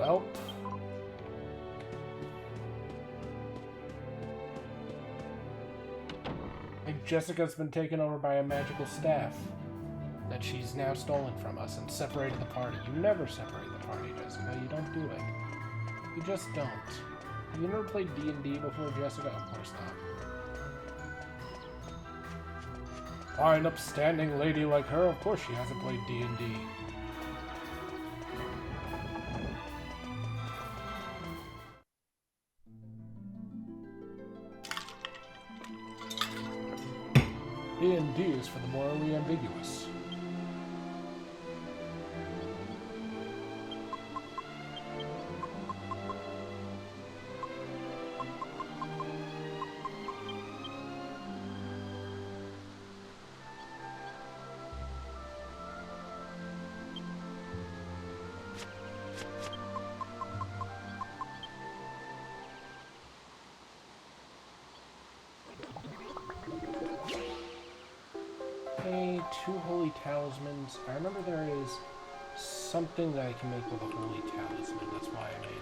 Well. I think Jessica's been taken over by a magical staff that she's now stolen from us and separated the party. You never separate the party, Jessica. You don't do it. You just don't. Have you never played D&D before, Jessica? Of course not. Fine, upstanding lady like her, of course she hasn't played D&D. D&D is for the morally ambiguous. Okay, 2 holy talismans. I remember there is something that I can make with a holy talisman. That's why I made it.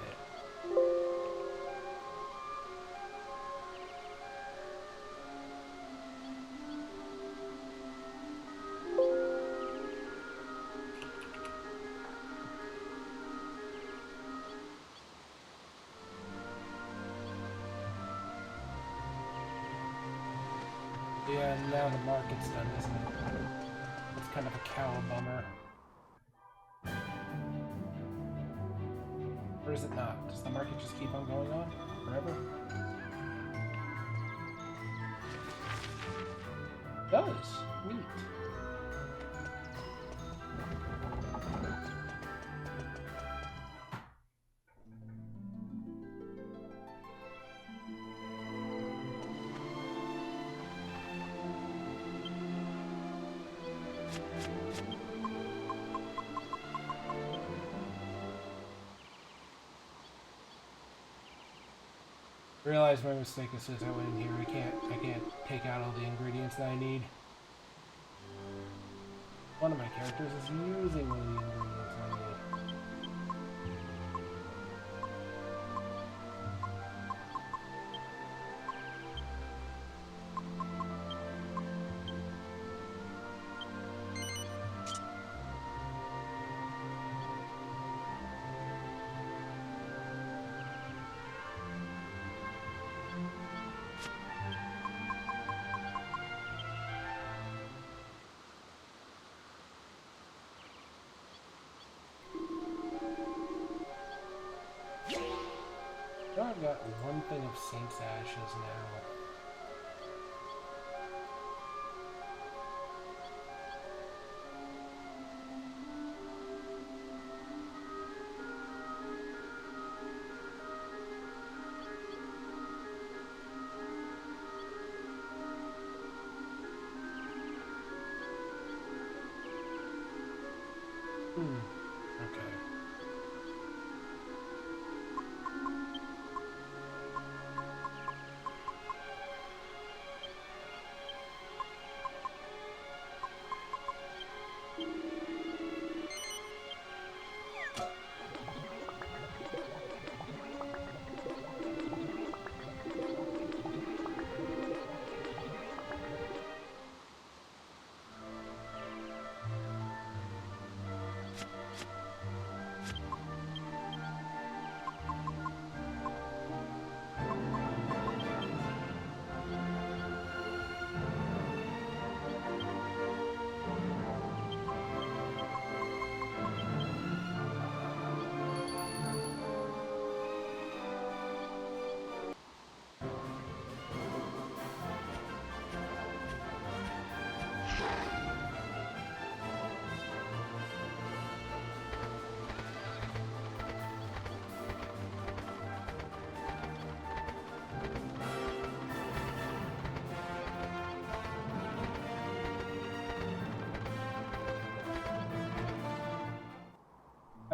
Yeah, now the market's done, isn't it? It's kind of a cow bummer. Or is it not? Does the market just keep on going on forever? It does. Neat. I realized my mistake as soon as I went in here. I can't take out all the ingredients that I need. One of my characters is using one of the ingredients I need. I've got one thing of Saint's Ashes now. Okay.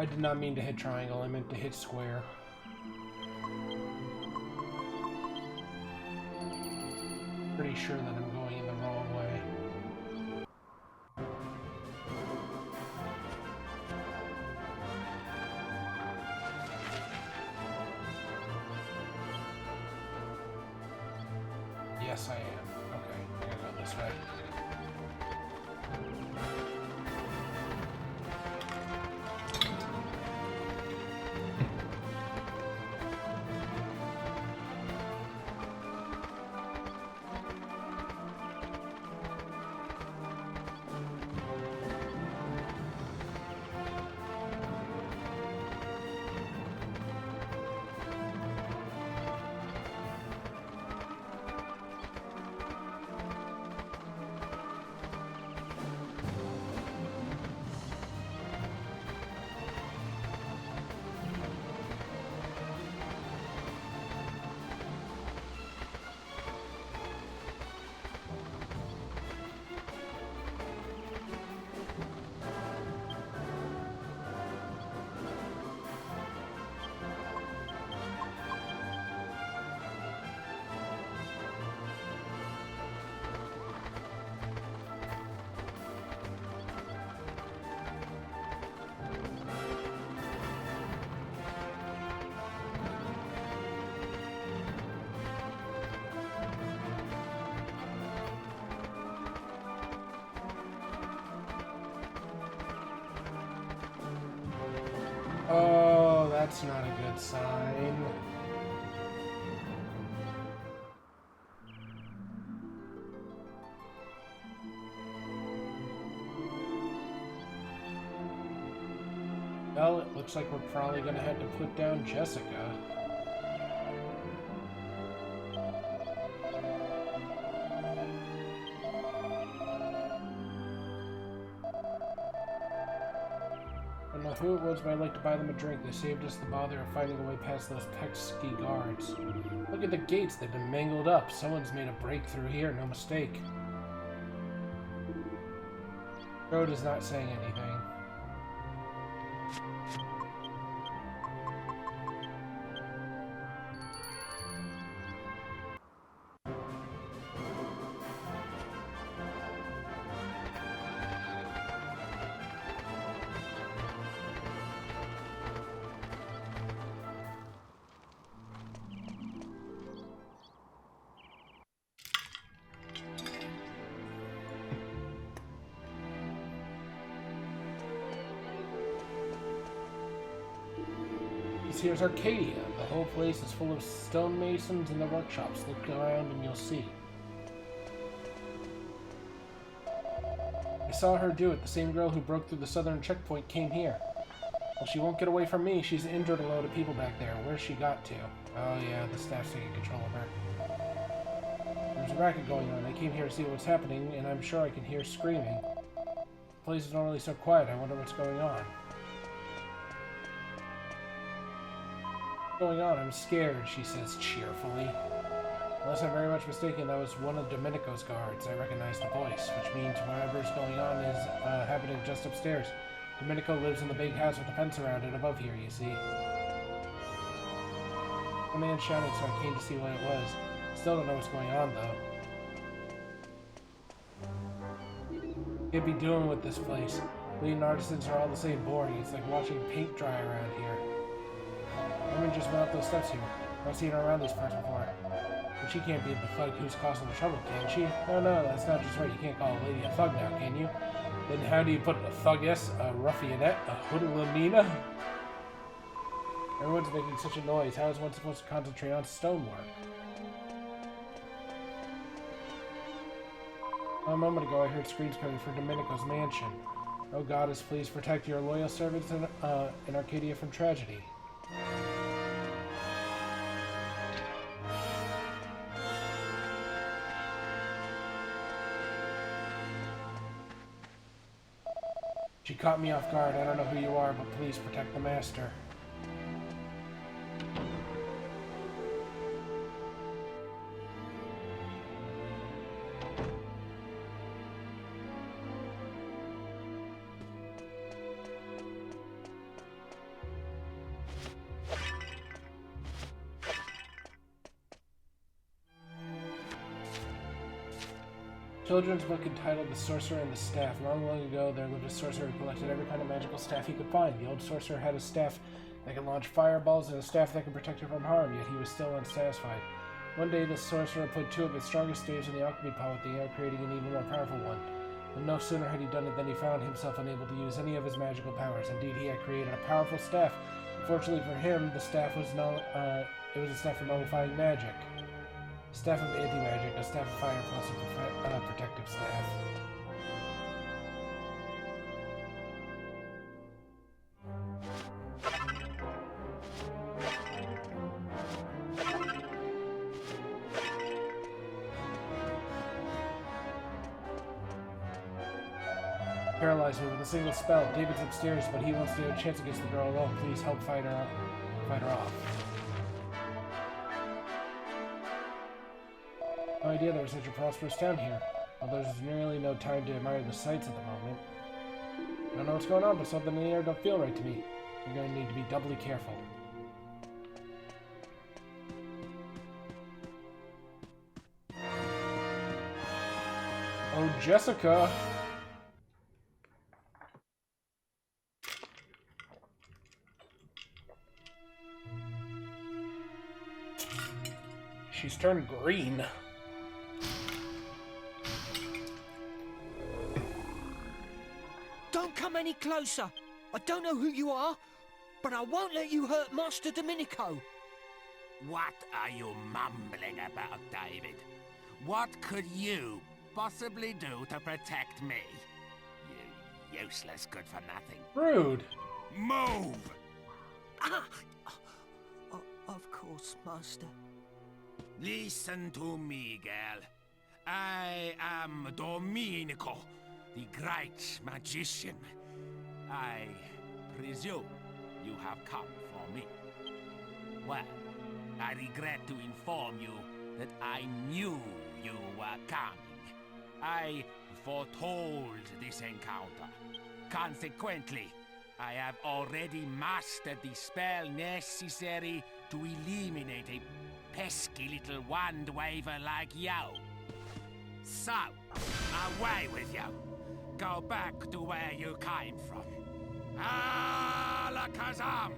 I did not mean to hit triangle, I meant to hit square. Pretty sure that I'm going in the wrong way. Yes, I am. Okay, I gotta go this way. Oh, that's not a good sign. Well, it looks like we're probably gonna have to put down Jessica. I don't know who it was, but I'd like to buy them a drink. They saved us the bother of finding a way past those pesky guards. Look at the gates, they've been mangled up. Someone's made a break through here, no mistake. Road is not saying anything. Here's Arcadia. The whole place is full of stonemasons in the workshops. Look around and you'll see. I saw her do it. The same girl who broke through the southern checkpoint came here. Well, she won't get away from me. She's injured a load of people back there. Where's she got to? Oh yeah, the staff's taking control of her. There's a racket going on. I came here to see what's happening, and I'm sure I can hear screaming. The place is normally so quiet. I wonder what's going on. What's going on? I'm scared, she says cheerfully. Unless I'm very much mistaken, that was one of Domenico's guards. I recognize the voice, which means whatever's going on is happening just upstairs. Domenico lives in the big house with a fence around it above here, you see. The man shouted, so I came to see what it was. Still don't know what's going on, though. Can't be doing with this place. We and artisans are all the same boring. It's like watching paint dry around here. Women just went up those steps here. I've seen her around these parts before. But she can't be the thug who's causing the trouble, can she? No, that's not just right. You can't call a lady a thug now, can you? Then how do you put a thuggess, a ruffianette, a hoodlumina? Everyone's making such a noise. How is one supposed to concentrate on stonework? A moment ago, I heard screams coming from Domenico's mansion. Oh, Goddess, please protect your loyal servants in Arcadia from tragedy. She caught me off guard. I don't know who you are, but please protect the master. Children's book entitled The Sorcerer and the Staff. Long ago, there lived a sorcerer who collected every kind of magical staff he could find. The old sorcerer had a staff that could launch fireballs and a staff that could protect him from harm, yet he was still unsatisfied. One day, the sorcerer put 2 of his strongest staves in the alchemy pot with the air, creating an even more powerful one. But no sooner had he done it than he found himself unable to use any of his magical powers. Indeed, he had created a powerful staff. Fortunately for him, the staff was it was a staff for nullifying magic. Staff of anti-magic, a staff of fire plus a protective staff. Paralyze her with a single spell. David's upstairs, but he wants to have a chance against the girl alone. Please help fight her off. No idea there was such a prosperous town here. Although there's nearly no time to admire the sights at the moment. I don't know what's going on, but something in the air don't feel right to me. You're going to need to be doubly careful. Oh, Jessica! She's turned green. Don't come any closer. I don't know who you are, but I won't let you hurt Master Domenico. What are you mumbling about, David? What could you possibly do to protect me? You useless good-for-nothing. Rude. Move! Of course, Master. Listen to me, girl. I am Domenico, the great magician. I presume you have come for me. Well, I regret to inform you that I knew you were coming. I foretold this encounter. Consequently, I have already mastered the spell necessary to eliminate a pesky little wand waver like you. So, away with you. Go back to where you came from. Alakazam!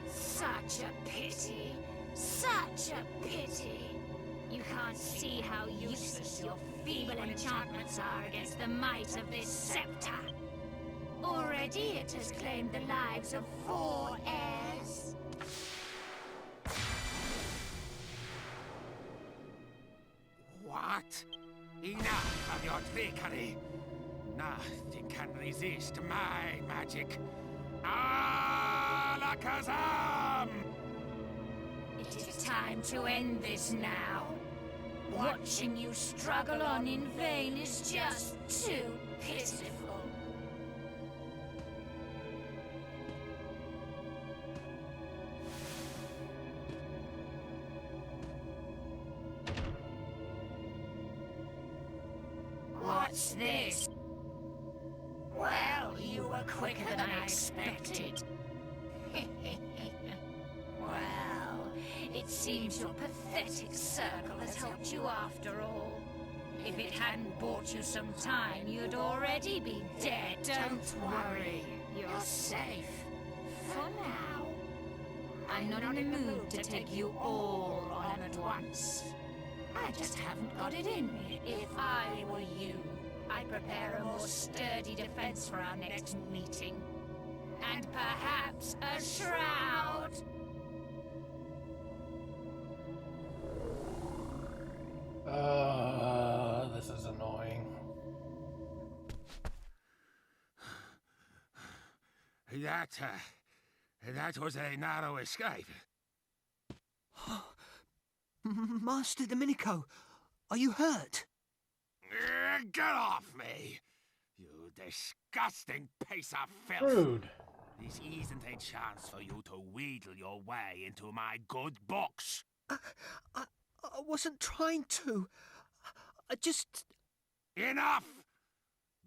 Such a pity. Such a pity. You can't see how useless your feeble enchantments are against the might of this scepter. Already it has claimed the lives of 4 heirs. What? Enough of your trickery. Nothing can resist my magic. Alakazam! It is time to end this now. Watching you struggle on in vain is just too pitiful. What's this? Well, you were quicker than I expected. Well, it seems your pathetic circle has helped you after all. If it hadn't bought you some time, you'd already be dead. Don't worry, you're safe. For now. I'm not in the mood to take you all on at once. I just haven't got it in me. If I were you, I'd prepare a more sturdy defense for our next meeting. And perhaps a shroud. This is annoying. That was a narrow escape. Master Domenico, are you hurt? Get off me! You disgusting piece of filth! Rude. This isn't a chance for you to wheedle your way into my good books. I wasn't trying to. I just... Enough!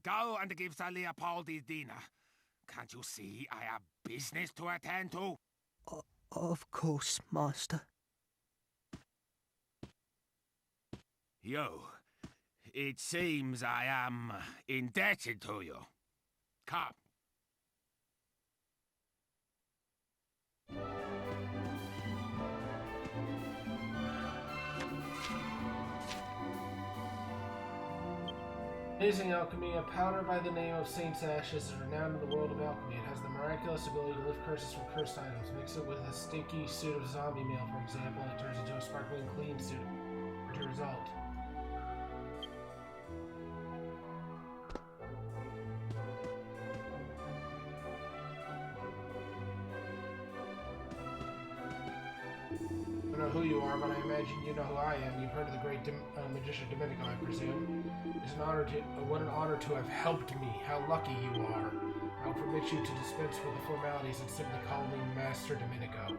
Go and give Sir Leopold his dinner. Can't you see I have business to attend to? Of course, Master. You. it seems I am indebted to you. Come. Amazing alchemy, a powder by the name of Saint's Ashes is renowned in the world of alchemy. It has the miraculous ability to lift curses from cursed items. Mix it with a sticky suit of zombie mail, for example, and it turns into a sparkling clean suit. What your result? I don't know who you are, but I imagine you know who I am. You've heard of the great magician Domenico, I presume. It's an honor to, what an honor to have helped me. How lucky you are. I'll permit you to dispense with the formalities and simply call me Master Domenico.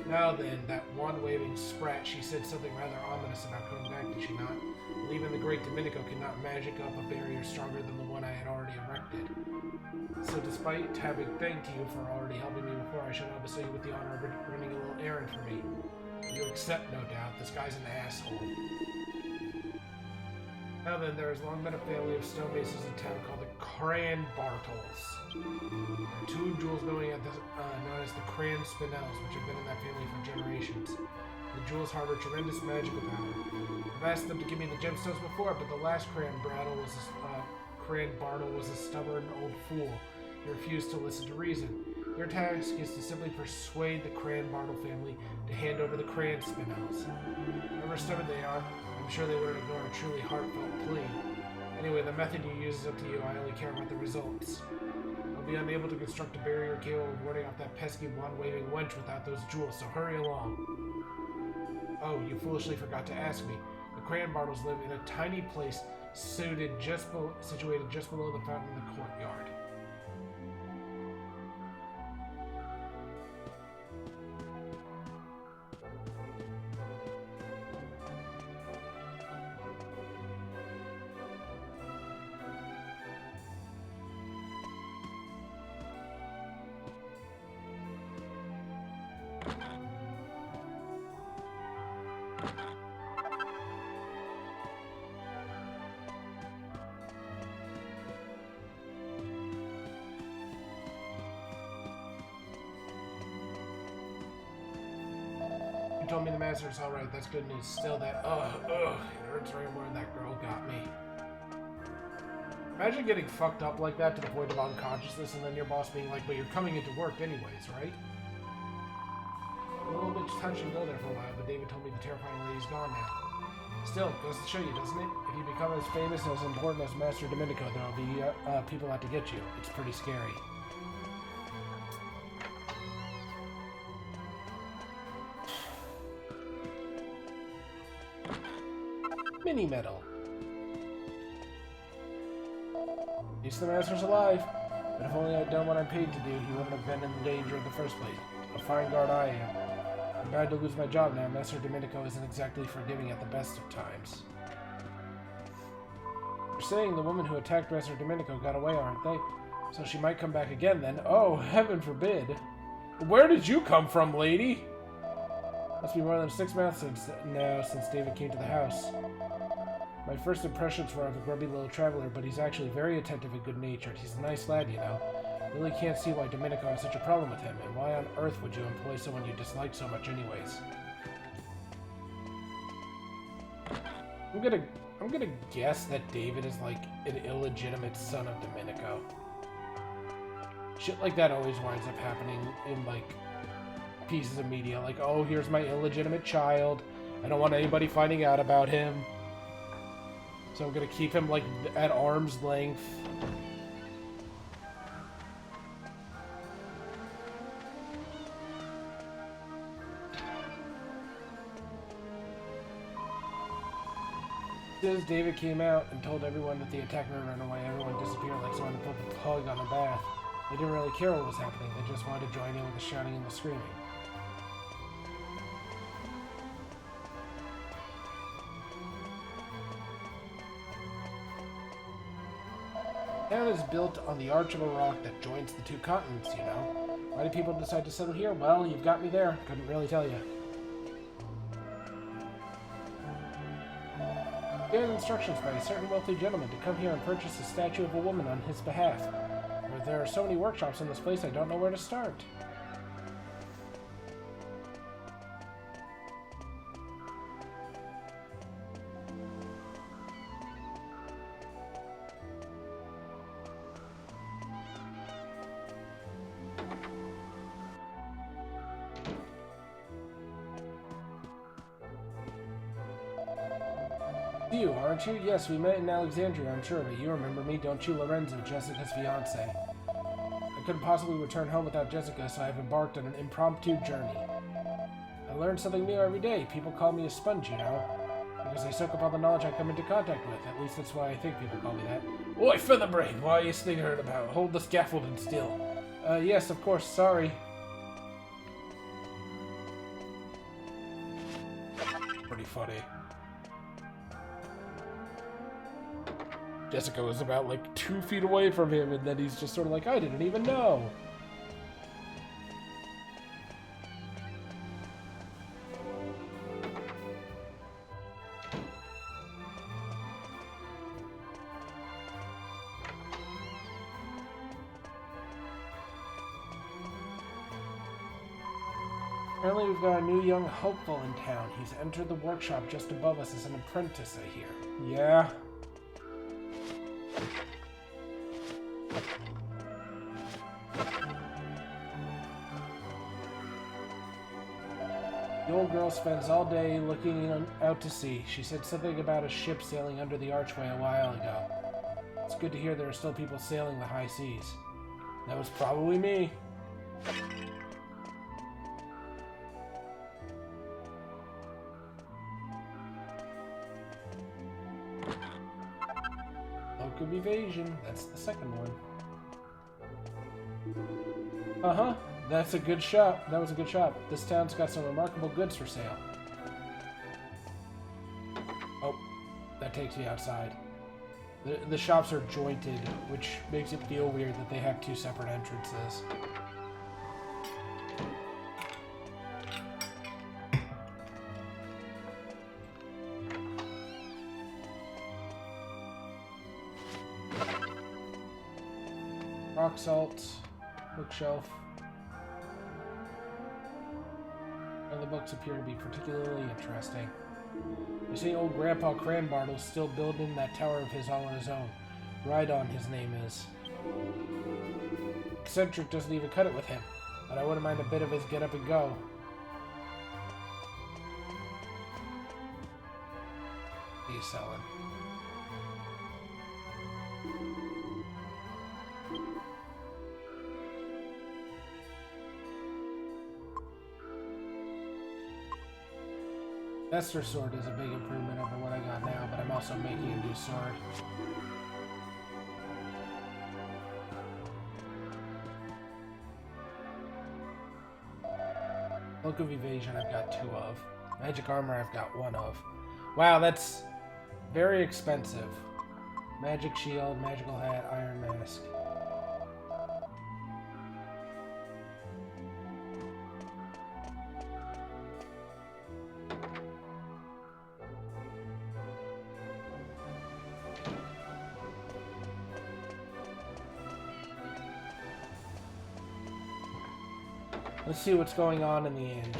Now then, that wand-waving sprat, she said something rather ominous about coming back, did she not? Well, even the great Domenico cannot magic up a barrier stronger than the one I had already erected. So despite having thanked you for already helping me before, I shall now bestow you with the honor of running a little errand for me. You accept, no doubt. This guy's an asshole. Now then, there has long been a family of stonemasons in town called the Cranbartles. There are two jewels known as the Cran Spinels, which have been in that family for generations. The jewels harbor tremendous magical power. I've asked them to give me the gemstones before, but the last Cranbartle was a stubborn old fool. He refused to listen to reason. Your task is to simply persuade the Cranbartle family to hand over the Cran Spinels. However stubborn they are, I'm sure they wouldn't ignore a truly heartfelt plea. Anyway, the method you use is up to you. I only care about the results. I'll be unable to construct a barrier capable of warding off that pesky wand-waving wench without those jewels, so hurry along. Oh, you foolishly forgot to ask me. The Cranbartles live in a tiny place situated just below the fountain in the courtyard. You told me the master's alright, that's good news. Still that, it hurts right where that girl got me. Imagine getting fucked up like that to the point of unconsciousness and then your boss being like, but you're coming into work anyways, right? A little bit touch and go there for a while, but David told me the terrifying lady's gone now. Still, goes to show you, doesn't it? If you become as famous and as important as Master Domenico, there'll be people out to get you. It's pretty scary. Mini medal. At least the master's alive. But if only I'd done what I'm paid to do, he wouldn't have been in danger in the first place. A fine guard I am. I'm bad to lose my job now. Master Domenico isn't exactly forgiving at the best of times. You're saying the woman who attacked Master Domenico got away, aren't they? So she might come back again then. Oh, heaven forbid. Where did you come from, lady? Must be more than 6 months since David came to the house. My first impressions were of a grubby little traveler, but he's actually very attentive and good-natured. He's a nice lad, you know. Really can't see why Domenico has such a problem with him, and why on earth would you employ someone you dislike so much anyways? I'm gonna guess that David is like an illegitimate son of Domenico. Shit like that always winds up happening in like pieces of media, like, oh, here's my illegitimate child. I don't want anybody finding out about him. So I'm gonna keep him, like, at arm's length. As soon as David came out and told everyone that the attacker ran away, everyone disappeared like someone put the pug on a bath. They didn't really care what was happening, they just wanted to join in with the shouting and the screaming. Town is built on the arch of a rock that joins the two continents, you know. Why do people decide to settle here? Well, you've got me there. Couldn't really tell you. Given instructions by a certain wealthy gentleman to come here and purchase a statue of a woman on his behalf. But there are so many workshops in this place, I don't know where to start. You, aren't you? Yes, we met in Alexandria, I'm sure, but you remember me, don't you, Lorenzo, Jessica's fiancé? I couldn't possibly return home without Jessica, so I've embarked on an impromptu journey. I learn something new every day. People call me a sponge, you know, because I soak up all the knowledge I come into contact with. At least that's why I think people call me that. Oi, Featherbrain, why are you sniggering about? Hold the scaffolding still. Yes, of course, sorry. Pretty funny. Jessica was about like 2 feet away from him, and then he's just sort of like, I didn't even know. Apparently we've got a new young hopeful in town. He's entered the workshop just above us as an apprentice, I hear. Yeah. The old girl spends all day looking out to sea. She said something about a ship sailing under the archway a while ago. It's good to hear there are still people sailing the high seas. That was probably me. Cloak of Evasion. That's the second one. Uh-huh. That's a good shop. That was a good shop. This town's got some remarkable goods for sale. Oh, that takes me outside. The shops are jointed, which makes it feel weird that they have 2 separate entrances. Rock salt, bookshelf. And the books appear to be particularly interesting. They say old Grandpa Cranbartle's still building that tower of his all on his own. Rhydon, his name is. Eccentric doesn't even cut it with him, but I wouldn't mind a bit of his get up and go. He's selling. Vesper sword is a big improvement over what I got now, but I'm also making a new sword. Cloak of Evasion I've got 2 of. Magic armor I've got 1 of. Wow, that's very expensive. Magic shield, magical hat, iron mask. Let's see what's going on in the end.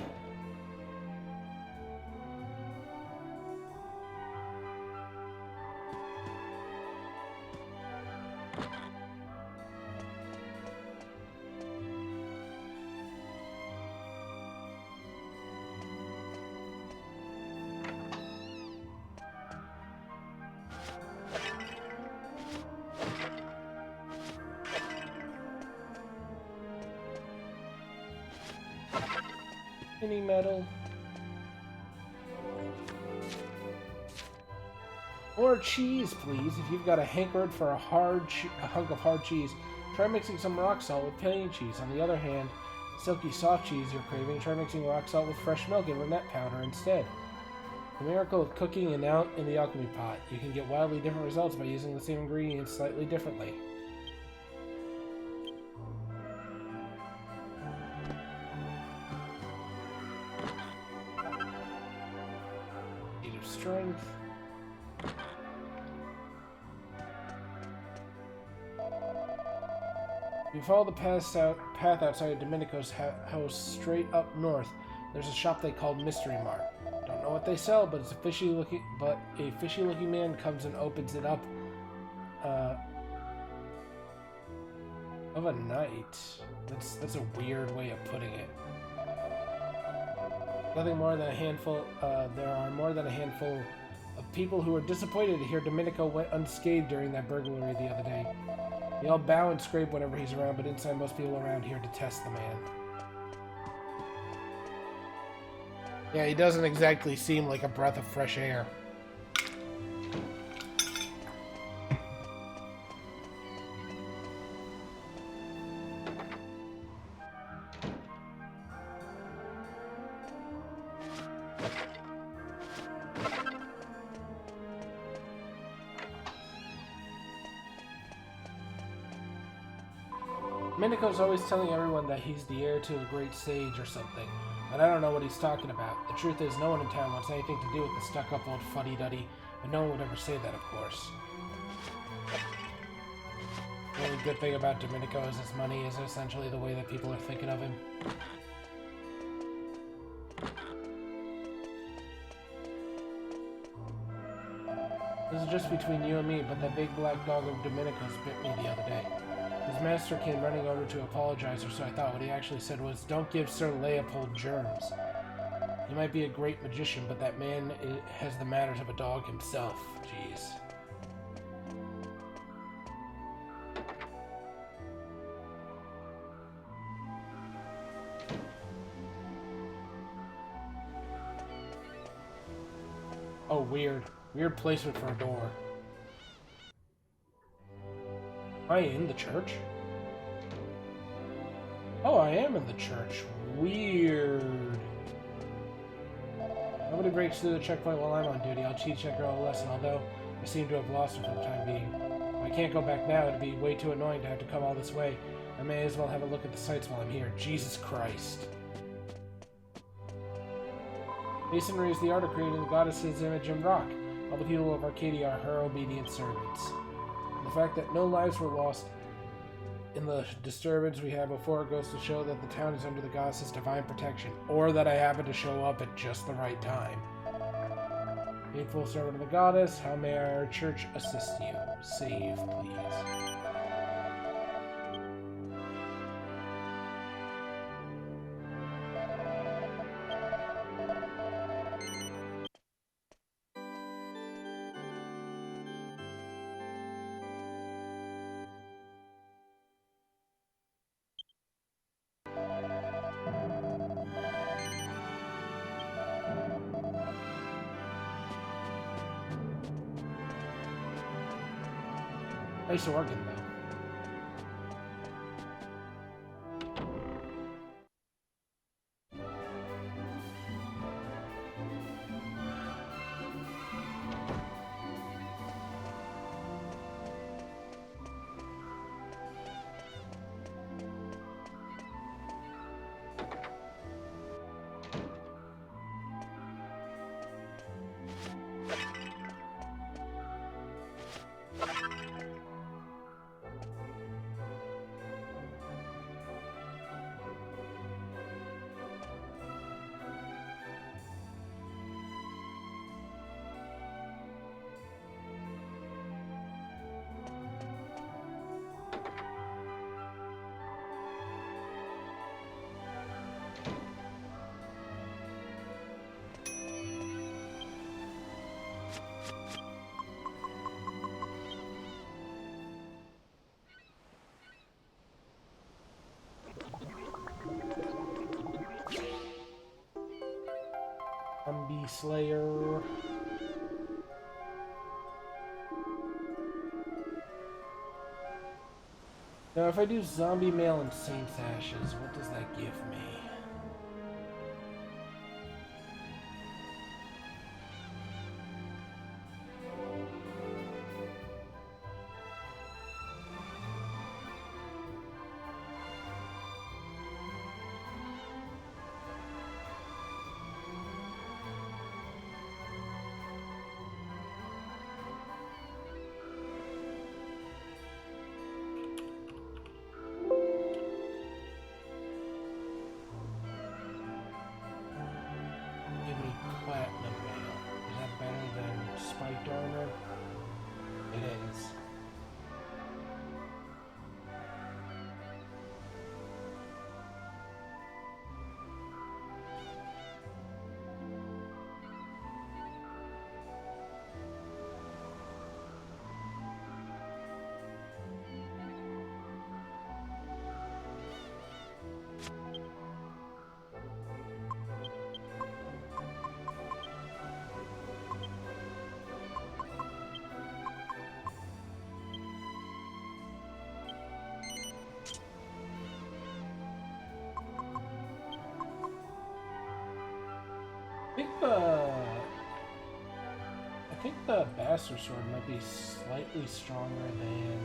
Any metal. Or cheese, please. If you've got a hankering for a hunk of hard cheese, try mixing some rock salt with plain cheese. On the other hand, silky soft cheese you're craving, try mixing rock salt with fresh milk and rennet powder instead. The miracle of cooking and out in the alchemy pot. You can get wildly different results by using the same ingredients slightly differently. Strength. You follow the path outside of Domenico's house straight up north. There's a shop they call Mystery Mart. Don't know what they sell, but a fishy looking man comes and opens it up of a night. That's a weird way of putting it. Nothing more than a handful. There are more than a handful of people who are disappointed to hear Domenico went unscathed during that burglary the other day. They all bow and scrape whenever he's around, but inside most people around here detest the man. Yeah, he doesn't exactly seem like a breath of fresh air. Domenico's always telling everyone that he's the heir to a great sage or something, but I don't know what he's talking about. The truth is, no one in town wants anything to do with the stuck-up old fuddy-duddy, and no one would ever say that, of course. The only good thing about Domenico is his money is essentially the way that people are thinking of him. This is just between you and me, but that big black dog of Domenico's bit me the other day. His master came running over to apologize, or so I thought. What he actually said was, "Don't give Sir Leopold germs. He might be a great magician, but that man has the manners of a dog himself." Jeez. Oh, weird. Weird placement for a door. Am I in the church? Oh, I am in the church. Weird. Nobody breaks through the checkpoint while I'm on duty. I'll teach that girl a lesson, although I seem to have lost her for the time being. If I can't go back now, it'd be way too annoying to have to come all this way. I may as well have a look at the sights while I'm here. Jesus Christ. Masonry is the art of creating the goddess's image in rock. All the people of Arcadia are her obedient servants. The fact that no lives were lost in the disturbance we had before goes to show that the town is under the goddess's divine protection, or that I happened to show up at just the right time. Faithful servant of the goddess, how may our church assist you? Save, please. Nice organ, though. Zombie Slayer. Now, if I do Zombie Mail and Saint's Ashes, what does that give me? spiked armor. It is. I think the Bastard Sword might be slightly stronger than...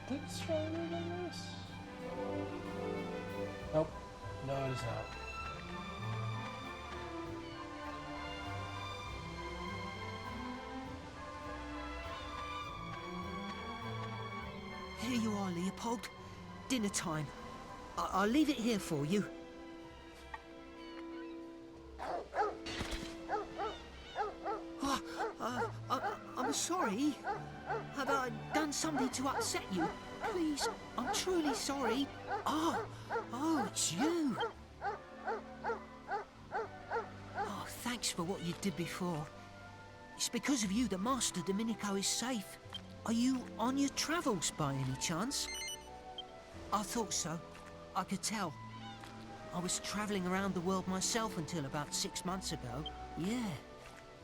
Is it stronger than this? Nope. No, it is not. Here you are, Leopold. Dinner time. I'll leave it here for you. I'm sorry. Have I done something to upset you? Please, I'm truly sorry. Oh, it's you. Oh, thanks for what you did before. It's because of you that Master Domenico is safe. Are you on your travels by any chance? I thought so. I could tell. I was travelling around the world myself until about 6 months ago. Yeah,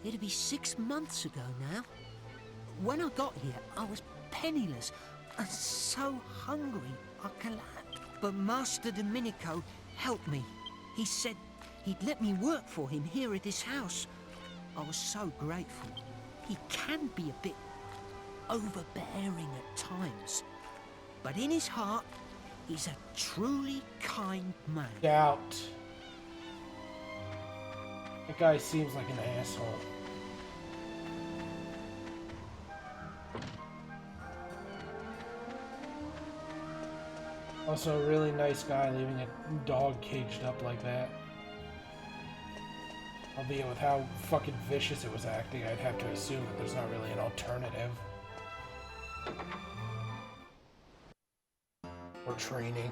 it'd be 6 months ago now. When I got here, I was penniless and so hungry I collapsed. But Master Domenico helped me. He said he'd let me work for him here at this house. I was so grateful. He can be a bit overbearing at times, but in his heart, he's a truly kind man. Doubt. That guy seems like an asshole. Also, a really nice guy leaving a dog caged up like that. Albeit with how fucking vicious it was acting, I'd have to assume that there's not really an alternative. Or training.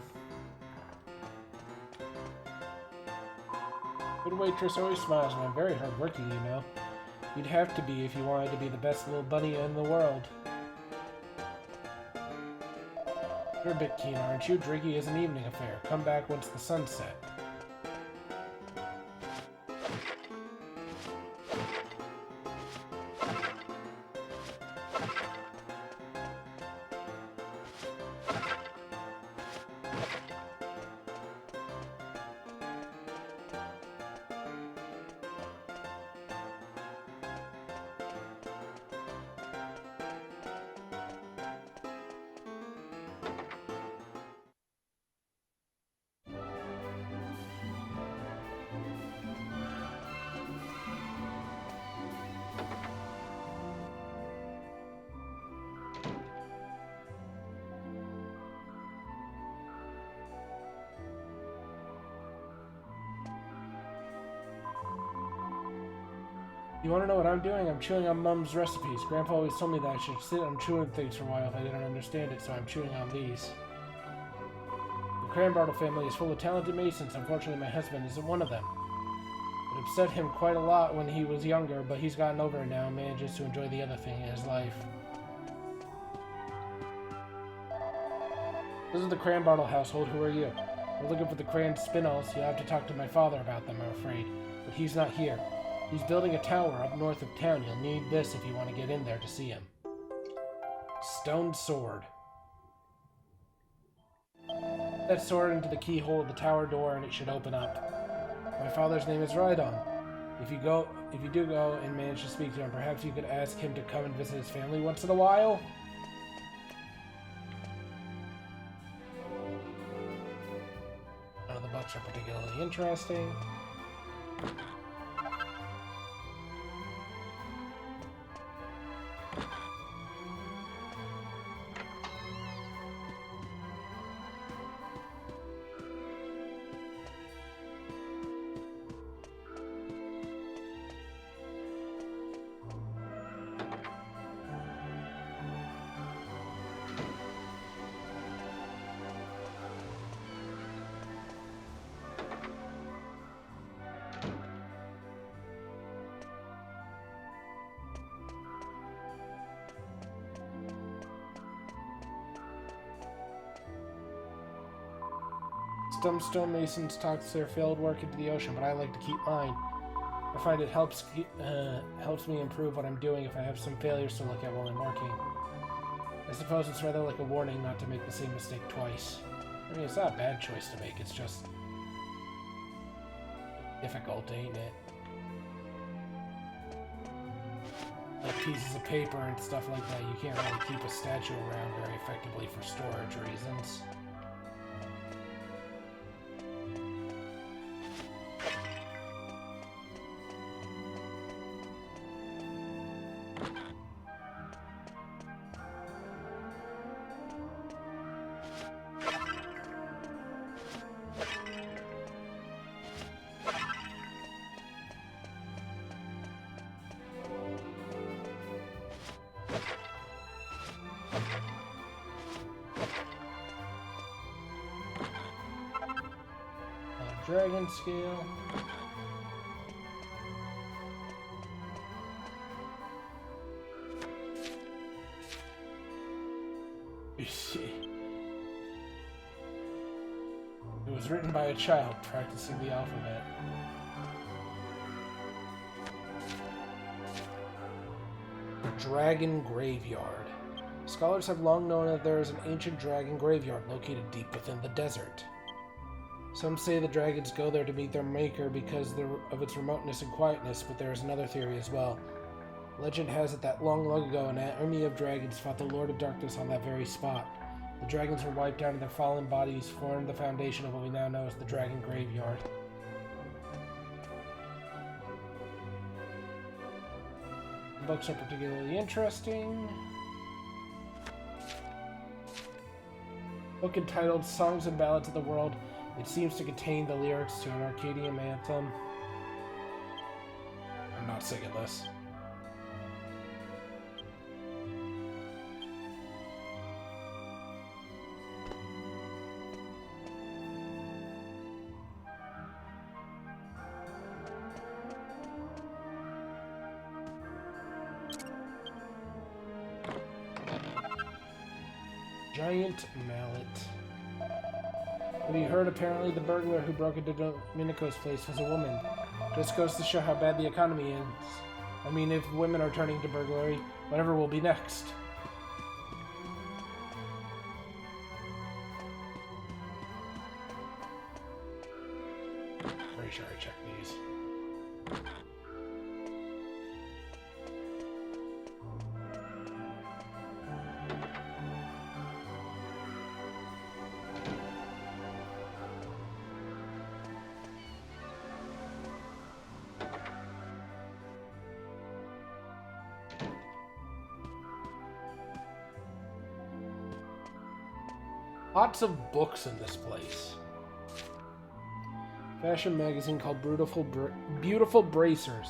Good waitress always smiles, and I'm very hardworking, you know. You'd have to be if you wanted to be the best little bunny in the world. You're a bit keen, aren't you? Drinking is an evening affair. Come back once the sun's set. You want to know what I'm doing? I'm chewing on Mum's recipes. Grandpa always told me that I should sit on chewing things for a while if I didn't understand it, so I'm chewing on these. The Cranbartle family is full of talented masons. Unfortunately, my husband isn't one of them. It upset him quite a lot when he was younger, but he's gotten over it now and manages to enjoy the other thing in his life. This is the Cranbartle household. Who are you? We're looking for the Cran Spinels. You'll have to talk to my father about them, I'm afraid. But he's not here. He's building a tower up north of town. You'll need this if you want to get in there to see him. Stone sword. Put that sword into the keyhole of the tower door and it should open up. My father's name is Rhydon. If you do go and manage to speak to him, perhaps you could ask him to come and visit his family once in a while? None of the books are particularly interesting. Some stonemasons toss their failed work into the ocean, but I like to keep mine. I find it helps me improve what I'm doing if I have some failures to look at while I'm working. I suppose it's rather like a warning not to make the same mistake twice. I mean, it's not a bad choice to make, it's just difficult, ain't it? Like pieces of paper and stuff like that, you can't really keep a statue around very effectively for storage reasons. Dragon scale. You see. It was written by a child practicing the alphabet. The Dragon Graveyard. Scholars have long known that there is an ancient dragon graveyard located deep within the desert. Some say the dragons go there to meet their maker because of its remoteness and quietness, but there is another theory as well. Legend has it that long ago an army of dragons fought the Lord of Darkness on that very spot. The dragons were wiped out and their fallen bodies formed the foundation of what we now know as the Dragon Graveyard. The books are particularly interesting. Book entitled Songs and Ballads of the World. It seems to contain the lyrics to an Arcadian anthem. I'm not singing this. Giant mallet. Have you heard? Apparently the burglar who broke into Domenico's place was a woman. Just goes to show how bad the economy is. I mean, if women are turning to burglary, whatever will be next. Pretty sure I checked these. Lots of books in this place. Fashion magazine called Beautiful Bracers.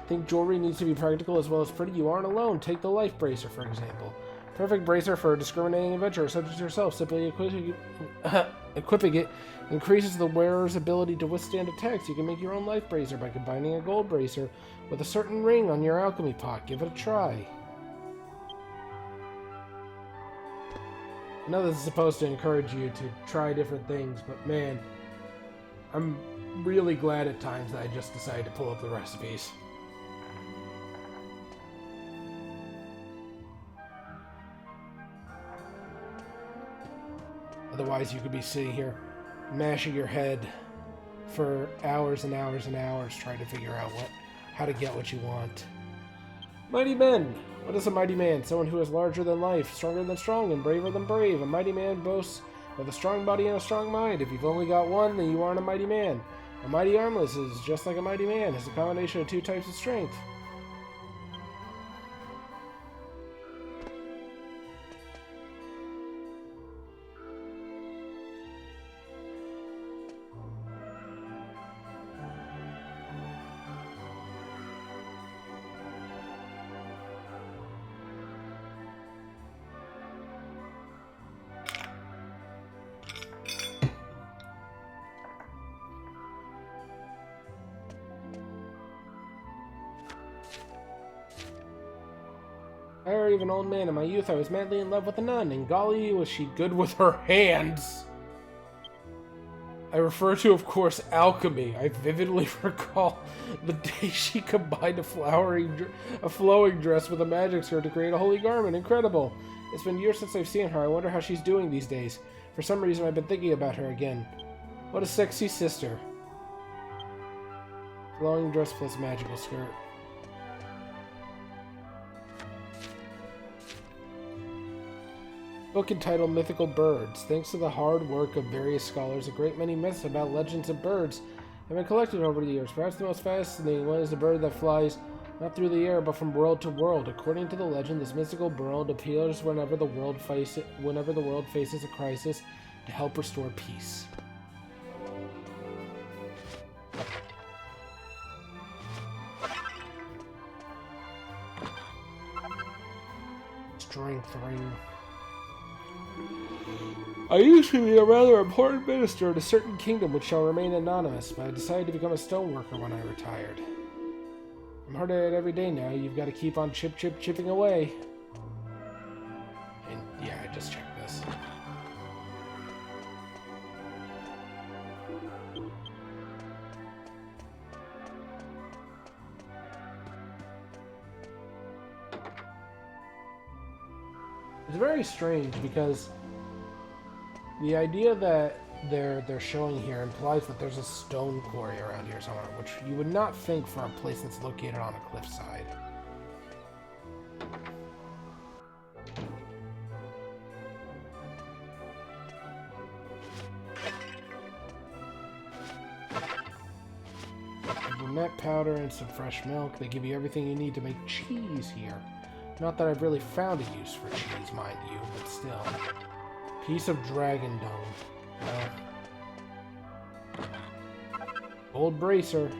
Think jewelry needs to be practical as well as pretty? You aren't alone. Take the Life Bracer, for example. Perfect bracer for a discriminating adventurer such as yourself. Simply equipping it increases the wearer's ability to withstand attacks. You can make your own Life Bracer by combining a gold bracer with a certain ring on your alchemy pot. Give it a try. I know this is supposed to encourage you to try different things, but man, I'm really glad at times that I just decided to pull up the recipes. Otherwise, you could be sitting here mashing your head for hours and hours and hours trying to figure out how to get what you want. Mighty men! What is a mighty man? Someone who is larger than life, stronger than strong, and braver than brave. A mighty man boasts of a strong body and a strong mind. If you've only got one, then you aren't a mighty man. A mighty armless is just like a mighty man. It's a combination of two types of strength. I even old man. In my youth, I was madly in love with a nun, and golly, was she good with her hands! I refer to, of course, alchemy. I vividly recall the day she combined a flowing dress with a magic skirt to create a holy garment. Incredible. It's been years since I've seen her. I wonder how she's doing these days. For some reason, I've been thinking about her again. What a sexy sister. Flowing dress plus magical skirt. Book entitled Mythical Birds. Thanks to the hard work of various scholars, a great many myths about legends of birds have been collected over the years. Perhaps the most fascinating one is the bird that flies not through the air but from world to world. According to the legend, this mystical bird appears whenever the world faces a crisis to help restore peace. Strength ring. I used to be a rather important minister in a certain kingdom which shall remain anonymous, but I decided to become a stoneworker when I retired. I'm hard at it every day now. You've got to keep on chipping away. And yeah, I just checked this. It's very strange because the idea that they're showing here implies that there's a stone quarry around here somewhere, which you would not think for a place that's located on a cliffside. Brunette powder and some fresh milk. They give you everything you need to make cheese here. Not that I've really found a use for cheese, mind you, but still. Piece of dragon dome. Old bracer.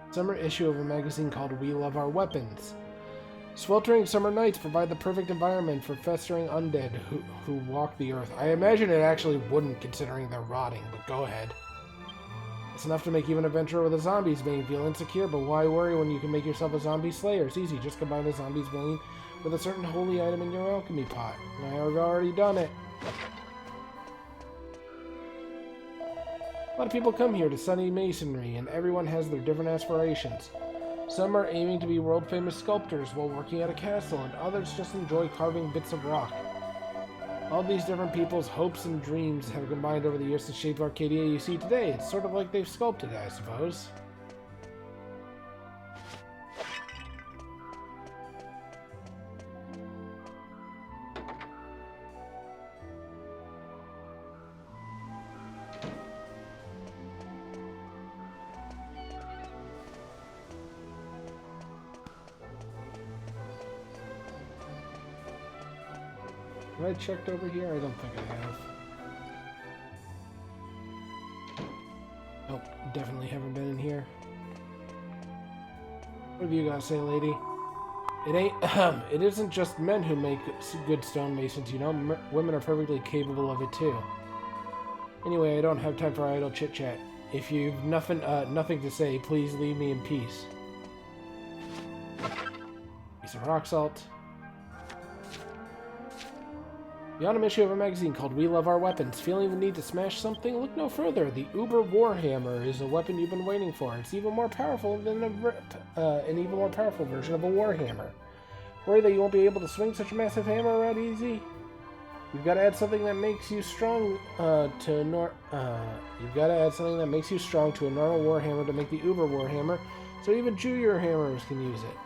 Summer issue of a magazine called We Love Our Weapons. Sweltering summer nights provide the perfect environment for festering undead who walk the earth. I imagine it actually wouldn't, considering they're rotting, but go ahead. It's enough to make even a venture with the zombies being feel insecure, but why worry when you can make yourself a zombie slayer? It's easy, just combine the zombies vein with a certain holy item in your alchemy pot. I've already done it. A lot of people come here to study masonry, and everyone has their different aspirations. Some are aiming to be world-famous sculptors while working at a castle, and others just enjoy carving bits of rock. All these different people's hopes and dreams have combined over the years to shape Arcadia you see today. It's sort of like they've sculpted it, I suppose. Have I checked over here? I don't think I have. Nope, definitely haven't been in here. What have you got to say, lady? It isn't just men who make good stonemasons, you know. Women are perfectly capable of it too. Anyway, I don't have time for idle chit-chat. If you've nothing to say, please leave me in peace. Piece of rock salt. The autumn issue of a magazine called We Love Our Weapons. Feeling the need to smash something? Look no further. The Uber Warhammer is a weapon you've been waiting for. It's even more powerful than an even more powerful version of a Warhammer. Worry that you won't be able to swing such a massive hammer around easy? You've got to add something that makes you strong to a normal Warhammer to make the Uber Warhammer, so even junior hammers can use it.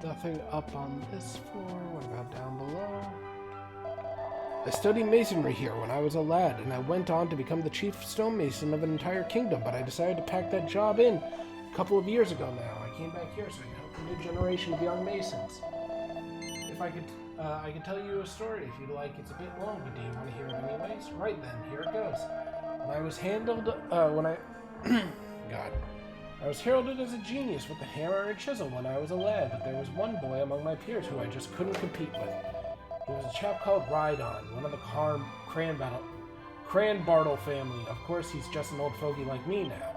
Nothing up on this floor. What about down below? I studied masonry here when I was a lad, and I went on to become the chief stonemason of an entire kingdom, but I decided to pack that job in a couple of years ago now. I came back here so I could help the new generation of young masons. If I could tell you a story if you'd like. It's a bit long, but do you want to hear it anyways? Right then, here it goes. I was heralded as a genius with a hammer and chisel when I was a lad, but there was one boy among my peers who I just couldn't compete with. He was a chap called Rhydon, one of the Cranbartle family. Of course, he's just an old fogey like me now.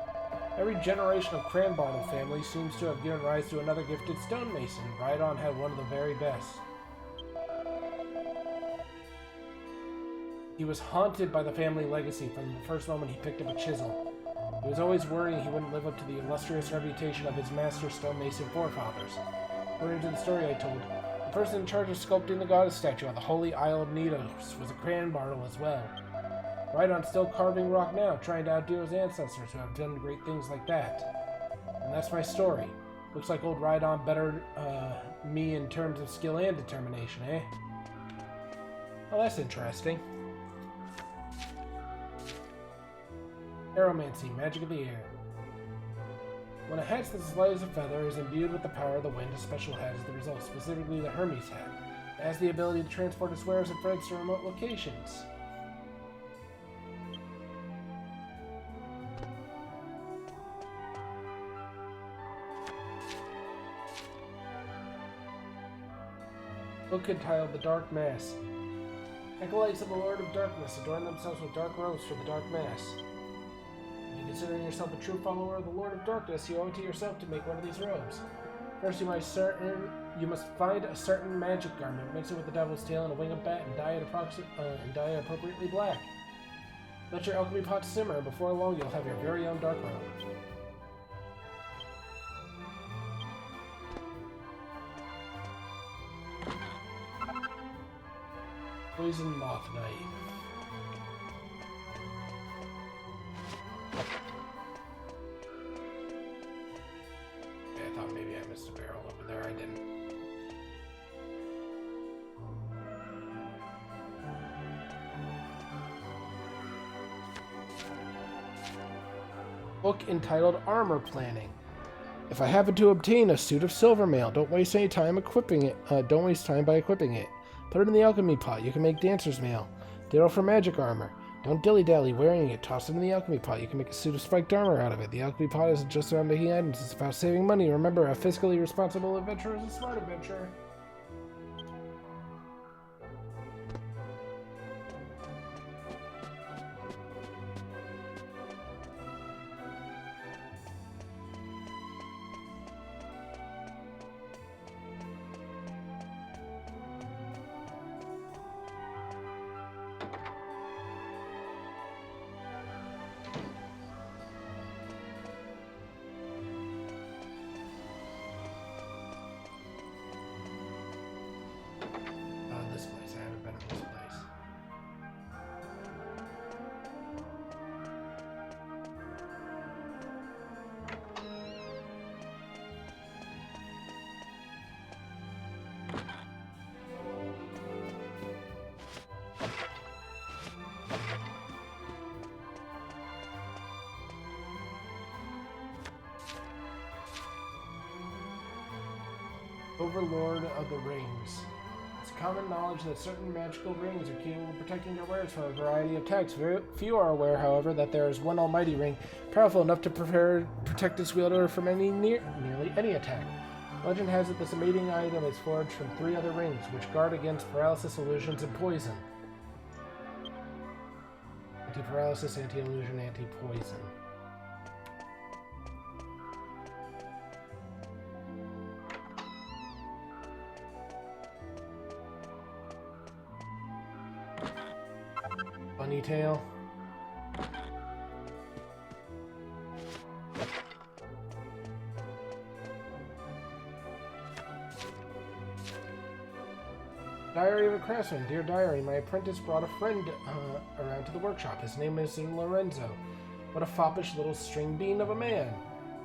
Every generation of Cranbartle family seems to have given rise to another gifted stonemason. Rhydon had one of the very best. He was haunted by the family legacy from the first moment he picked up a chisel. He was always worrying he wouldn't live up to the illustrious reputation of his master stonemason forefathers. According to the story I told, the person in charge of sculpting the goddess statue on the Holy Isle of Knidos was a Cranbartle as well. Rhydon's still carving rock now, trying to outdo his ancestors who have done great things like that. And that's my story. Looks like old Rhydon bettered me in terms of skill and determination, eh? Well, that's interesting. Aeromancy, magic of the air. When a hat that's as light as a feather is imbued with the power of the wind, a special hat is the result, specifically the Hermes hat. It has the ability to transport its wearers and friends to remote locations. Book entitled The Dark Mass. Acolytes of the Lord of Darkness adorn themselves with dark robes for the Dark Mass. If you consider yourself a true follower of the Lord of Darkness, you owe it to yourself to make one of these robes. First, you must find a certain magic garment, mix it with the devil's tail and a wing of bat, and dye it appropriately black. Let your alchemy pot simmer, and before long you'll have your very own dark robe. Poison Moth Knight. Okay, I thought maybe I missed a barrel over there. I didn't. Book entitled Armor Planning. If I happen to obtain a suit of silver mail, don't waste any time equipping it. Don't waste time by equipping it. Put it in the alchemy pot. You can make dancer's mail. Ditto for magic armor. Don't dilly-dally wearing it. Toss it in the alchemy pot. You can make a suit of spiked armor out of it. The alchemy pot isn't just about making items. It's about saving money. Remember, a fiscally responsible adventurer is a smart adventurer. This place. I haven't been in this place. Overlord of the Rings. It's common knowledge that certain magical rings are capable of protecting their wearers from a variety of attacks. Very few are aware, however, that there is one almighty ring, powerful enough to protect its wielder from nearly any attack. Legend has it this amazing item is forged from 3 other rings, which guard against paralysis, illusions, and poison. Anti-paralysis, anti-illusion, anti-poison. Bunny tail. Diary of a Craftsman. Dear Diary, my apprentice brought a friend around to the workshop. His name is Lorenzo. What a foppish little string bean of a man.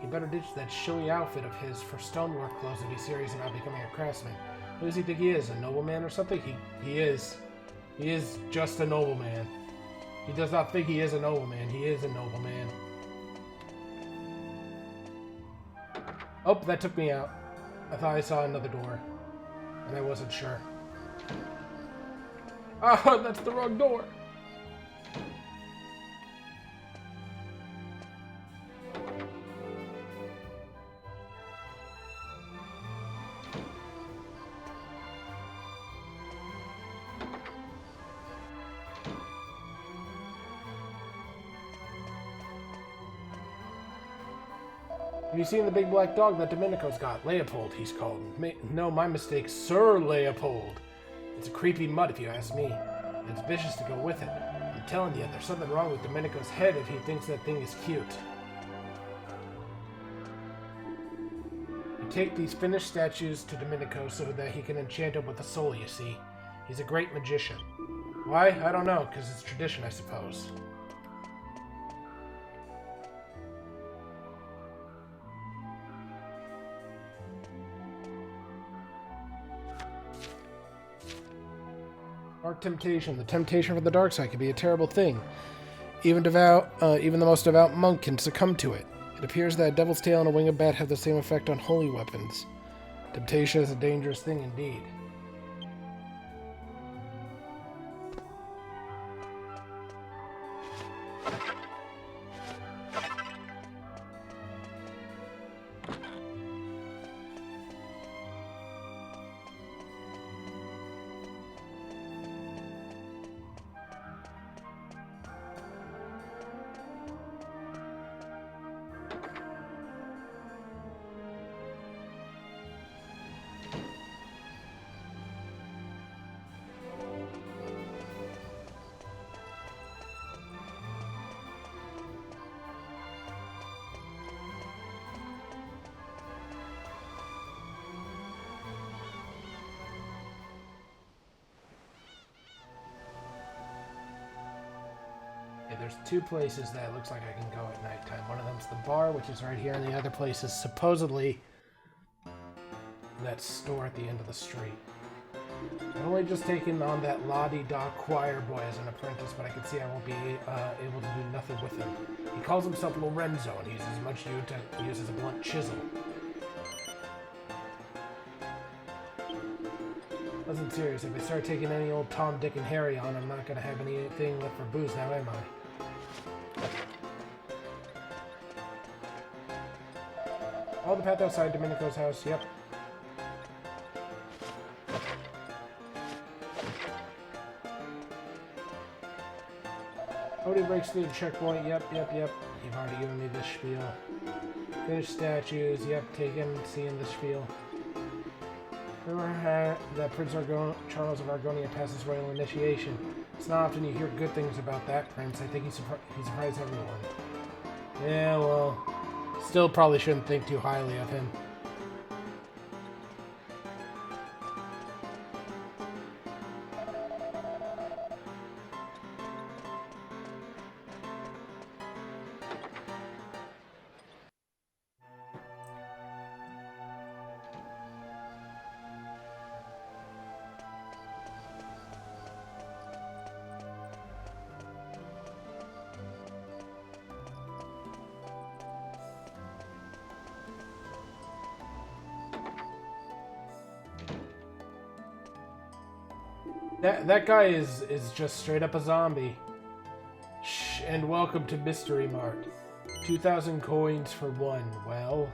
He better ditch that showy outfit of his for stonework clothes and be serious about becoming a craftsman. Who does he think he is? A nobleman or something? He is. He is just a nobleman. He does not think he is a nobleman. He is a nobleman. Oh, that took me out. I thought I saw another door. And I wasn't sure. Oh, that's the wrong door. Have you seen the big black dog that Domenico's got? Leopold, he's called. No, my mistake, Sir Leopold. It's a creepy mutt, if you ask me. It's vicious to go with it. I'm telling you, there's something wrong with Domenico's head if he thinks that thing is cute. You take these finished statues to Domenico so that he can enchant them with a soul, you see. He's a great magician. Why? I don't know, because it's tradition, I suppose. Dark temptation. The temptation for the dark side can be a terrible thing. Even the most devout monk can succumb to it. It appears that a devil's tail and a wing of bat have the same effect on holy weapons. Temptation is a dangerous thing indeed. There's two places that it looks like I can go at nighttime. One of them's the bar, which is right here, and the other place is supposedly that store at the end of the street. I've only just taken on that la-di-da choir boy as an apprentice, but I can see I won't be able to do nothing with him. He calls himself Lorenzo, and he uses much use as a blunt chisel. Wasn't serious. If I start taking any old Tom, Dick, and Harry on, I'm not going to have anything left for booze now, am I? Oh, the path outside Domenico's house, yep. Odie breaks through the checkpoint, yep. You've already given me this spiel. Finished statues, yep, seeing the spiel. Remember that Prince Charles of Argonia passes royal initiation. It's not often you hear good things about that prince. I think he surprised everyone. Yeah, well, still probably shouldn't think too highly of him. That guy is just straight up a zombie. Shh, and welcome to Mystery Mart. 2,000 coins for one. Well...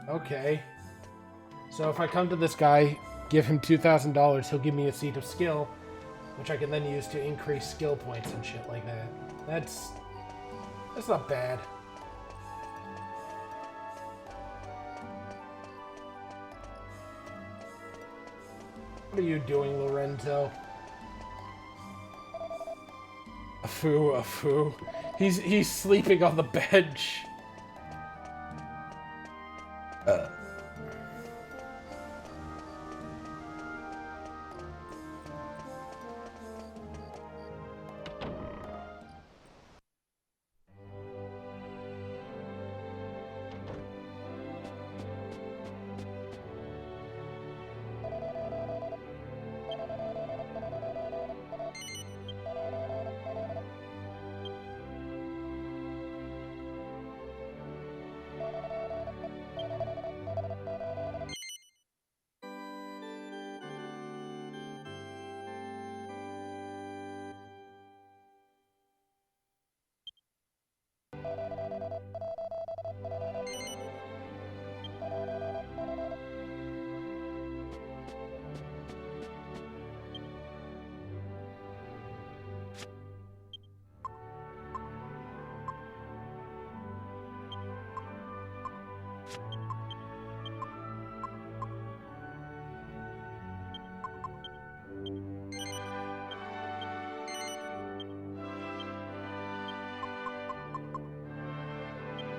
okay. So if I come to this guy, give him $2,000, he'll give me a seat of skill, which I can then use to increase skill points and shit like that. That's not bad. What are you doing, Lorenzo? A foo. He's sleeping on the bench.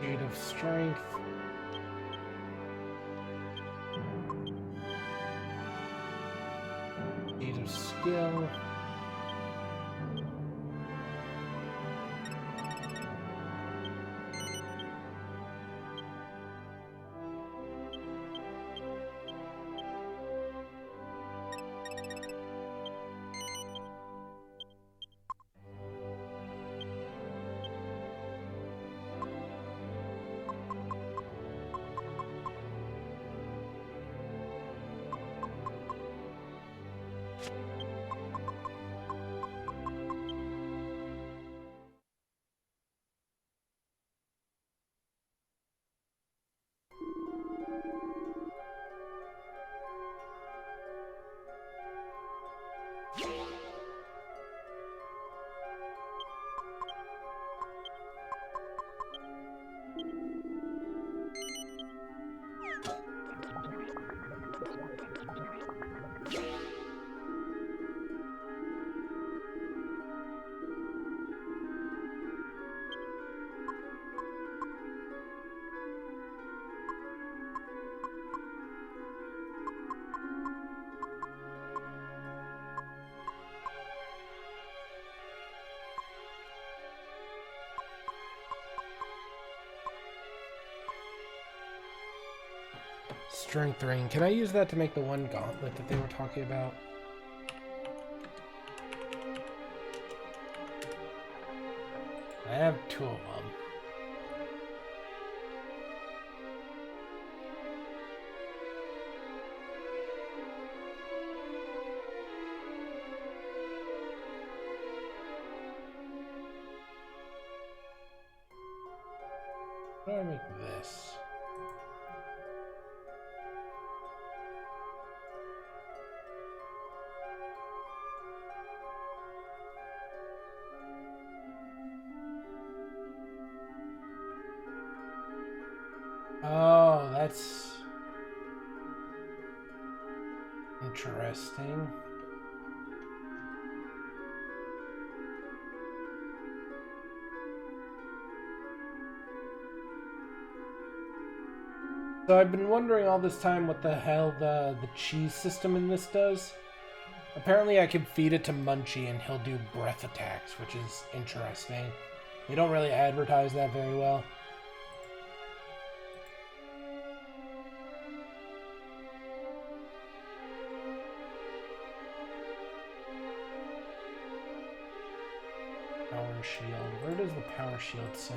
8 of strength. Of skill. Strength ring. Can I use that to make the one gauntlet that they were talking about? I have 2 of them. How do I make this? Oh, that's interesting. So I've been wondering all this time what the hell the cheese system in this does. Apparently I can feed it to Munchie and he'll do breath attacks, which is interesting. They don't really advertise that very well. Power shield. Where does the power shield sit?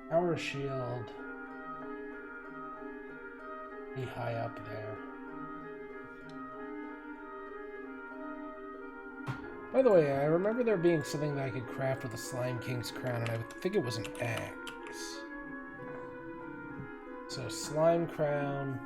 Power shield. Be high up there. By the way, I remember there being something that I could craft with a Slime King's crown, and I think it was an axe. So, slime crown.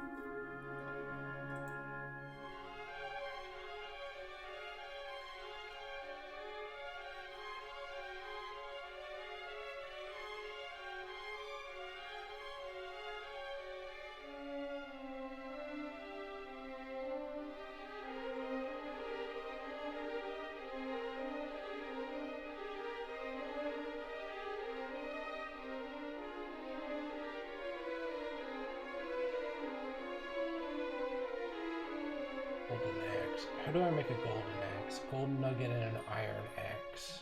How do I make a golden axe? Golden nugget and an iron axe.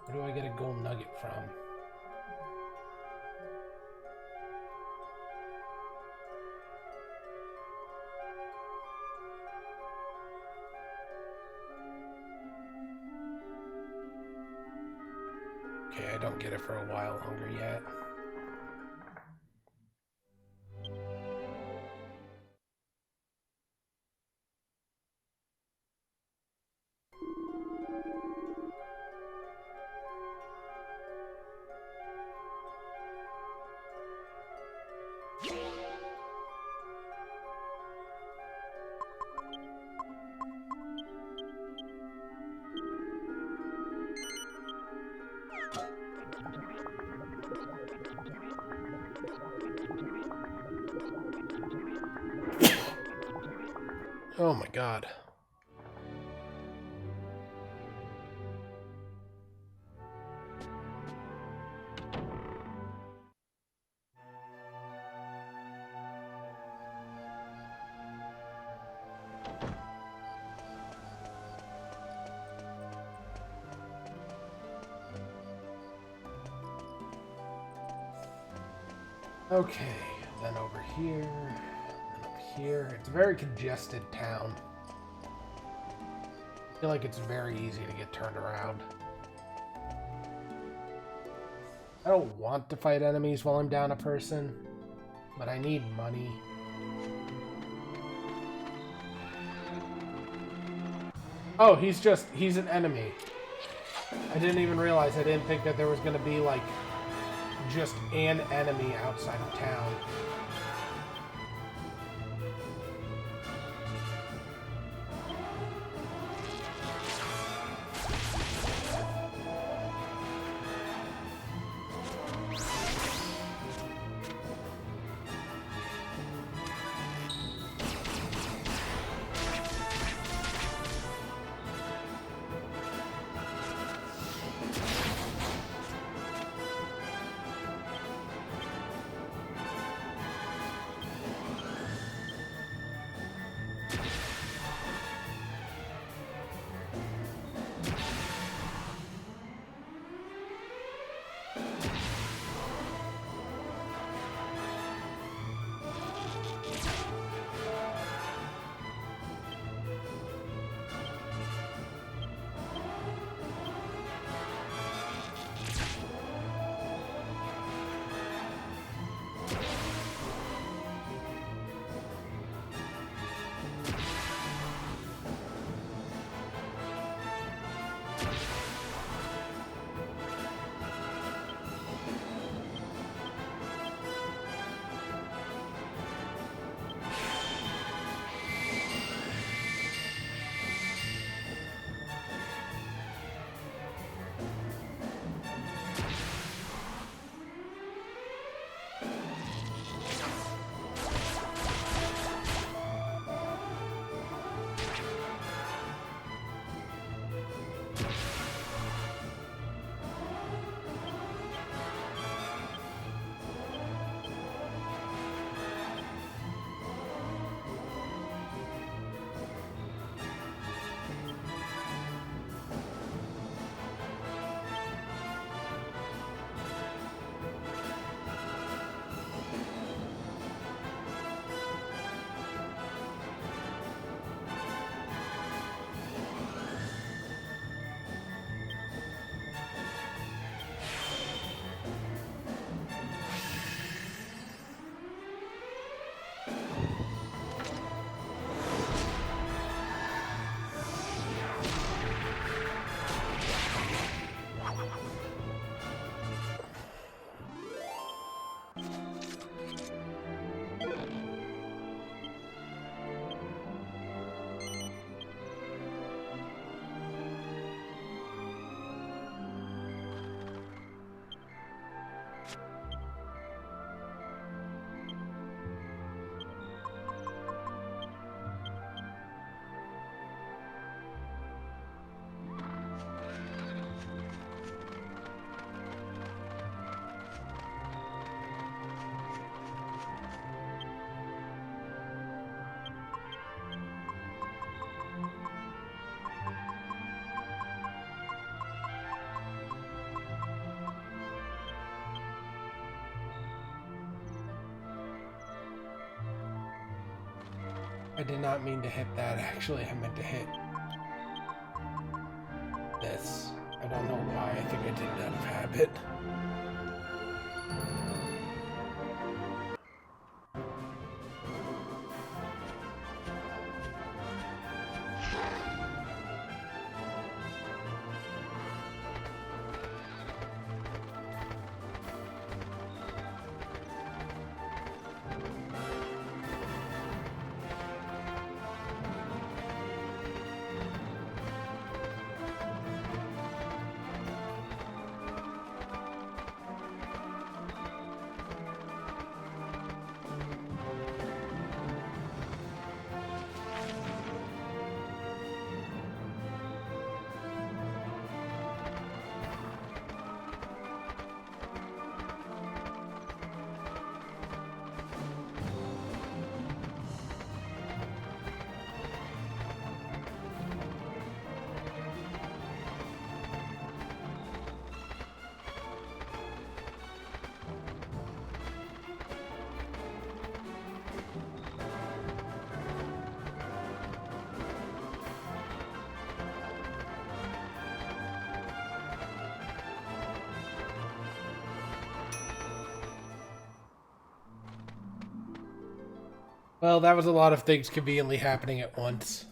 Where do I get a gold nugget from? Okay, I don't get it for a while longer yet. Oh my god. Okay, then over here, and up here. It's a very congested town. I feel like it's very easy to get turned around. I don't want to fight enemies while I'm down a person, but I need money. Oh, he's an enemy. I didn't even realize, I didn't think that there was going to be, like, just an enemy outside of town. I did not mean to hit that, actually. I meant to hit this. I don't know why. I think I did it out of habit. Well, that was a lot of things conveniently happening at once.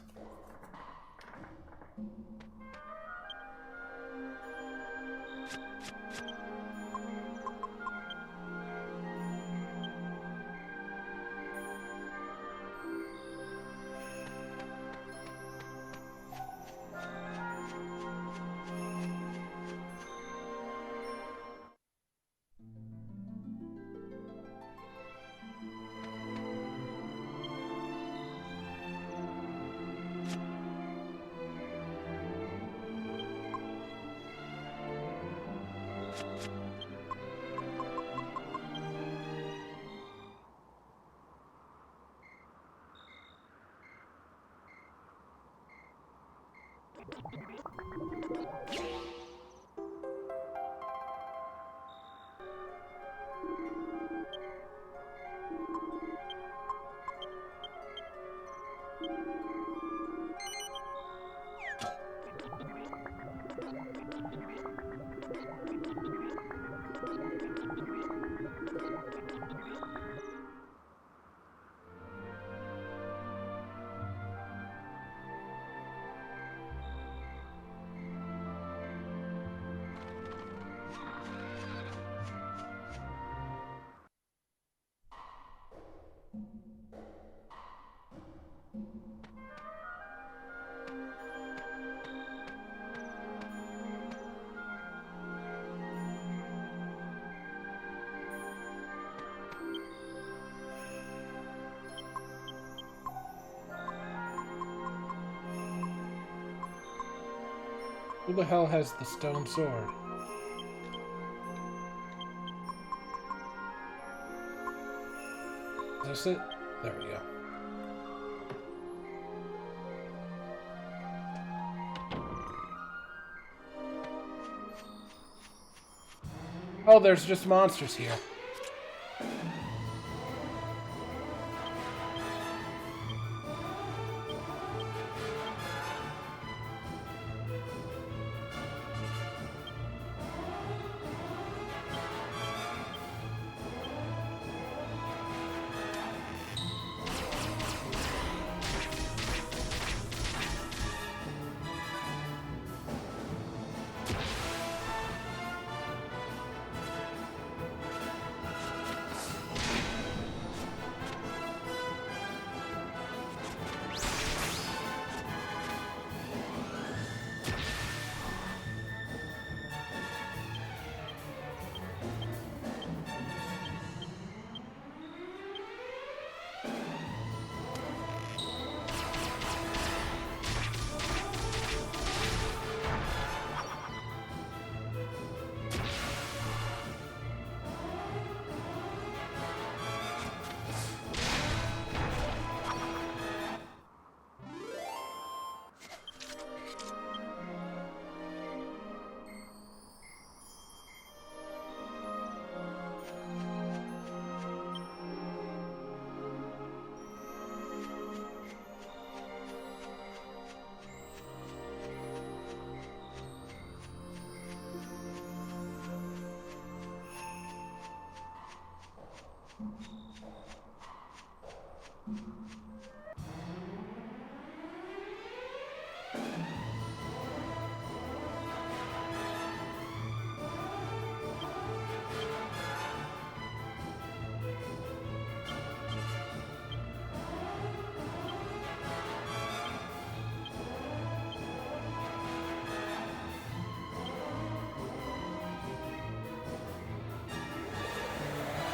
Who the hell has the stone sword? Is this it? There we go. Oh, there's just monsters here.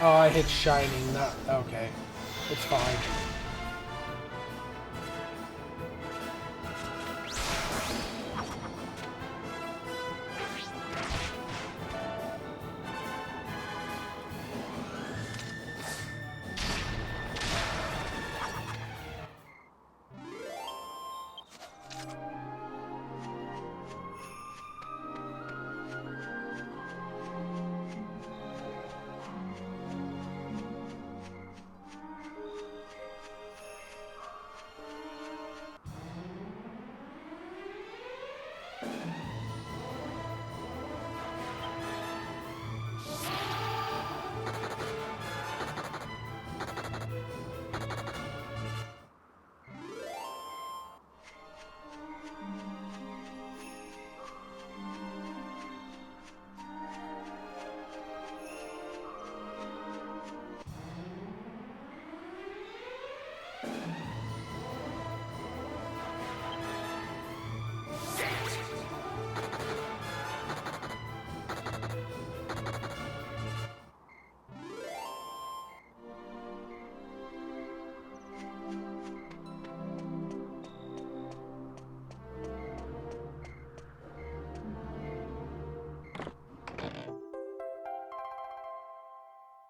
Oh, I hit shining, not... Okay. It's fine.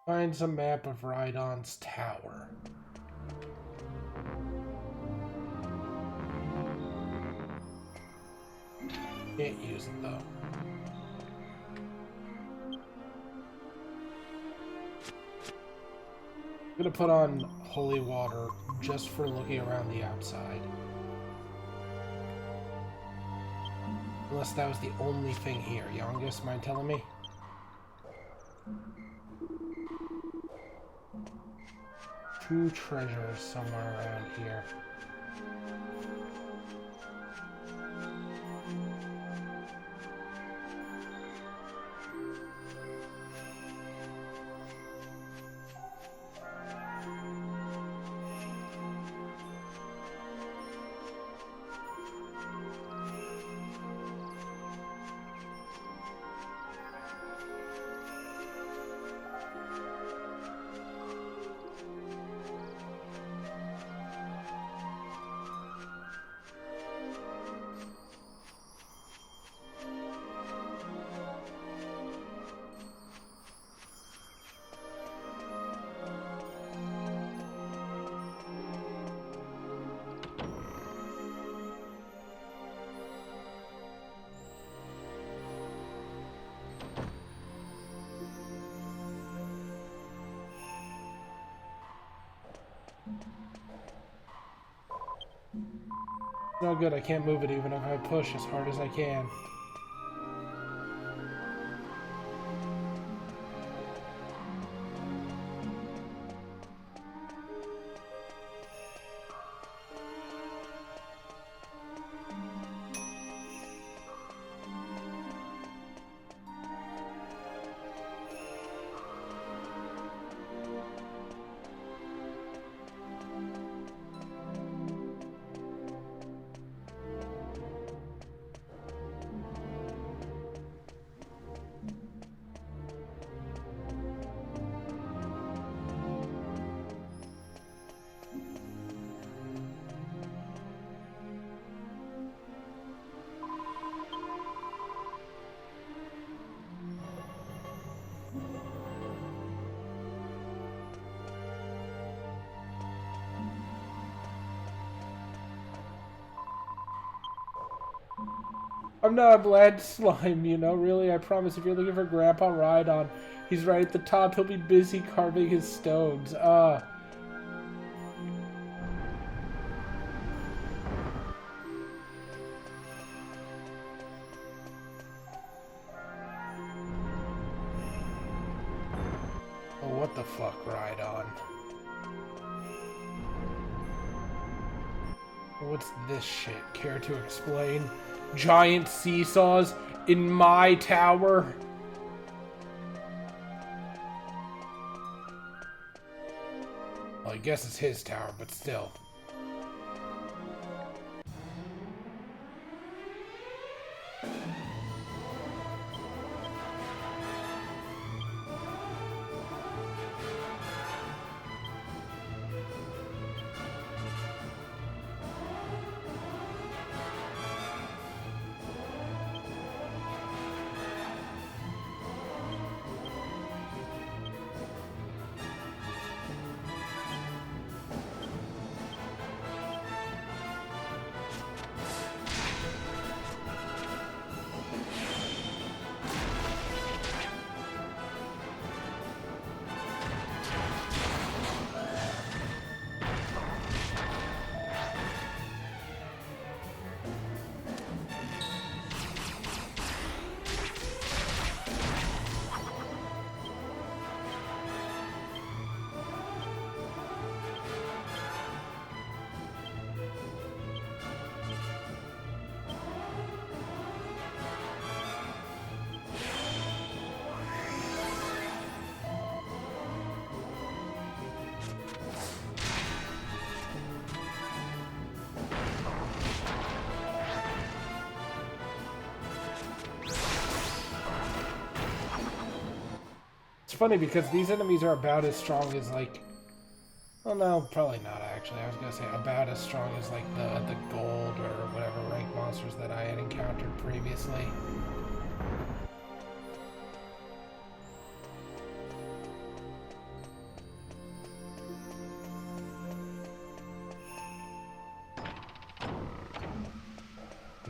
Finds a map of Rhydon's tower. Can't use it though. I'm gonna put on holy water just for looking around the outside. Unless that was the only thing here. Youngest, mind telling me? Two treasures somewhere around here. No good, I can't move it even if I push as hard as I can. I'm not a bland slime, you know, really, I promise. If you're looking for Grandpa Rhydon, he's right at the top. He'll be busy carving his stones. Oh, what the fuck, Rhydon? What's this shit? Care to explain? Giant seesaws in my tower? Well, I guess it's his tower, but still. It's funny because these enemies are about as strong as, like, well, no, probably not actually. I was gonna say about as strong as, like, the gold or whatever rank monsters that I had encountered previously.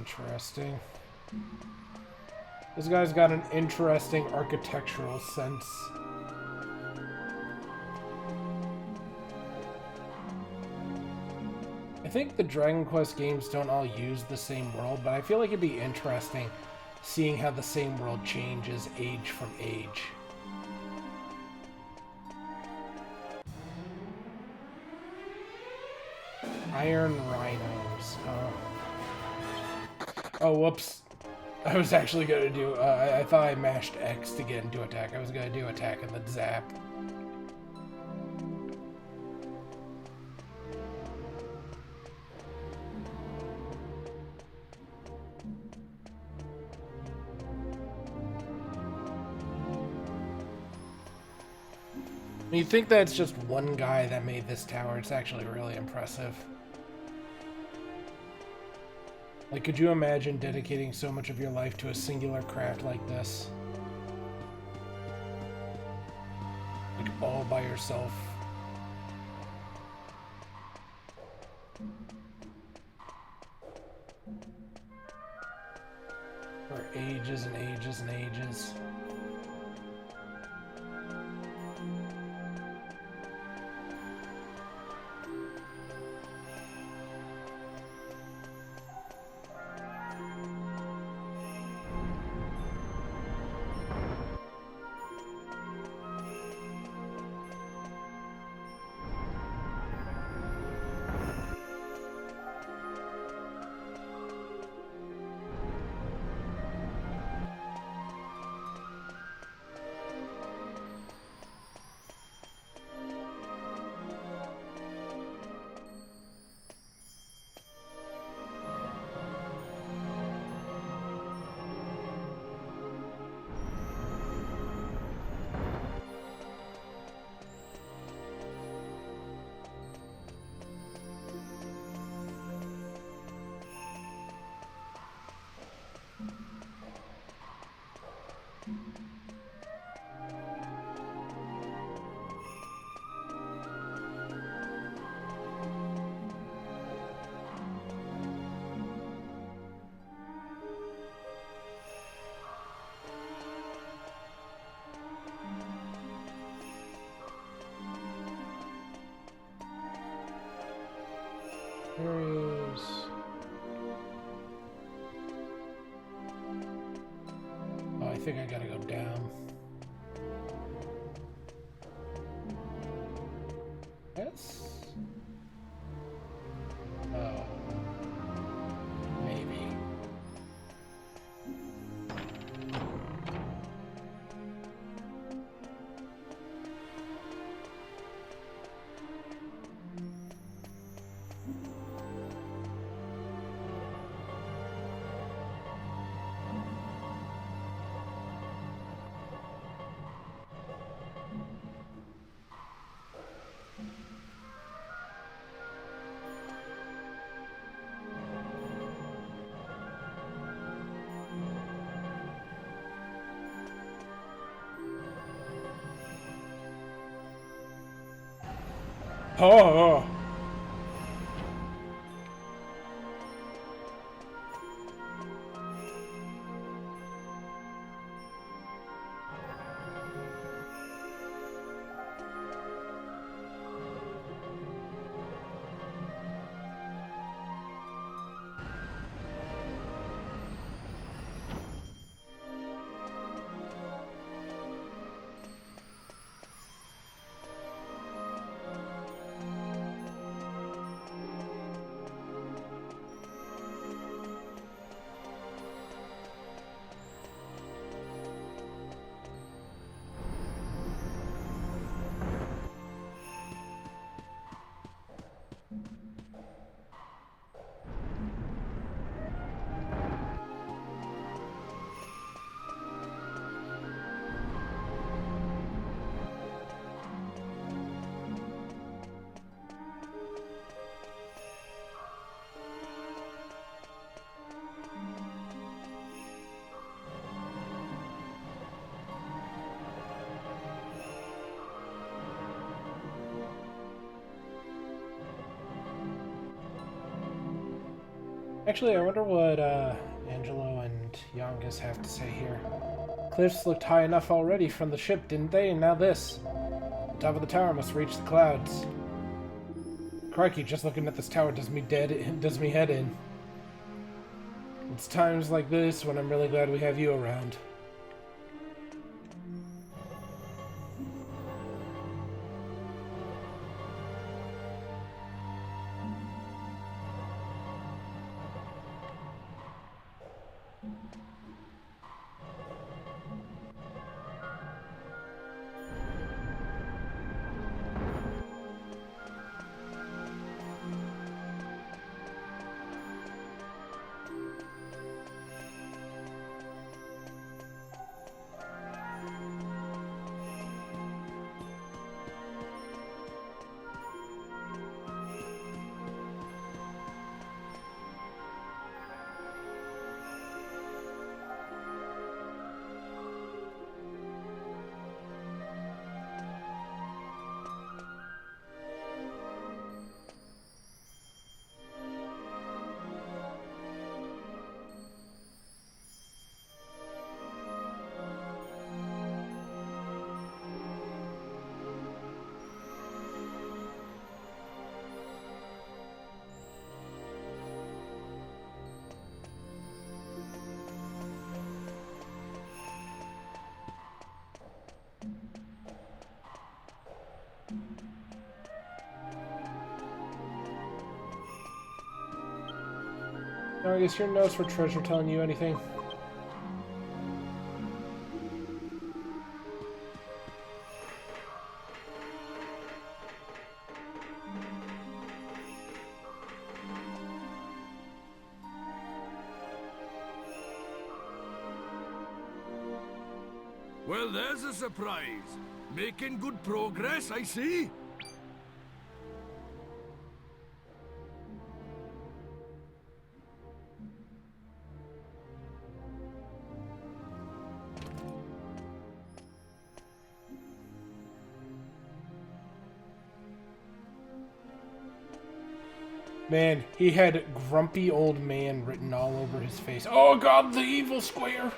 Interesting. This guy's got an interesting architectural sense. I think the Dragon Quest games don't all use the same world, but I feel like it'd be interesting seeing how the same world changes age from age. Iron Rhinos. Oh, whoops. I was actually gonna do, I thought I mashed X to get into attack. I was gonna do attack and then zap. You'd think that it's just one guy that made this tower. It's actually really impressive. Like, could you imagine dedicating so much of your life to a singular craft like this? Like, all by yourself. For ages and ages and ages. Areas. Oh, I think I gotta go down. Yes? Oh. Maybe. Oh! Actually, I wonder what Angelo and Youngus have to say here. Cliffs looked high enough already from the ship, didn't they? And now this. The top of the tower must reach the clouds. Crikey, just looking at this tower does me head in. It's times like this when I'm really glad we have you around. Now, I guess your notes for treasure telling you anything? Well, there's a surprise. Making good progress, I see. Man, he had grumpy old man written all over his face. Oh god, the evil square!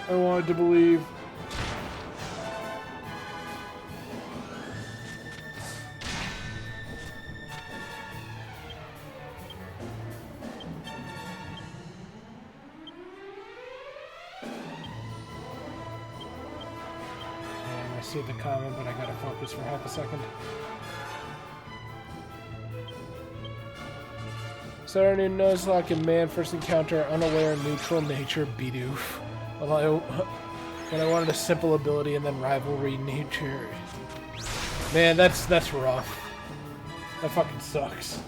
I wanted to believe. And I see the comment, but I gotta focus for half a second. Saturday Nuzlocke and man first encounter unaware neutral nature Bidoof. When I wanted a simple ability and then rivalry nature. Man, that's rough. That fucking sucks.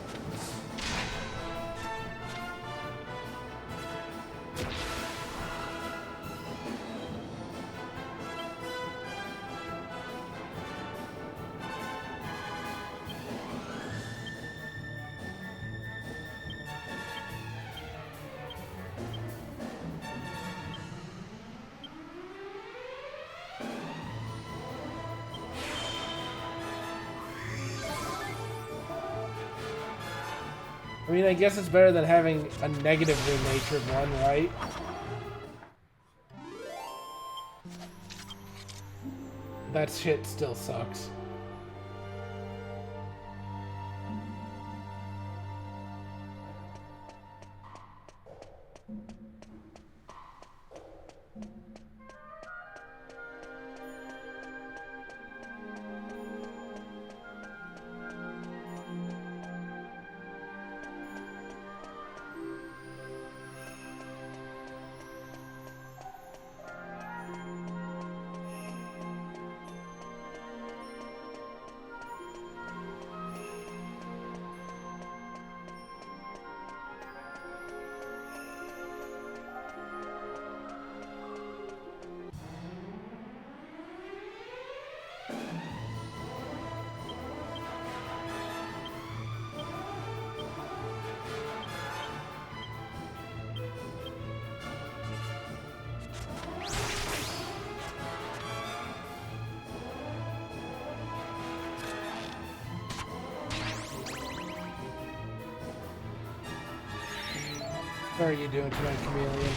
I mean, I guess it's better than having a negatively natured one, right? That shit still sucks. What are you doing tonight, Chameleon?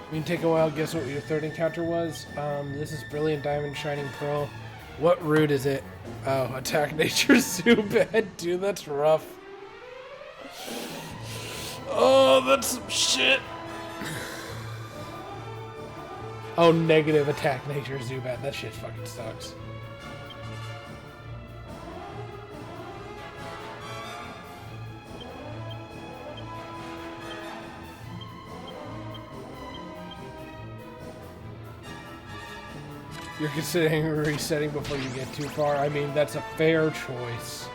You can take a while. Guess what your third encounter was? This is Brilliant Diamond Shining Pearl. What route is it? Oh, Attack Nature Zubat. Dude, that's rough. Oh, that's some shit. Oh, negative Attack Nature Zubat. That shit fucking sucks. You're considering resetting before you get too far. I mean, that's a fair choice.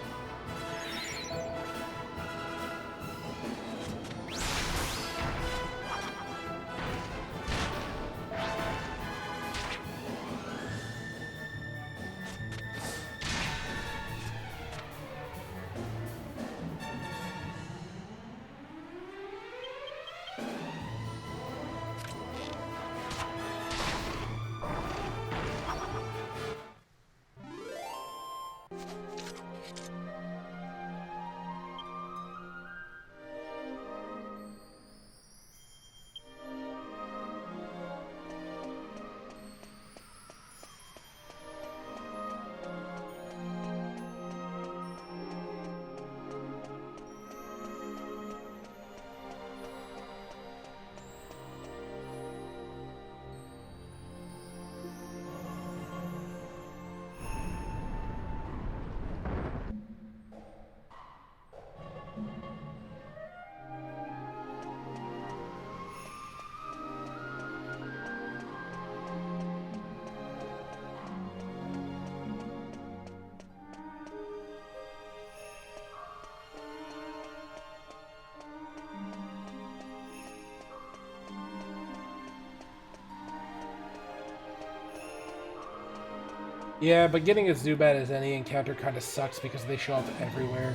Yeah, but getting a Zubat as any encounter kind of sucks because they show up everywhere.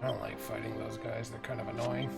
I don't like fighting those guys, they're kind of annoying.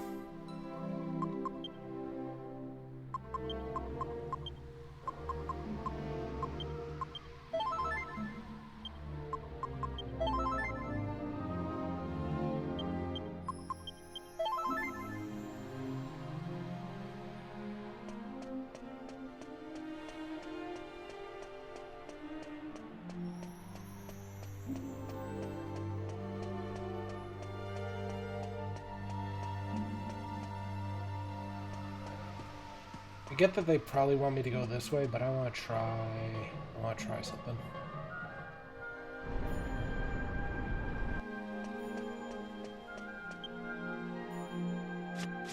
I get that they probably want me to go this way, but I want to try something.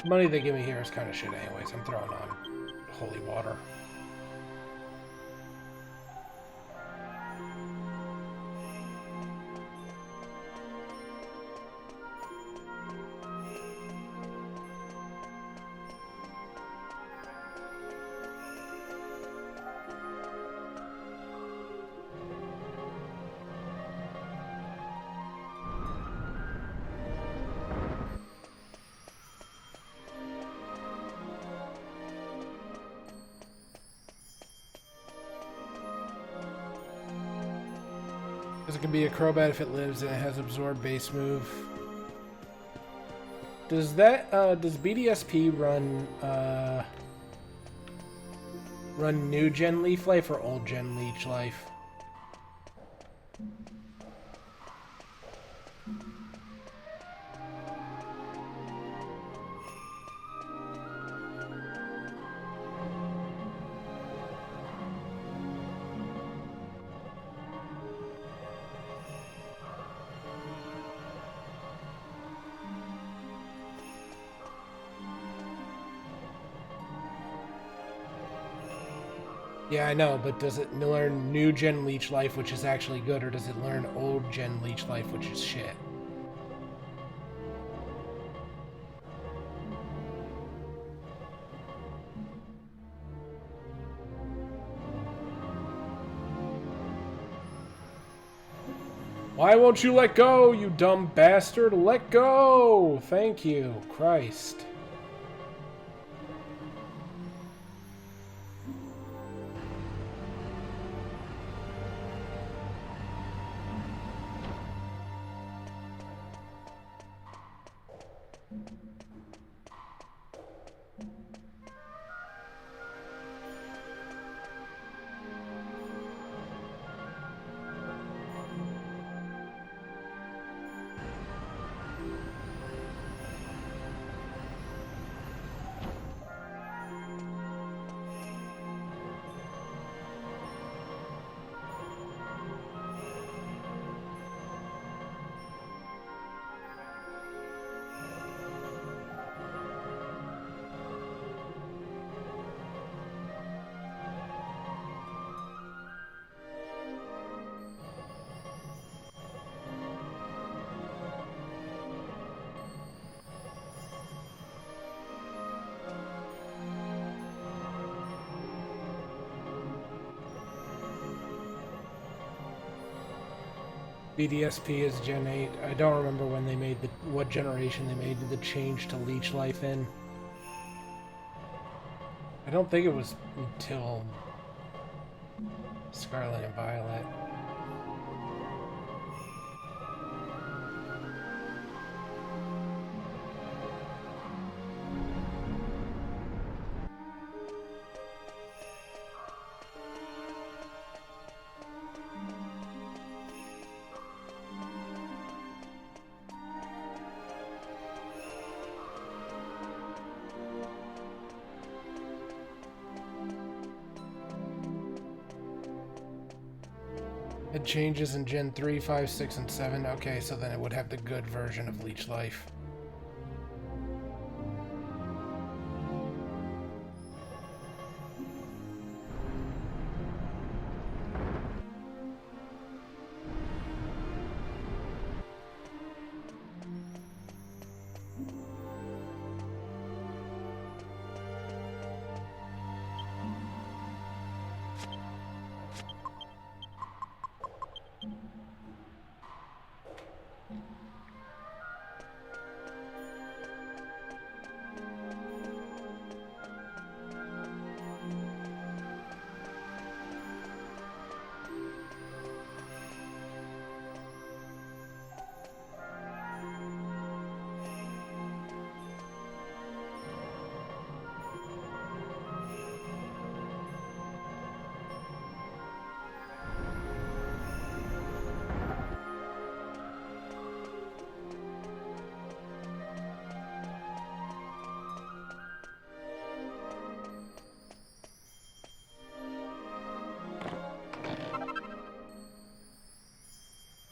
The money they give me here is kind of shit anyways. I'm throwing on holy water. It can be a Crobat if it lives and it has Absorb base move. Does that does BDSP run new gen Leaf Life or old gen Leech Life? Yeah, I know, but does it learn new gen Leech Life, which is actually good, or does it learn old gen Leech Life, which is shit? Why won't you let go, you dumb bastard? Let go! Thank you, Christ. BDSP is Gen 8. I don't remember when they made what generation they made the change to leech life in. I don't think it was until Scarlet and Violet. It changes in Gen 3, 5, 6, and 7. Okay, so then it would have the good version of Leech Life.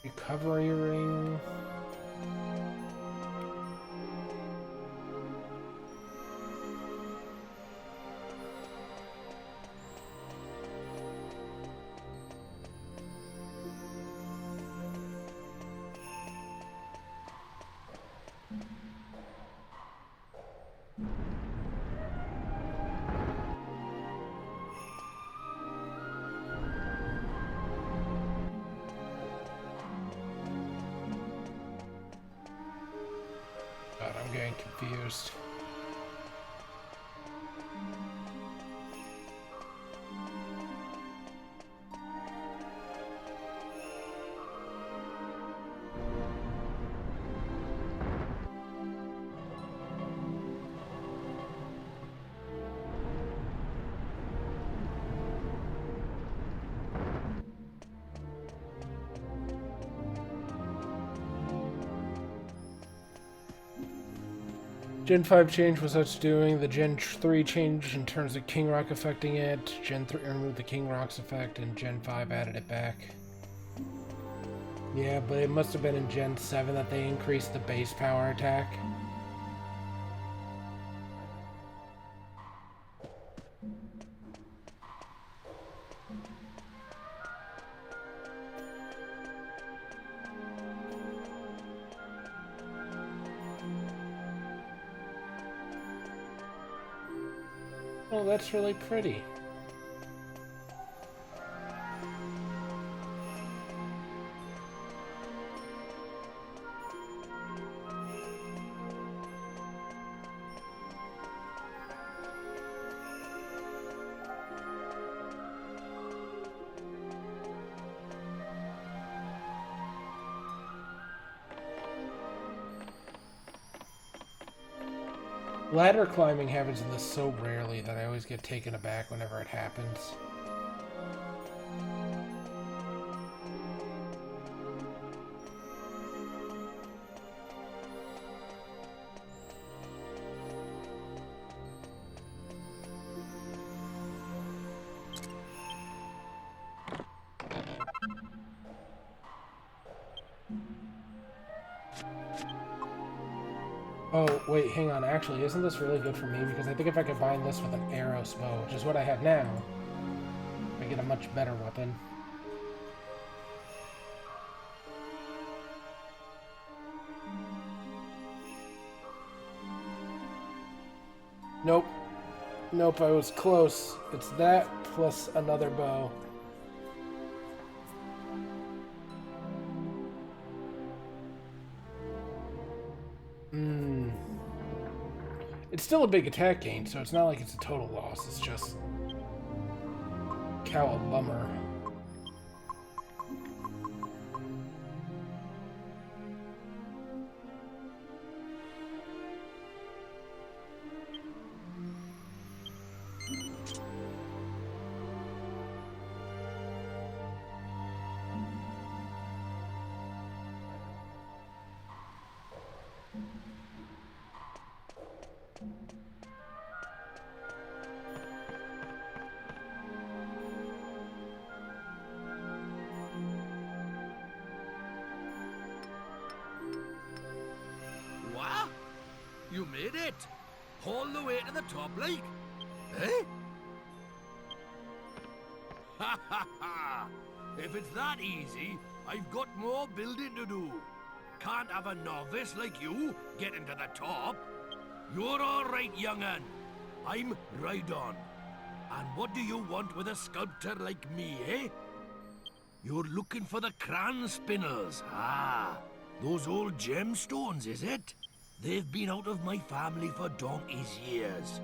Recovery ring. God, I'm getting confused. Gen 5 change was such doing. The Gen 3 change in terms of King Rock affecting it. Gen 3 removed the King Rock's effect, and Gen 5 added it back. Yeah, but it must have been in Gen 7 that they increased the base power attack. Oh, that's really pretty. Ladder climbing happens in this so rarely that I always get taken aback whenever it happens. Oh, wait, hang on. Actually, isn't this really good for me? Because I think if I combine this with an arrow bow, which is what I have now, I get a much better weapon. Nope. Nope, I was close. It's that plus another bow. It's still a big attack gain, so it's not like it's a total loss. It's just cow a bummer. What? You made it? All the way to the top, like? Eh? Ha ha ha! If it's that easy, I've got more building to do. Can't have a novice like you getting to the top. You're all right, young'un. I'm right on. And what do you want with a sculptor like me, eh? You're looking for the cran spinners. Ah, those old gemstones, is it? They've been out of my family for donkey's years.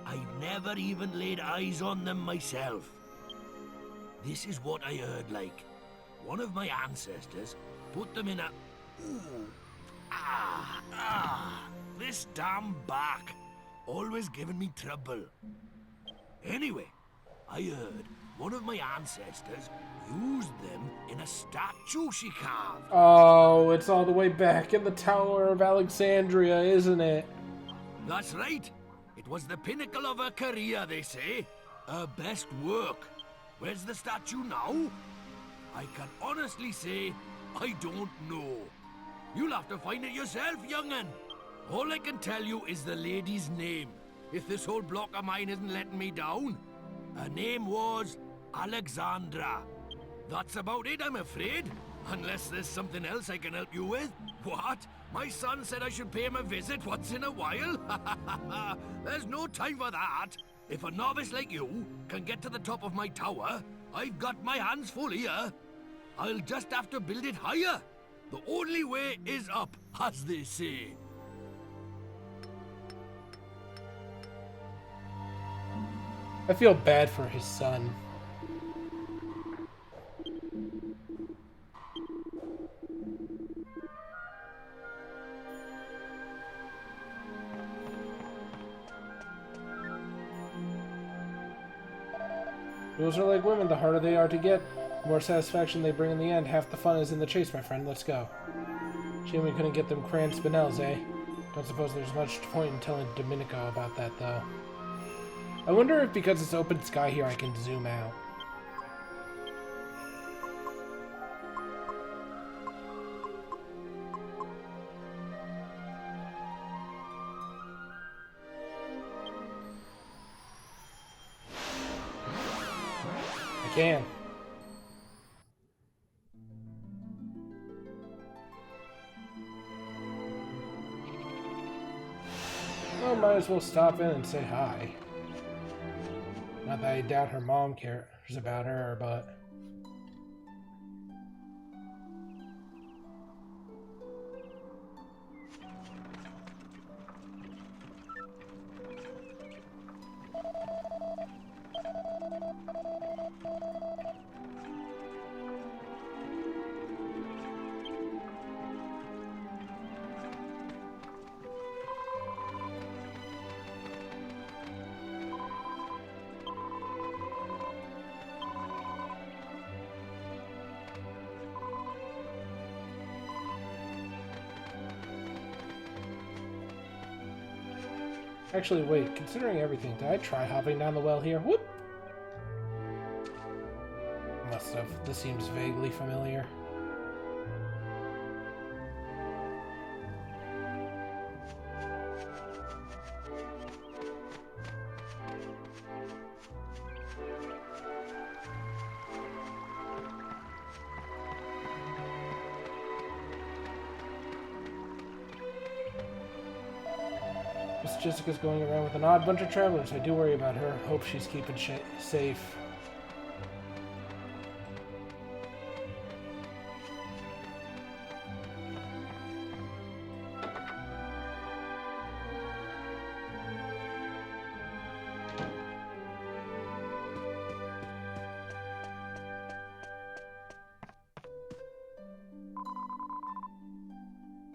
I've never even laid eyes on them myself. This is what I heard, like. One of my ancestors put them in a... Ooh. This damn back. Always giving me trouble. Anyway, I heard one of my ancestors used them in a statue she carved. Oh, it's all the way back in the Tower of Alexandria, isn't it? That's right. It was the pinnacle of her career, they say. Her best work. Where's the statue now? I can honestly say, I don't know. You'll have to find it yourself, young'un. All I can tell you is the lady's name, if this whole block of mine isn't letting me down. Her name was Alexandra. That's about it, I'm afraid. Unless there's something else I can help you with. What? My son said I should pay him a visit once in a while? There's no time for that. If a novice like you can get to the top of my tower, I've got my hands full here. I'll just have to build it higher. The only way is up, as they say. I feel bad for his son. Rules are like women, the harder they are to get, the more satisfaction they bring in the end. Half the fun is in the chase, my friend. Let's go. Shame we couldn't get them crayon spinels, eh? Don't suppose there's much point in telling Domenico about that, though. I wonder if because it's open sky here I can zoom out. I can. Well, might as well stop in and say hi. Not that I doubt her mom cares about her, but... Actually, wait, considering everything, did I try hopping down the well here? Whoop! Must have. This seems vaguely familiar. Miss Jessica's going around with an odd bunch of travelers. I do worry about her. Hope she's keeping safe.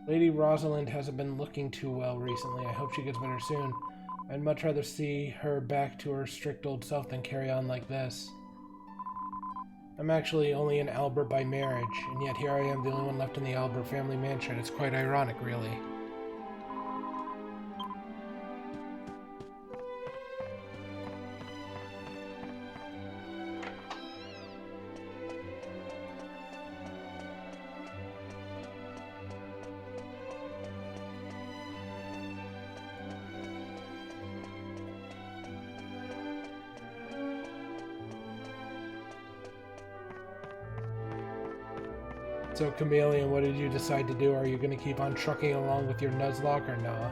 Lady Rosalind hasn't been looking too well recently. I hope she gets better soon. I'd much rather see her back to her strict old self than carry on like this. I'm actually only an Albert by marriage, and yet here I am, the only one left in the Albert family mansion. It's quite ironic, really. So, Chameleon, what did you decide to do? Are you going to keep on trucking along with your Nuzlocke or nah?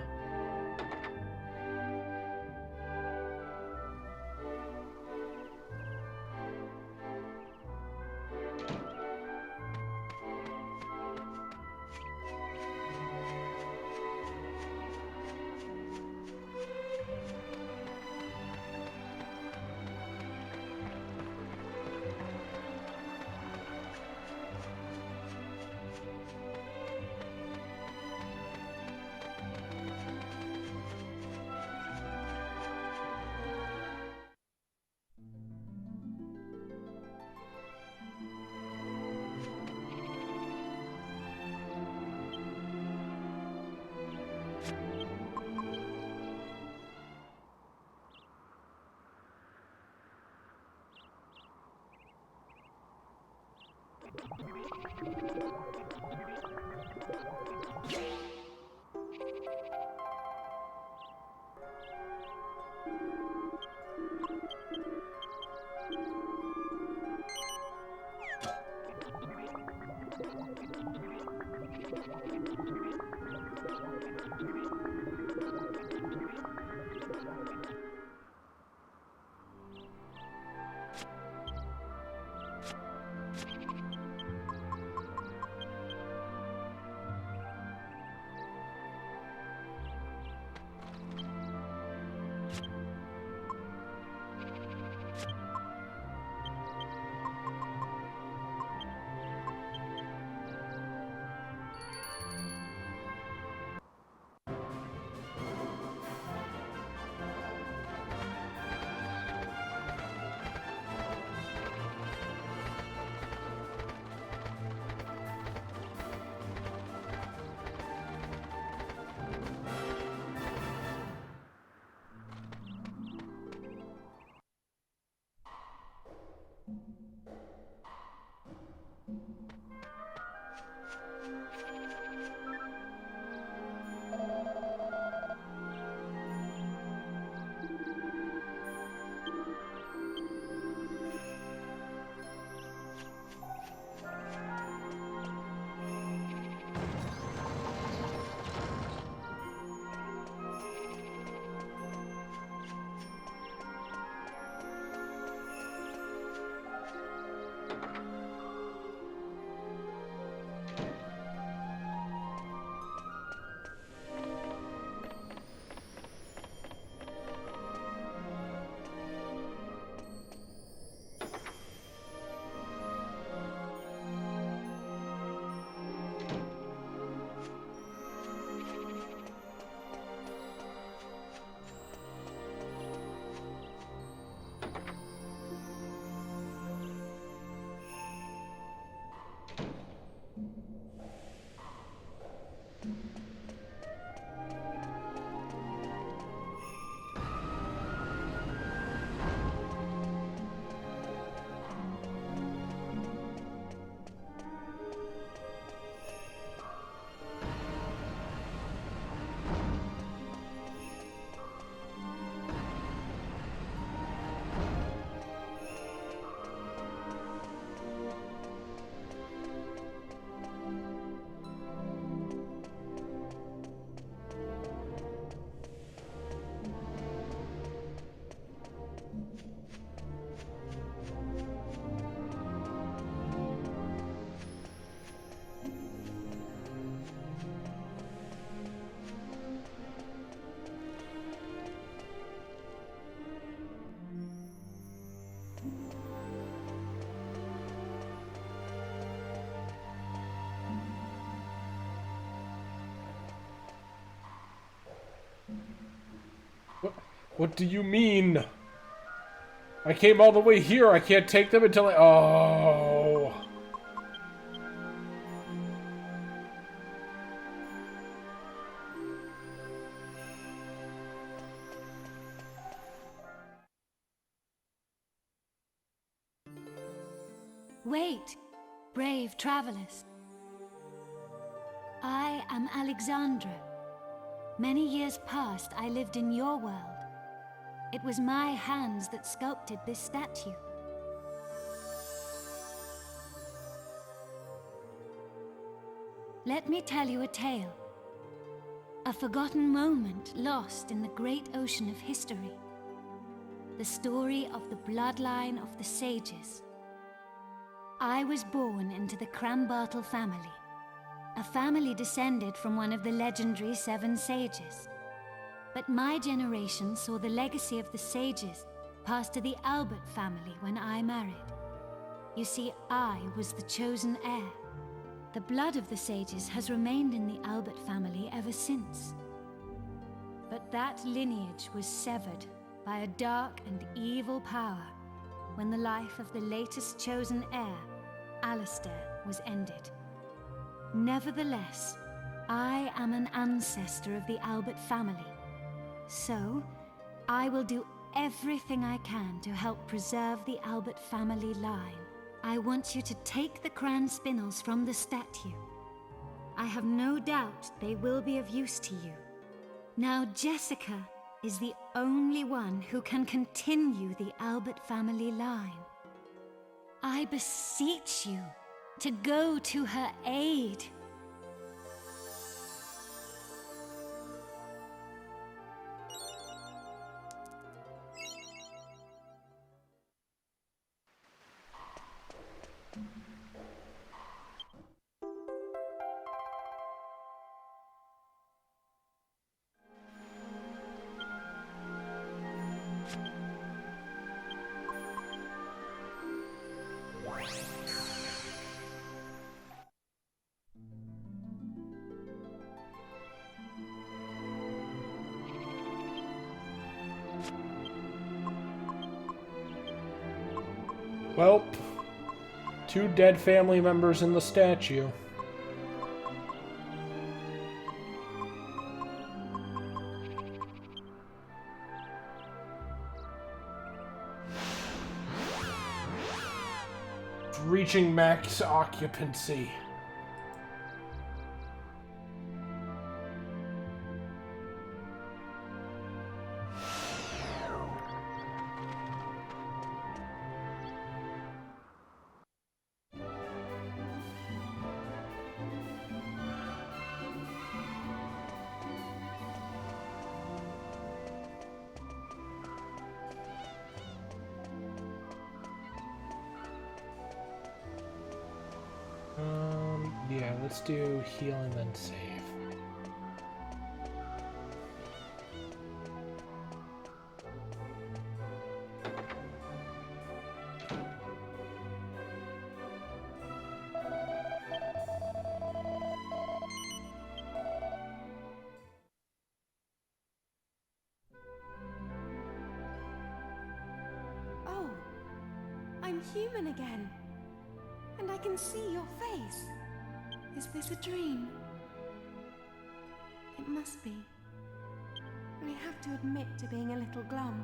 What do you mean? I came all the way here. I can't take them until I... Oh. Wait, brave travelers. I am Alexandra. Many years past, I lived in your world. It was my hands that sculpted this statue. Let me tell you a tale. A forgotten moment lost in the great ocean of history. The story of the bloodline of the sages. I was born into the Crambartle family, a family descended from one of the legendary 7 sages. But my generation saw the legacy of the sages pass to the Albert family when I married. You see, I was the chosen heir. The blood of the sages has remained in the Albert family ever since. But that lineage was severed by a dark and evil power when the life of the latest chosen heir, Alistair, was ended. Nevertheless, I am an ancestor of the Albert family. So, I will do everything I can to help preserve the Albert family line. I want you to take the cran spinels from the statue. I have no doubt they will be of use to you. Now, Jessica is the only one who can continue the Albert family line. I beseech you to go to her aid. Well, 2 dead family members in the statue. Reaching max occupancy. Yeah, let's do heal and then save. Oh, I'm human again. And I can see your face. Is this a dream? It must be. I have to admit to being a little glum.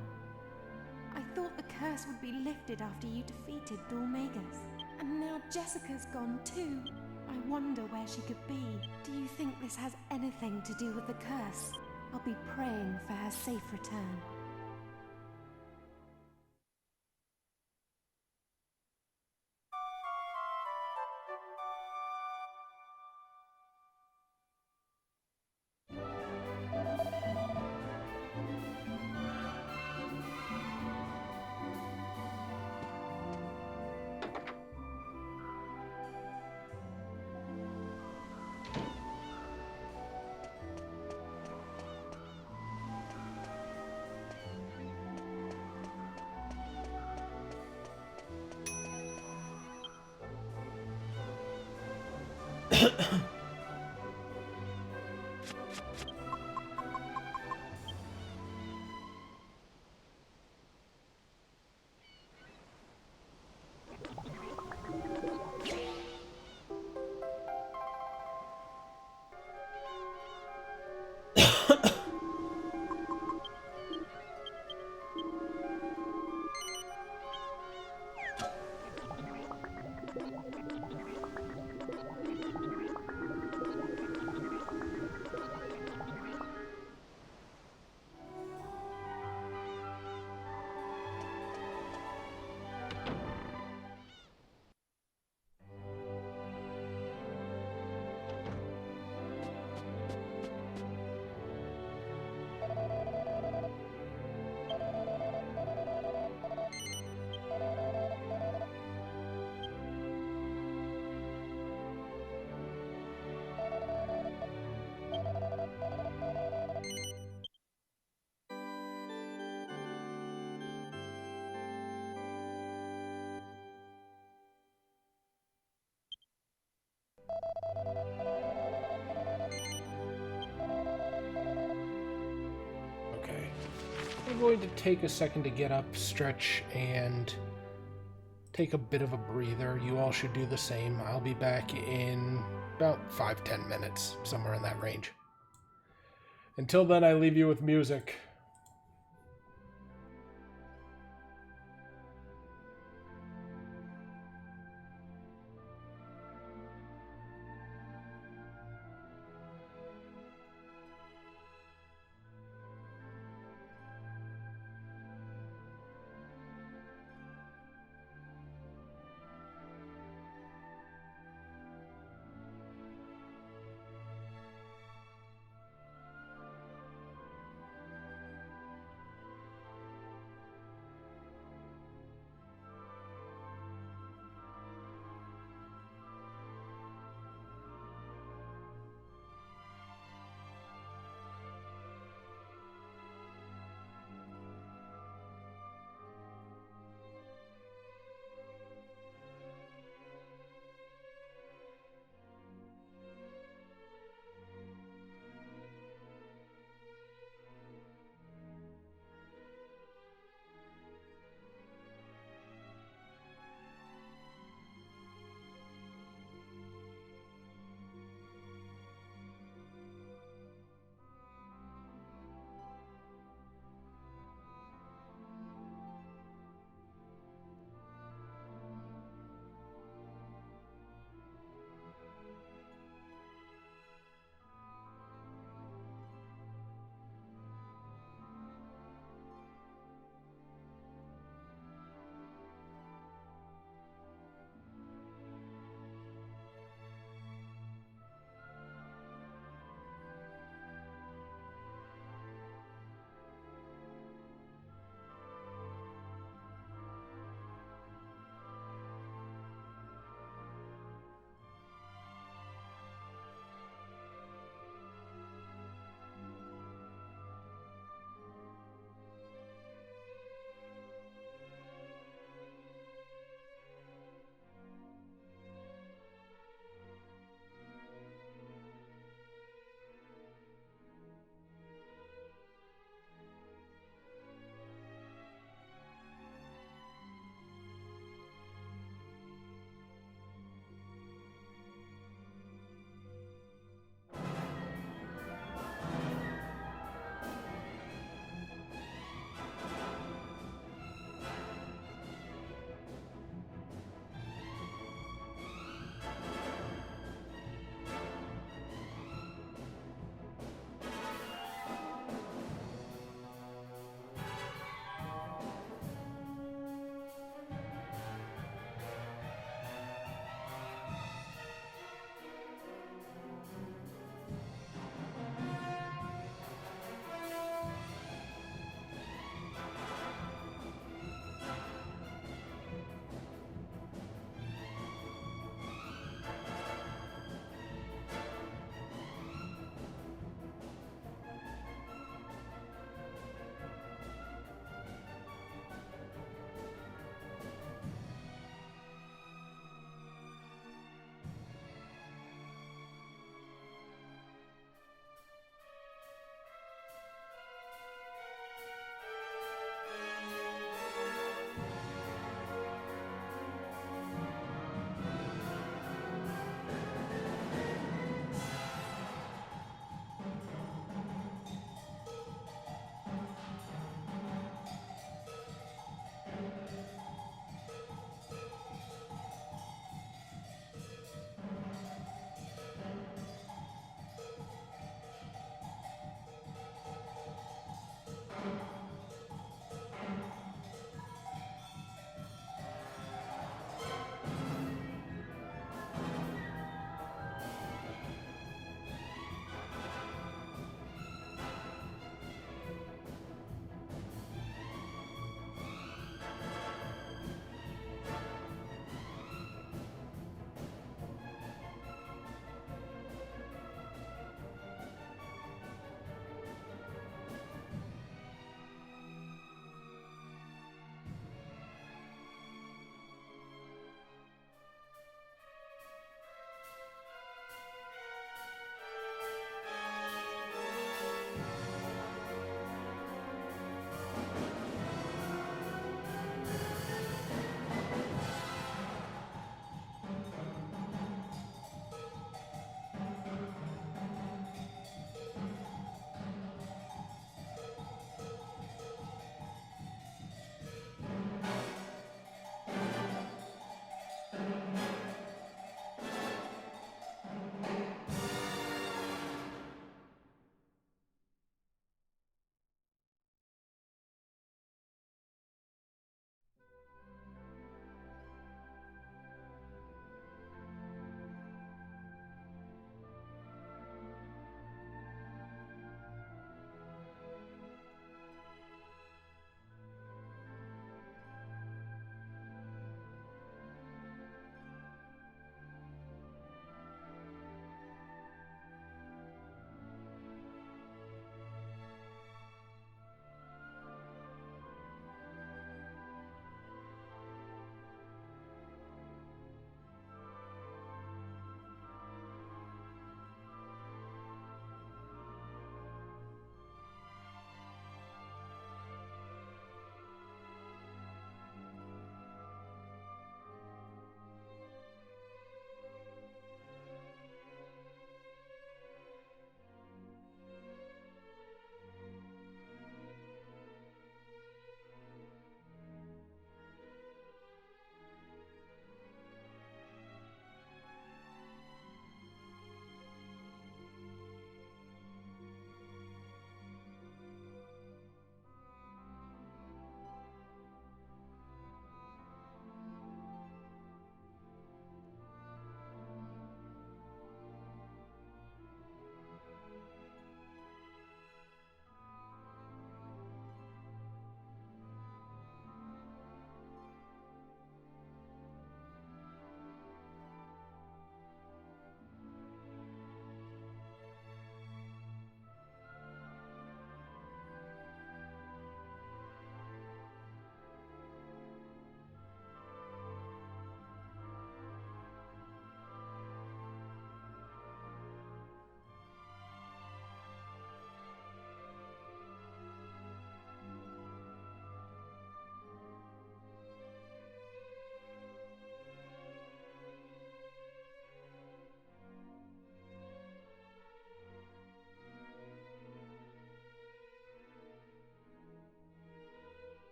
I thought the curse would be lifted after you defeated Dulmagus. And now Jessica's gone too. I wonder where she could be. Do you think this has anything to do with the curse? I'll be praying for her safe return. Okay. I'm going to take a second to get up, stretch, and take a bit of a breather. You all should do the same. I'll be back in about 5-10 minutes, somewhere in that range. Until then, I leave you with music.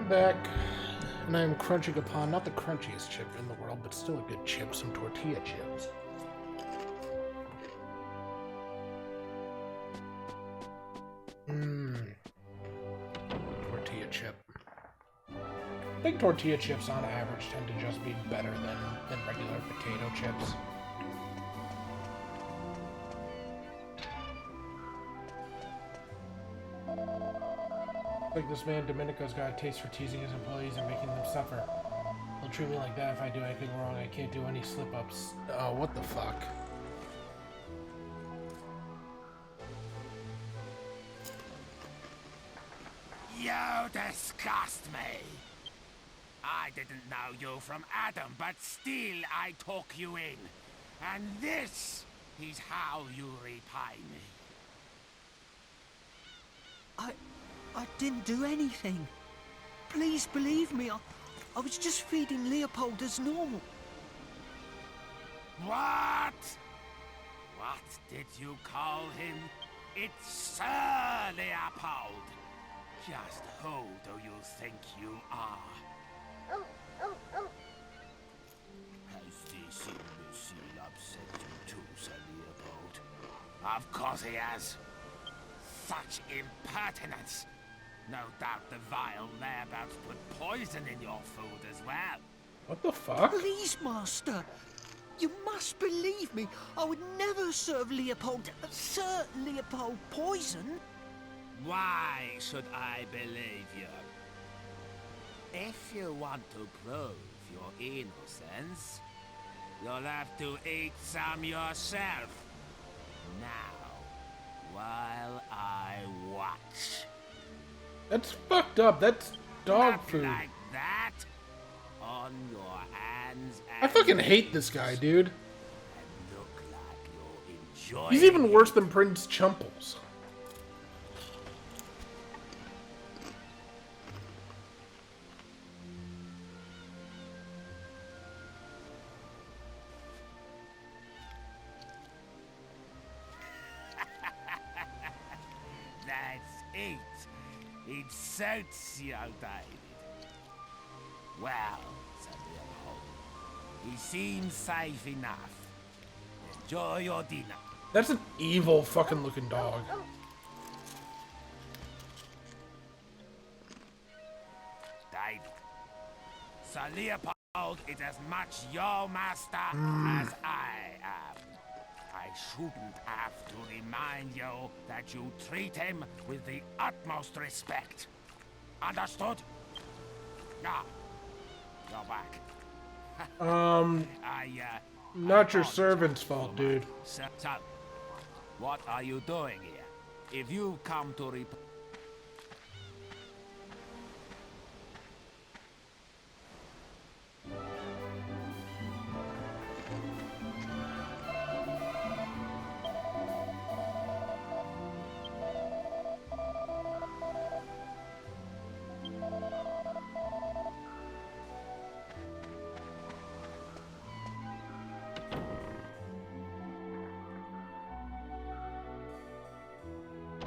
back, and I am crunching upon not the crunchiest chip in the world, but still a good chip, some tortilla chips. Tortilla chip. I think tortilla chips on average tend to just be better than regular potato chips. Like this man Domenico's got a taste for teasing his employees and making them suffer. He'll treat me like that if I do anything wrong. I can't do any slip-ups. Oh, what the fuck? You disgust me. I didn't know you from Adam, but still I took you in. And this is how you repay me. I didn't do anything. Please believe me. I was just feeding Leopold as normal. What? What did you call him? It's Sir Leopold. Just who do you think you are? Has this imbecile upset you too, Sir Leopold? Of course he has. Such impertinence! No doubt the vile layabouts put poison in your food as well. What the fuck? Please, Master. You must believe me. I would never serve Sir Leopold poison. Why should I believe you? If you want to prove your innocence, you'll have to eat some yourself. Now, while I watch. That's fucked up. That's dog Not food. like that. On your hands I fucking hate this guy, dude. and look like you're enjoying He's even it. worse than Prince Chumples. That's it. It suits you, David. Well, Sir Leopold, he seems safe enough. Enjoy your dinner. That's an evil fucking looking dog. David, Sir Leopold is as much your master as I am. I shouldn't have to remind you that you treat him with the utmost respect. Understood? Ah, you're back. Not your servant's fault, dude. So, what are you doing here? If you come to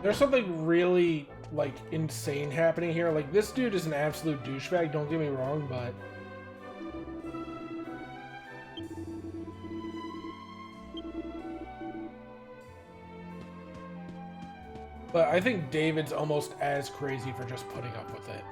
There's something really, like, insane happening here. Like, this dude is an absolute douchebag, don't get me wrong, but... But I think David's almost as crazy for just putting up with it.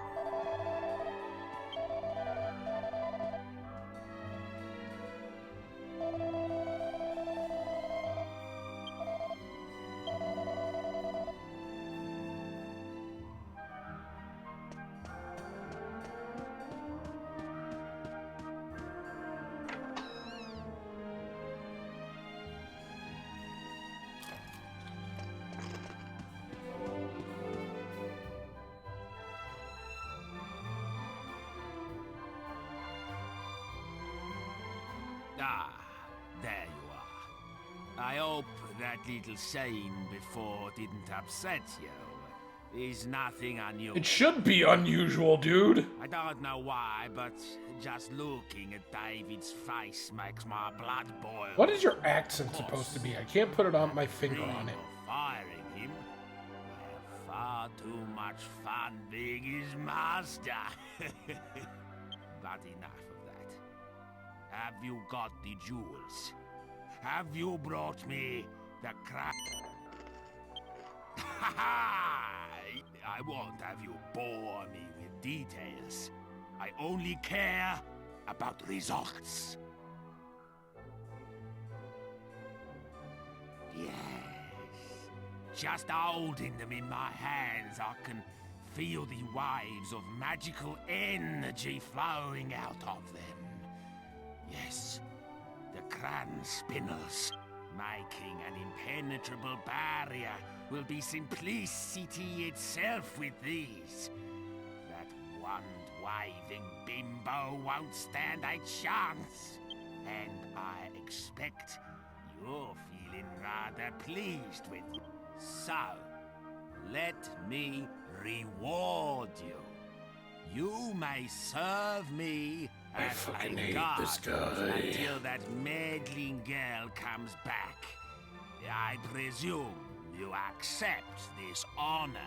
Ah, there you are. I hope that little saying before didn't upset you. Is nothing unusual. It should be unusual, dude. I don't know why, but just looking at David's face makes my blood boil. What is your accent supposed to be? I can't put it on my finger on it. Firing him, I have far too much fun being his master. But enough of that. Have you got the jewels? Have you brought me the crap? I won't have you bore me with details. I only care about results. Yes. Just holding them in my hands, I can feel the waves of magical energy flowing out of them. Yes, the Cran Spinners. Making an impenetrable barrier will be simplicity itself with these. That wand-waving bimbo won't stand a chance. And I expect you're feeling rather pleased with it. So, let me reward you. You may serve me as a guard until that meddling girl comes back. I presume you accept this honor.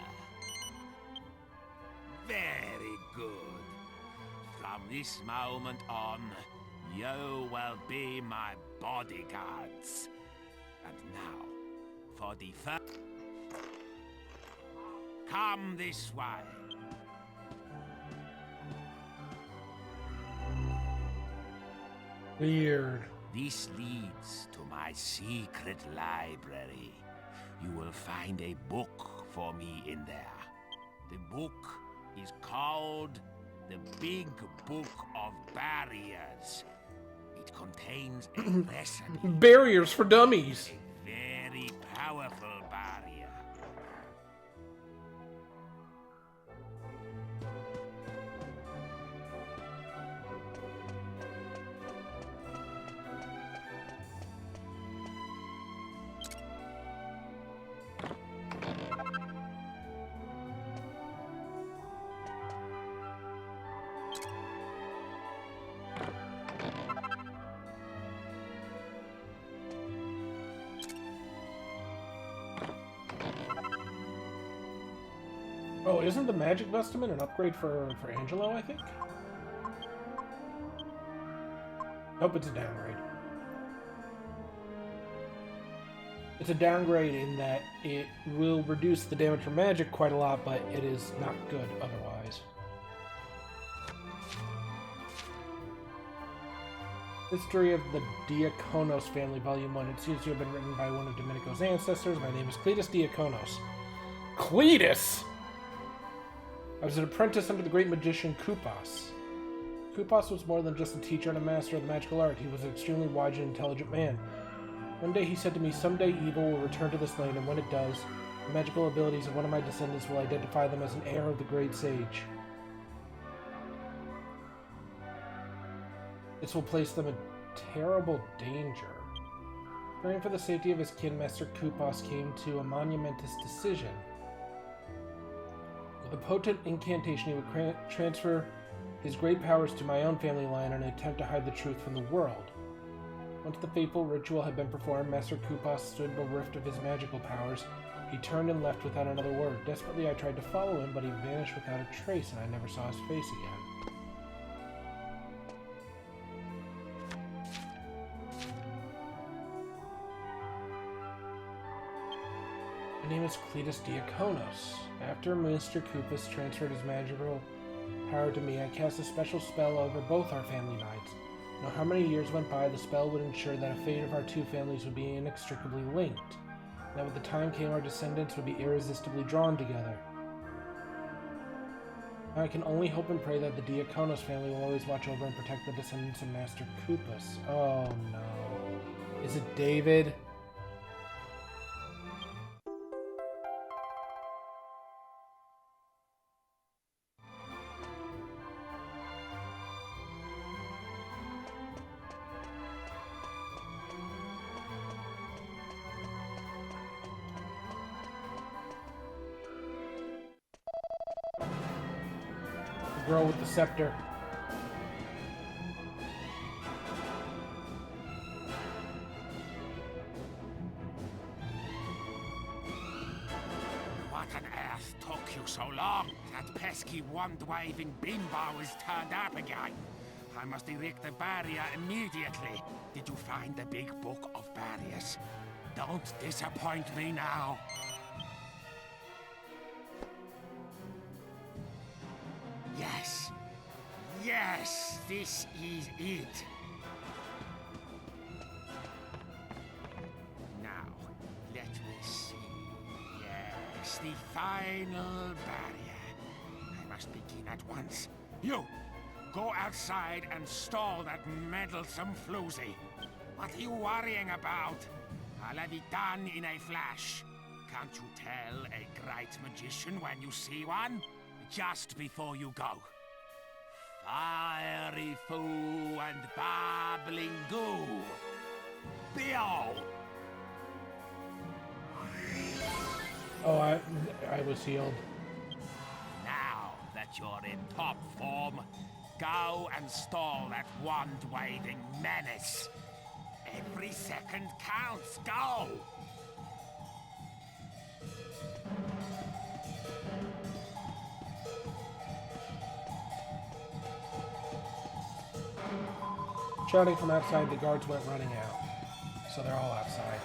Very good. From this moment on, you will be my bodyguards. And now, for the first... Come this way. Weird. This leads to my secret library. You will find a book for me in there. The book is called The Big Book of Barriers. It contains a recipe. Barriers for dummies. A very powerful barrier. Oh, isn't the magic vestment an upgrade for Angelo, I think? Nope, it's a downgrade. It's a downgrade in that it will reduce the damage from magic quite a lot, but it is not good otherwise. History of the Diakonos family, Volume 1. It seems to have been written by one of Domenico's ancestors. My name is Cletus Diakonos. Cletus! I was an apprentice under the great magician Kupas. Kupas was more than just a teacher and a master of the magical art. He was an extremely wise and intelligent man. One day he said to me, someday evil will return to this land, and when it does, the magical abilities of one of my descendants will identify them as an heir of the great sage. This will place them in terrible danger. Praying for the safety of his kin, Master Kupas came to a monumentous decision. With a potent incantation, he would transfer his great powers to my own family line in an attempt to hide the truth from the world. Once the fateful ritual had been performed, Master Kupas stood bereft of his magical powers. He turned and left without another word. Desperately, I tried to follow him, but he vanished without a trace, and I never saw his face again. My name is Cletus Diakonos. After Mr. Kupas transferred his magical power to me, I cast a special spell over both our family lines. No matter how many years went by, the spell would ensure that the fate of our two families would be inextricably linked. That when the time came, our descendants would be irresistibly drawn together. Now I can only hope and pray that the Diakonos family will always watch over and protect the descendants of Master Kupas. Oh no. Is it David? Girl with the scepter. What on earth took so long? That pesky wand-waving bimbo has turned up again. I must erect the barrier immediately. Did you find the big book of barriers? Don't disappoint me now. Yes. Yes, this is it. Now, let me see. Yes, the final barrier. I must begin at once. You! Go outside and stall that meddlesome floozy. What are you worrying about? I'll have it done in a flash. Can't you tell a great magician when you see one? Just before you go. Fiery foo and babbling goo. Behold! Oh, I was healed. Now that you're in top form, go and stall that wand-waving menace. Every second counts. Go! Shouting from outside, the guards went running out. So they're all outside.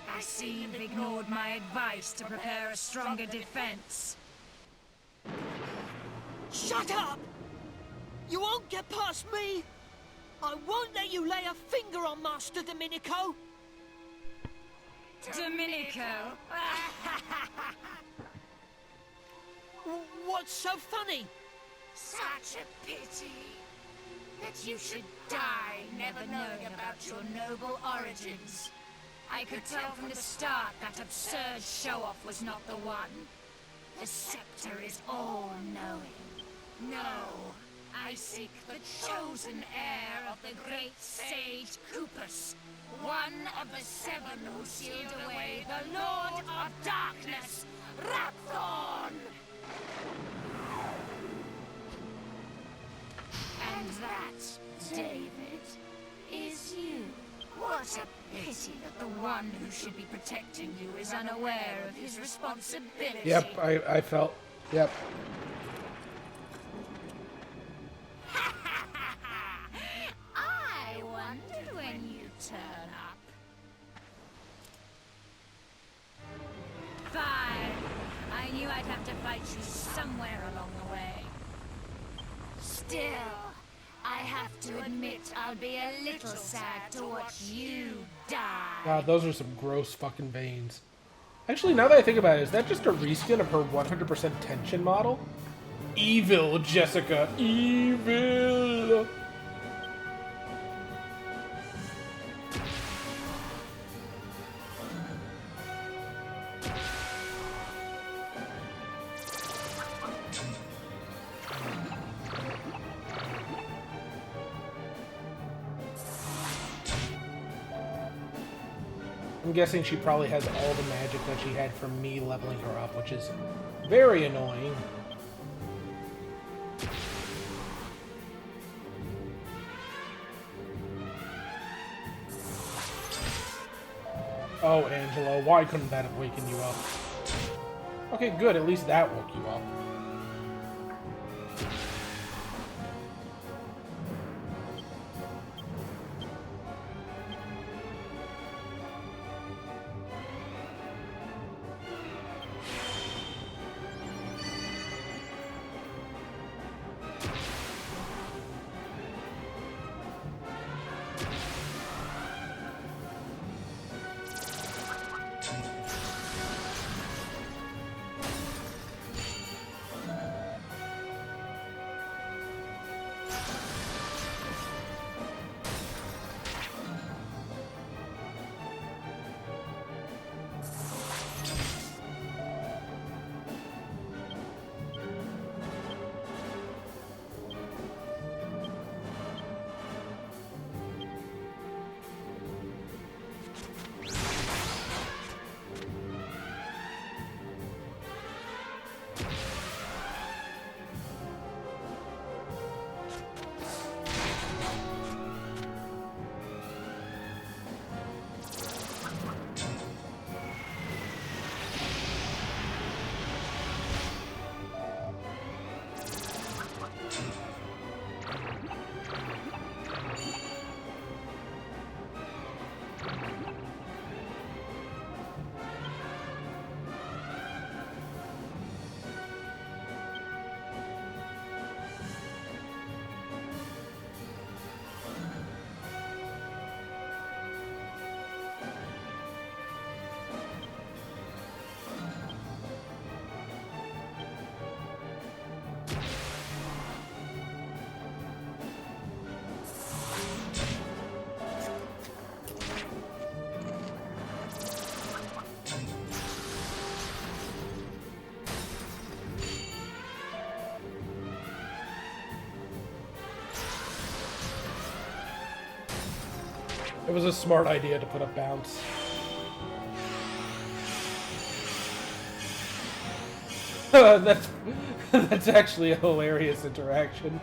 I see you've ignored my advice to prepare a stronger defense. Shut up! You won't get past me! I won't let you lay a finger on Master Domenico! Domenico? What's so funny? Such a pity that you should die never knowing about your noble origins. I could tell from the start that absurd show-off was not the one. The scepter is all-knowing. No, I seek the chosen heir of the great sage Kupus, one of the seven who sealed away the Lord of Darkness, Rapthorn! And that, David, is you. What a pity that the one who should be protecting you is unaware of his responsibility. Yep, I felt. Yep. I wondered when you turn up. Fine. I knew I'd have to fight you somewhere along the way. Still, I have to admit I'll be a little sad to watch you die. God, those are some gross fucking veins. Actually, now that I think about it, is that just a reskin of her 100% tension model? Evil, Jessica. Evil! I'm guessing she probably has all the magic that she had from me leveling her up, which is very annoying. Oh, Angelo, why couldn't that have wakened you up? Okay, good, at least that woke you up. It was a smart idea to put a bounce. That's actually a hilarious interaction.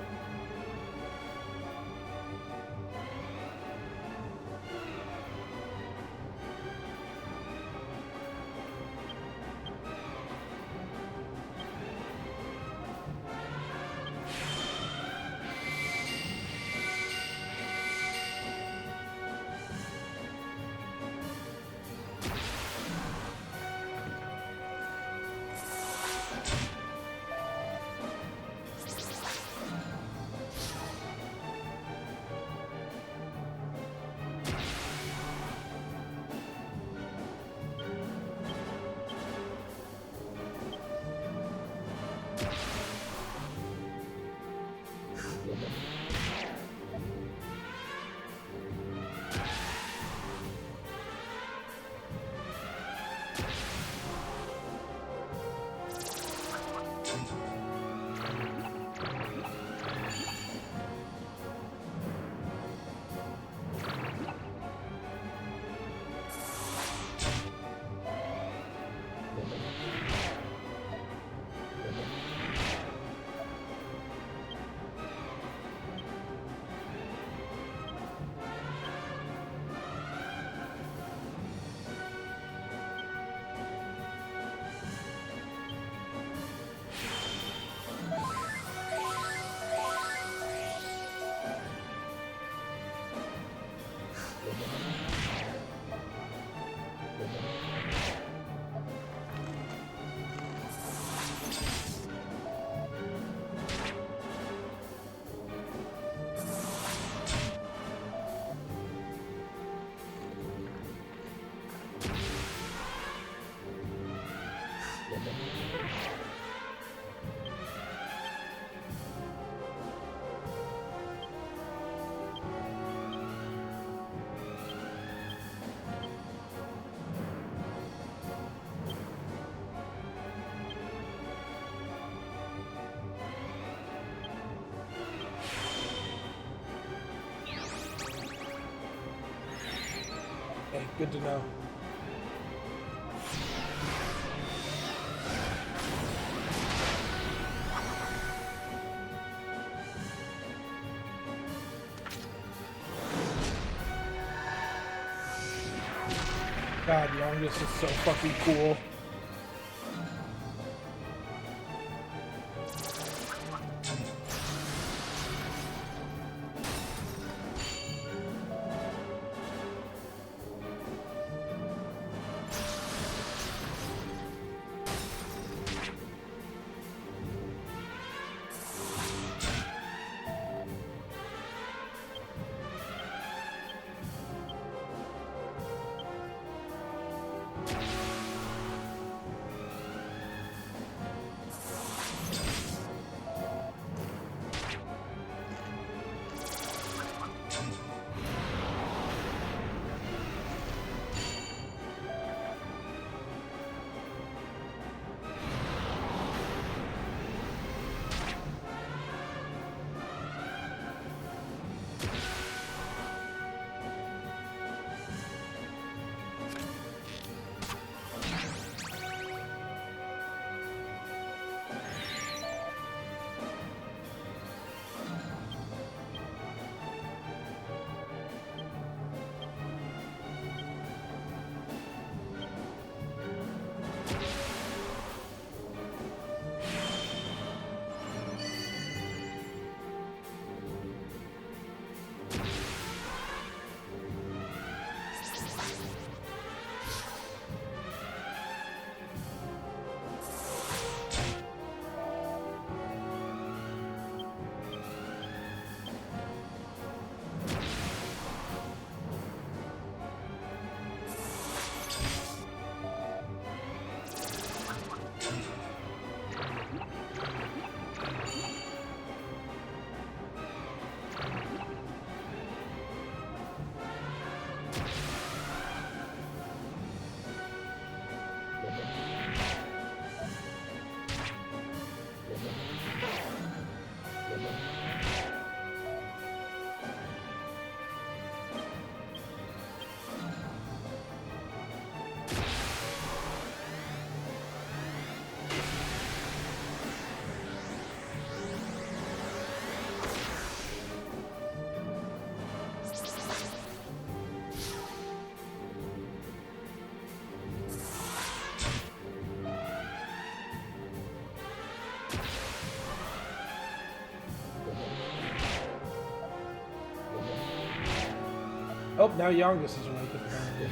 Okay, good to know. God, Youngest is so fucking cool. Oh, now Youngus is awake apparently.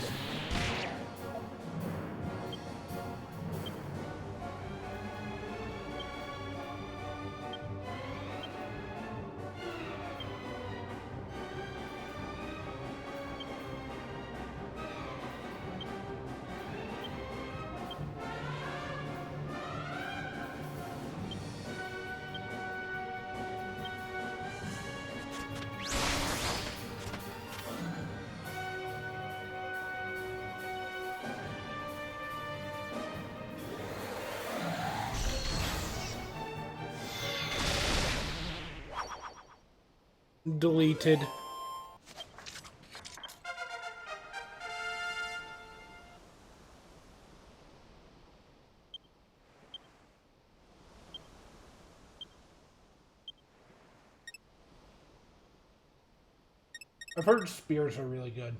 Deleted. I've heard spears are really good.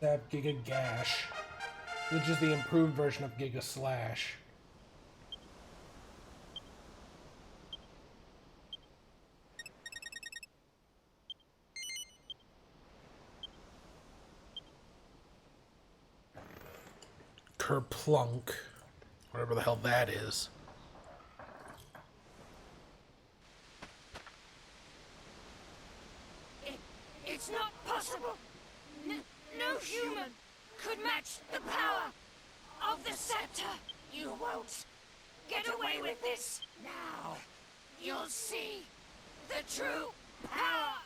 That Giga Gash, which is the improved version of Giga Slash. Kerplunk. Whatever the hell that is. It's not possible. No human could match the power of the scepter. You won't get away with this. Now, you'll see the true power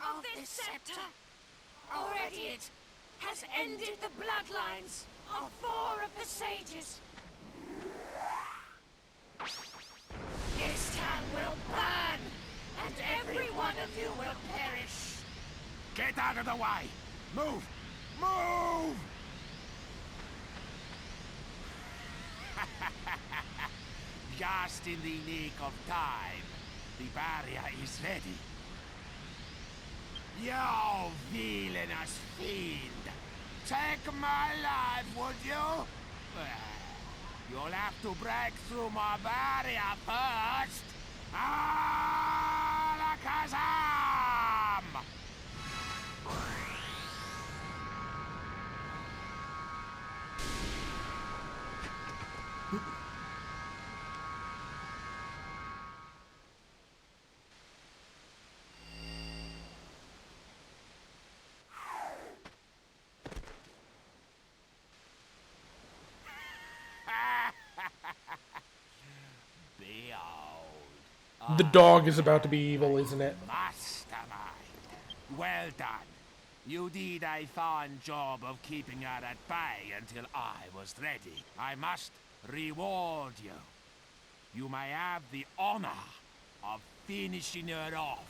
of this scepter. Already it has ended the bloodlines of 4 of the sages. This town will burn, and every one of you will perish. Get out of the way! Move! Move! Just in the nick of time, the barrier is ready. You villainous fiend! Take my life, would you? You'll have to break through my barrier first. Alakazam! The dog is about to be evil, isn't it? Mastermind. Well done. You did a fine job of keeping her at bay until I was ready. I must reward you. You may have the honor of finishing her off.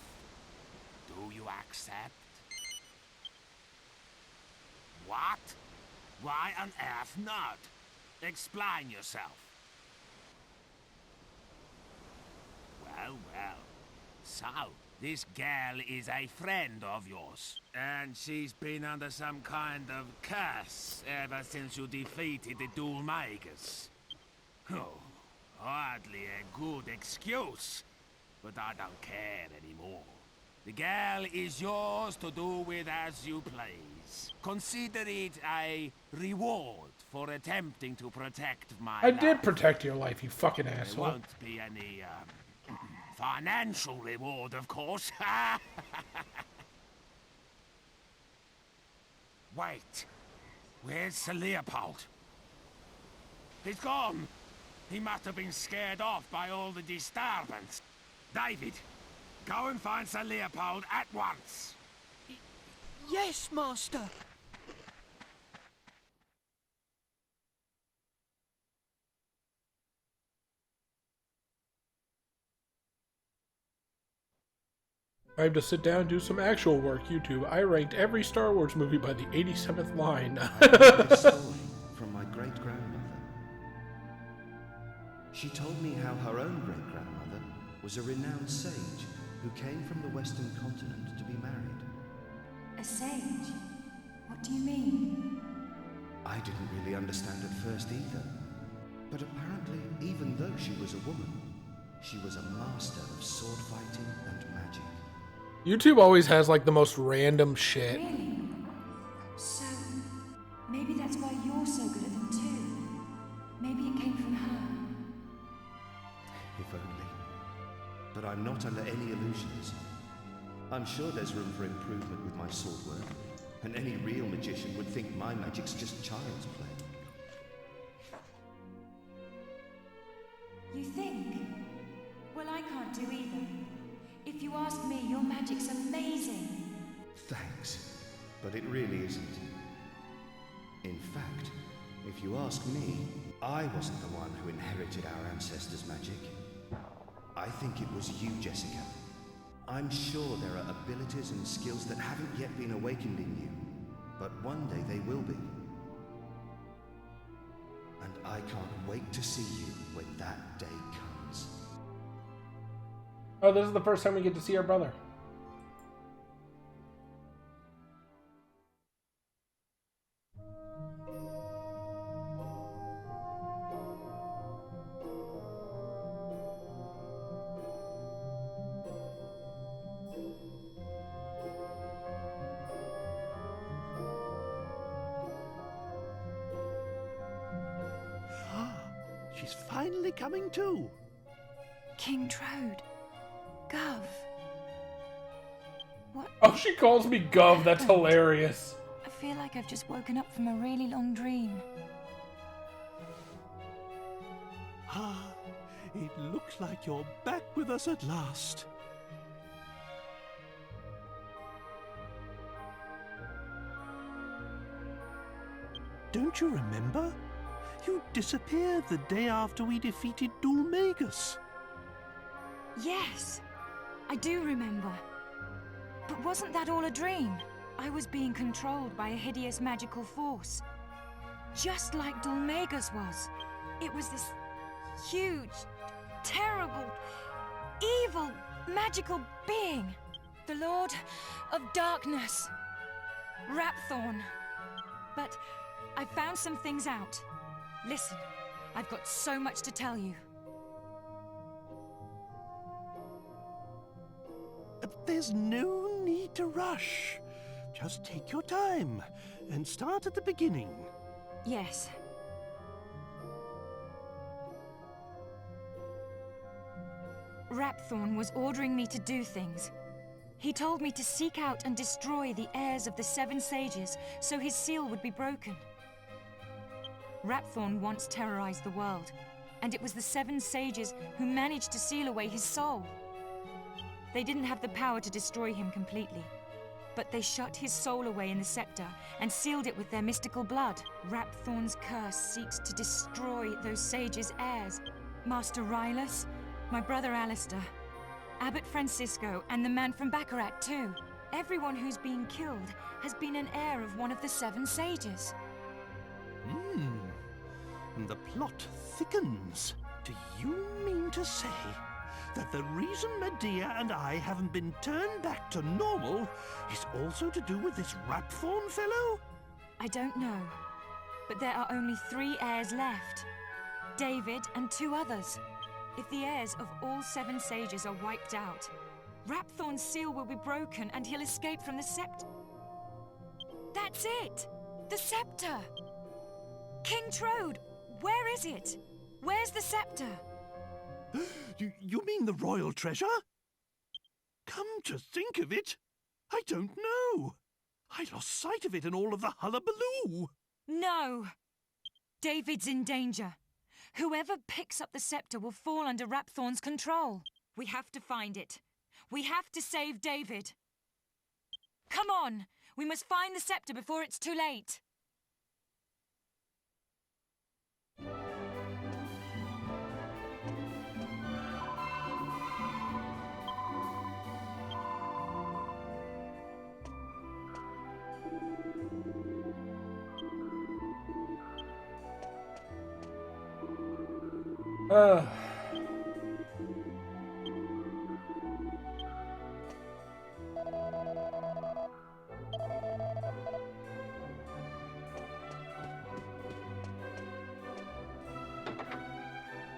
Do you accept? What? Why on earth not? Explain yourself. Well. So, this girl is a friend of yours, and she's been under some kind of curse ever since you defeated the Duel Makers. Oh, hardly a good excuse, but I don't care anymore. The girl is yours to do with as you please. Consider it a reward for attempting to protect my I life. did protect your life, you fucking There asshole. won't be any, financial reward, of course. Wait. Where's Sir Leopold? He's gone. He must have been scared off by all the disturbance. David, go and find Sir Leopold at once. Yes, Master. I have to sit down and do some actual work, YouTube. I ranked every Star Wars movie by the 87th line. I heard this story from my great-grandmother. She told me how her own great-grandmother was a renowned sage who came from the Western continent to be married. A sage? What do you mean? I didn't really understand at first either. But apparently, even though she was a woman, She was a master of sword fighting and magic. YouTube always has like the most random shit. Really? So, maybe that's why you're so good at them too. Maybe it came from her. If only. But I'm not under any illusions. I'm sure there's room for improvement with my sword work, and any real magician would think my magic's just child's play. You think? Well, I can't do either. If you ask me, your magic's amazing. Thanks, but it really isn't. In fact, if you ask me, I wasn't the one who inherited our ancestors' magic. I think it was you, Jessica. I'm sure there are abilities and skills that haven't yet been awakened in you, but one day they will be. And I can't wait to see you when that day comes. Oh, this is the first time we get to see our brother. She's finally coming to. King Trode. Gov. What? Oh, she calls me Gov. That's hilarious. I feel like I've just woken up from a really long dream. Ah, it looks like you're back with us at last. Don't you remember? You disappeared the day after we defeated Dulmagus. Yes, I do remember. But wasn't that all a dream? I was being controlled by a hideous magical force. Just like Dulmagus was. It was this huge, terrible, evil, magical being. The Lord of Darkness. Rapthorn. But I found some things out. Listen, I've got so much to tell you. There's no need to rush. Just take your time and start at the beginning. Yes. Rapthorn was ordering me to do things. He told me to seek out and destroy the heirs of the Seven Sages so his seal would be broken. Rapthorn once terrorized the world, and it was the Seven Sages who managed to seal away his soul. They didn't have the power to destroy him completely, but they shut his soul away in the scepter and sealed it with their mystical blood. Rapthorn's curse seeks to destroy those sages' heirs. Master Rylus, my brother Alistair, Abbot Francisco, and the man from Baccarat too. Everyone who's been killed has been an heir of one of the Seven Sages. The plot thickens. Do you mean to say that the reason Medea and I haven't been turned back to normal is also to do with this Rapthorn fellow? I don't know, but there are only 3 heirs left. David and 2 others. If the heirs of all 7 sages are wiped out, Rapthorn's seal will be broken and he'll escape from the scepter. That's it! The scepter! King Trode, where is it? Where's the scepter? You mean the royal treasure? Come to think of it, I don't know. I lost sight of it in all of the hullabaloo. No! David's in danger. Whoever picks up the scepter will fall under Rapthorn's control. We have to find it. We have to save David. Come on! We must find the scepter before it's too late.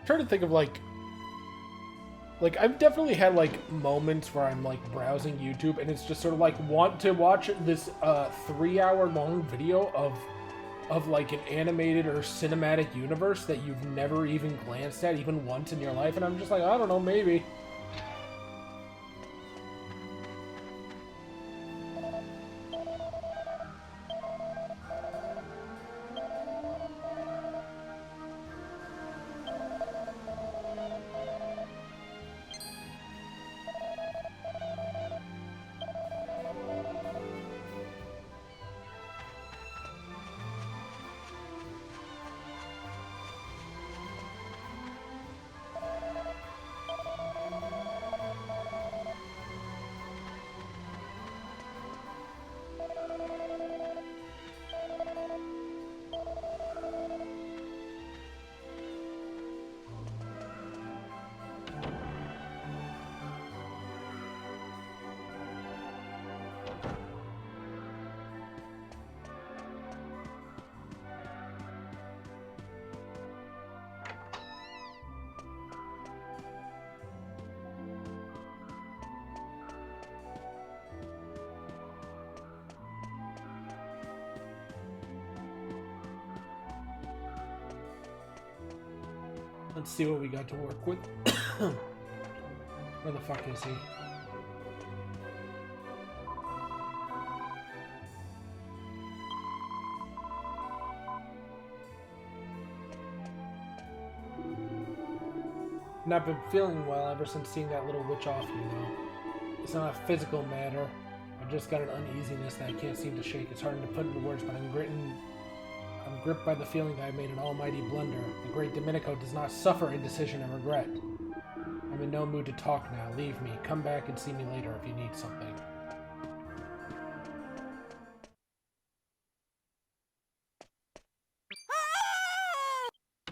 Trying to think of like Like, I've definitely had, like, moments where I'm, like, browsing YouTube, and it's just sort of, like, want to watch this 3-hour-long video of, like, an animated or cinematic universe that you've never even glanced at even once in your life, and I'm just like, I don't know, maybe. Let's see what we got to work with. Where the fuck is he? Not been feeling well ever since seeing that little witch off you, though. It's not a physical matter. I've just got an uneasiness that I can't seem to shake. It's hard to put into words, but I'm gripped by the feeling that I made an almighty blunder. The great Domenico does not suffer indecision and regret. I'm in no mood to talk now. Leave me. Come back and see me later if you need something.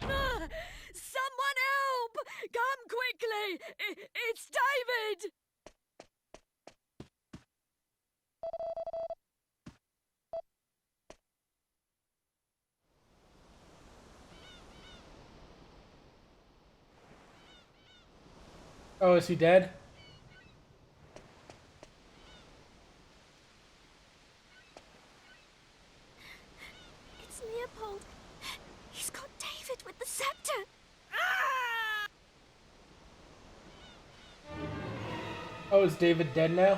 Someone help! Come quickly! It's David! Oh, is he dead? It's Leopold. He's got David with the scepter. Oh, is David dead now?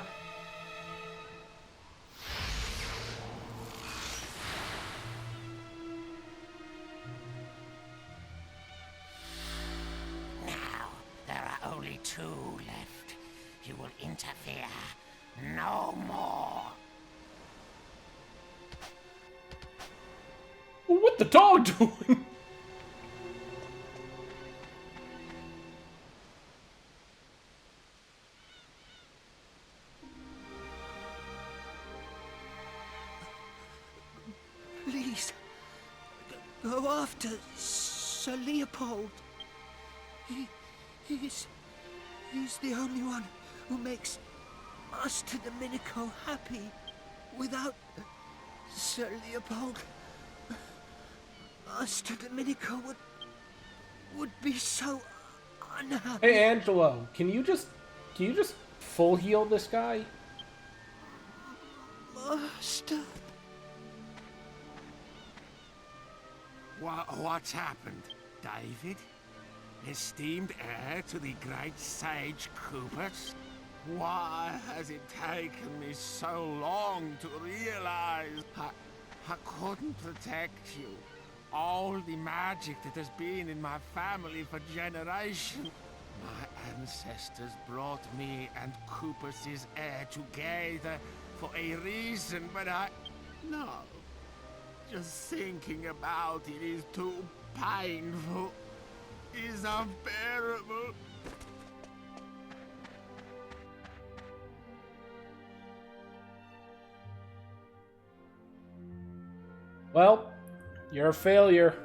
Two left. You will interfere no more. What the dog doing? Please, go after Sir Leopold. He's the only one who makes us to Domenico happy. Without Sir Leopold, us to Domenico would be so unhappy. Hey, Angelo, can you just full heal this guy? Master. What's happened, David? Esteemed heir to the great sage Coopers? Why has it taken me so long to realize I couldn't protect you? All the magic that has been in my family for generations. My ancestors brought me and Coopers' heir together for a reason, but no. Just thinking about it is too painful. Is unbearable. Well, you're a failure.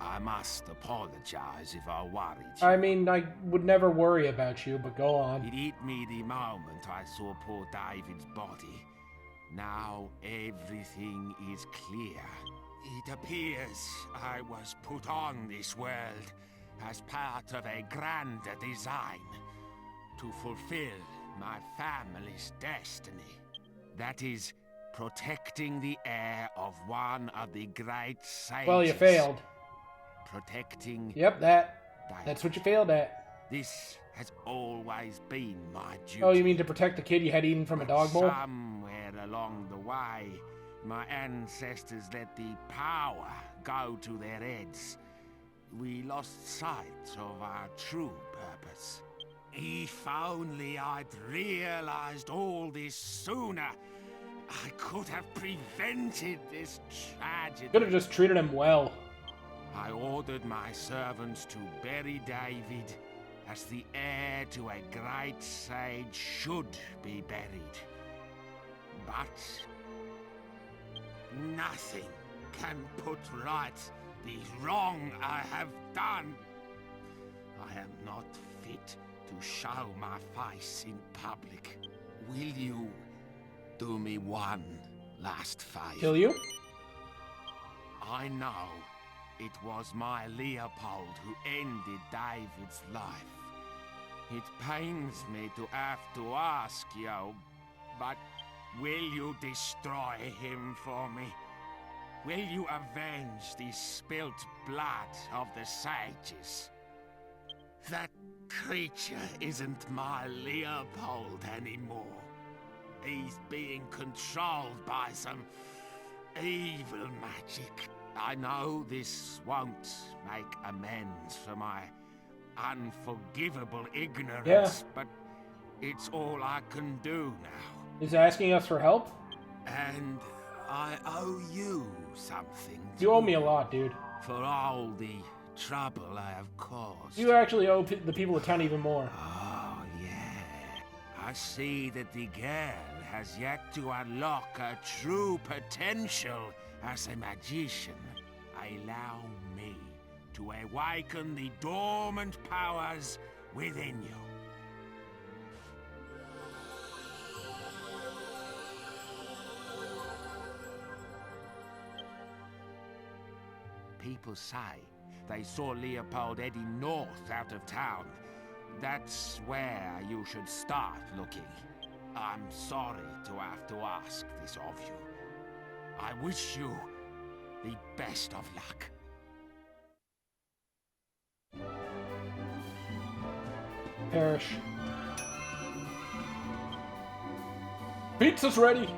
I must apologize if I worried you. I mean, I would never worry about you, but go on. It hit me the moment I saw poor David's body. Now everything is clear. It appears I was put on this world as part of a grander design. to fulfill my family's destiny. That is, protecting the heir of one of the great sages. Well, you failed. Protecting... Yep, that's what you failed at. This has always been my duty. Oh, you mean to protect the kid you had eaten from a dog bowl? Somewhere along the way, my ancestors let the power go to their heads. We lost sight of our true purpose. If only I'd realized all this sooner, I could have prevented this tragedy. Could have just treated him well. I ordered my servants to bury David as the heir to a great sage should be buried. But nothing can put right the wrong I have done. I am not fit to show my face in public. Will you do me one last favor? Kill you? I know it was my Leopold who ended David's life. It pains me to have to ask you, but will you destroy him for me? Will you avenge the spilt blood of the sages? That creature isn't my Leopold anymore. He's being controlled by some evil magic. I know this won't make amends for my unforgivable ignorance, but it's all I can do now. He's asking us for help? And I owe you something. You owe me a lot, dude. For all the trouble I have caused. You actually owe the people of town even more. Oh, yeah. I see that the girl has yet to unlock her true potential as a magician. Allow me to awaken the dormant powers within you. People say they saw Leopold heading north out of town. That's where you should start looking. I'm sorry to have to ask this of you. I wish you the best of luck. Perish. Pizza's ready!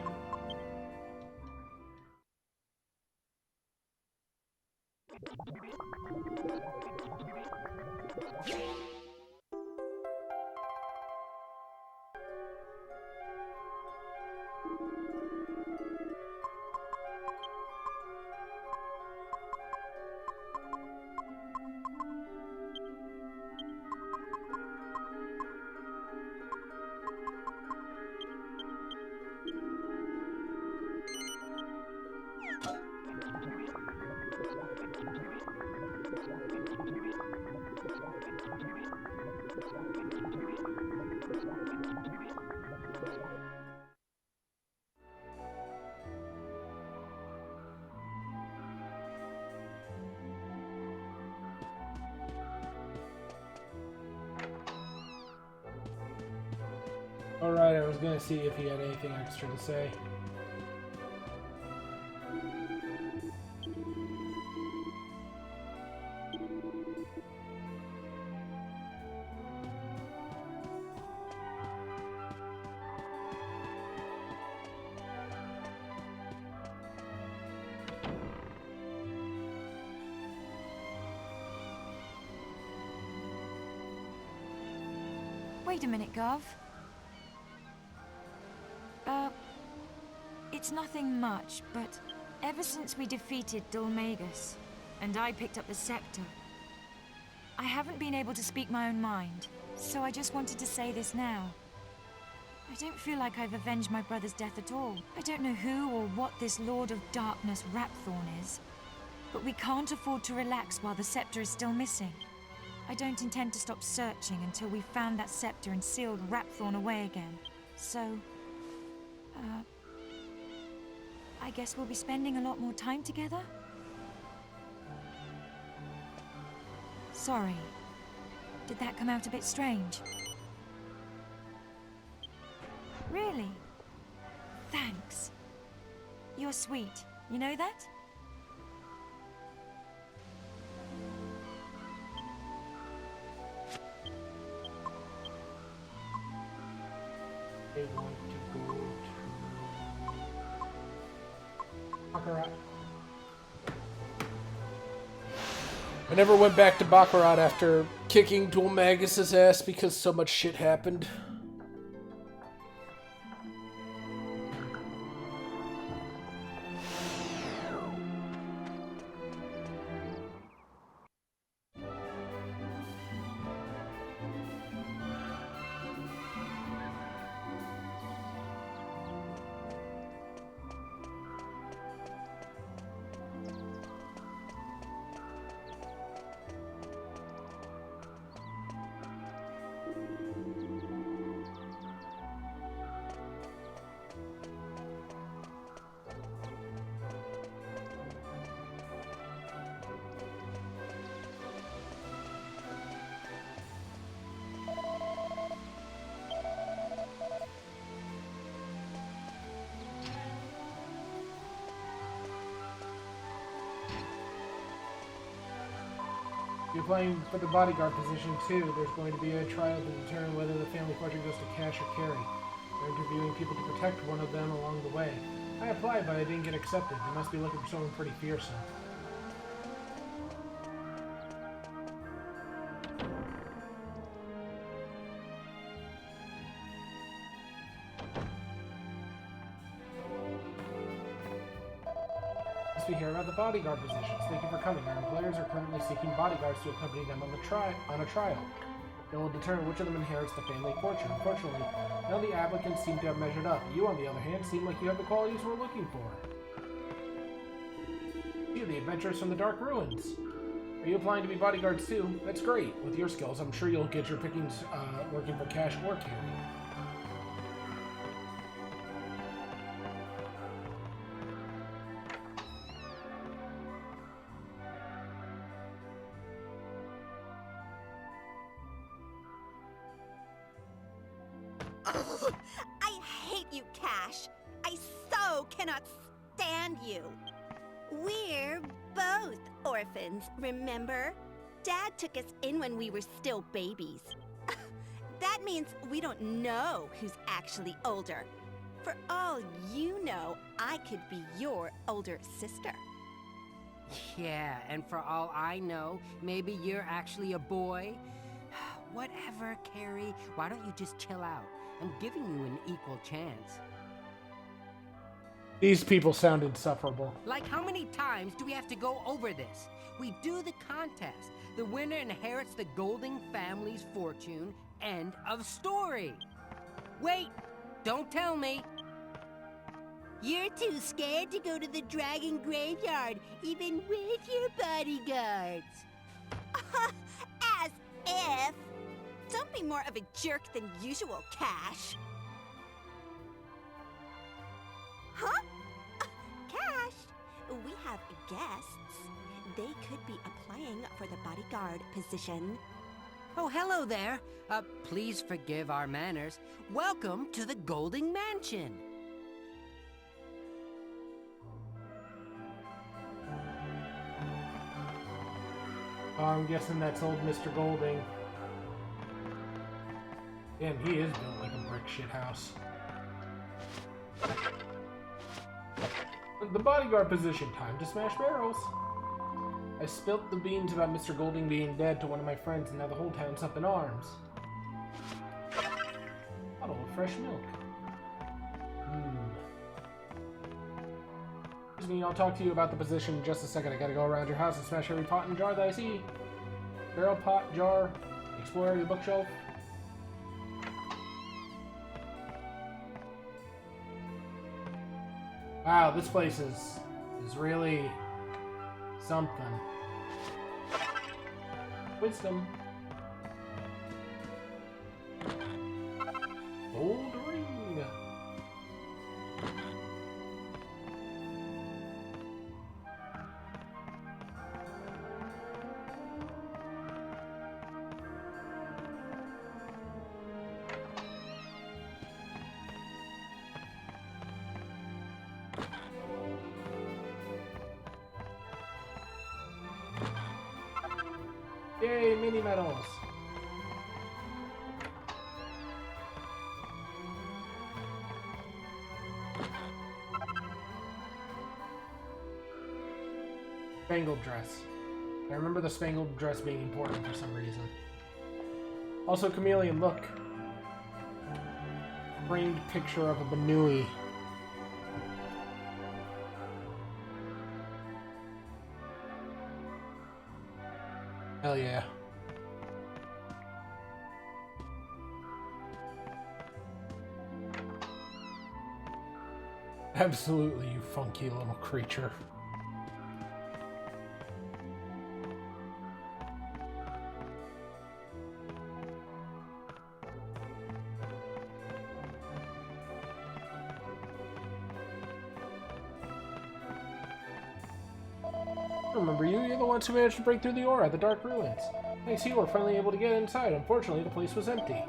Alright, I was gonna see if he had anything extra to say. Wait a minute, Gov. It's nothing much, but ever since we defeated Dulmagus, and I picked up the scepter, I haven't been able to speak my own mind, so I just wanted to say this now. I don't feel like I've avenged my brother's death at all. I don't know who or what this Lord of Darkness Rapthorn is, but we can't afford to relax while the scepter is still missing. I don't intend to stop searching until we've found that scepter and sealed Rapthorn away again. So, I guess we'll be spending a lot more time together? Sorry. Did that come out a bit strange? Really? Thanks. You're sweet. You know that? They want to go to Baccarat. I never went back to Baccarat after kicking Dulmagus' ass because so much shit happened. If you're playing for the bodyguard position too, there's going to be a trial to determine whether the family fortune goes to Cash or Carrie. They're interviewing people to protect one of them along the way. I applied, but I didn't get accepted. They must be looking for someone pretty fearsome. We hear about the bodyguard positions. Thank you for coming. Our employers are currently seeking bodyguards to accompany them on a trial. They will determine which of them inherits the family fortune. Unfortunately, none of the applicants seem to have measured up. You, on the other hand, seem like you have the qualities we're looking for. You, the adventurers from the Dark Ruins. Are you applying to be bodyguards too? That's great. With your skills, I'm sure you'll get your pickings working for Cash or Carrie. Oh, I hate you, Cash. I so cannot stand you. We're both orphans, remember? Dad took us in when we were still babies. That means we don't know who's actually older. For all you know, I could be your older sister. Yeah, and for all I know, maybe you're actually a boy? Whatever, Carrie. Why don't you just chill out? I'm giving you an equal chance. These people sound insufferable. Like, how many times do we have to go over this? We do the contest. The winner inherits the Golding family's fortune. End of story. Wait! Don't tell me! You're too scared to go to the dragon graveyard, even with your bodyguards. As if! Don't be more of a jerk than usual, Cash. Huh? Cash, we have guests. They could be applying for the bodyguard position. Oh, hello there. Please forgive our manners. Welcome to the Golding Mansion. I'm guessing that's old Mr. Golding. Damn, he is built like a brick shit house. The bodyguard position. Time to smash barrels. I spilt the beans about Mr. Golding being dead to one of my friends, and now the whole town's up in arms. Bottle of fresh milk. Excuse me, I'll talk to you about the position in just a second. I gotta go around your house and smash every pot and jar that I see. Barrel, pot, jar, explore every bookshelf. Wow, this place is really something. Wisdom. Gold ring. Yay, mini medals! Spangled dress. I remember the spangled dress being important for some reason. Also, chameleon, look. Framed picture of a Banui. Hell yeah. Absolutely, you funky little creature. Remember you? You're the ones who managed to break through the aura at the Dark Ruins. Thanks to you, we're finally able to get inside. Unfortunately, the place was empty.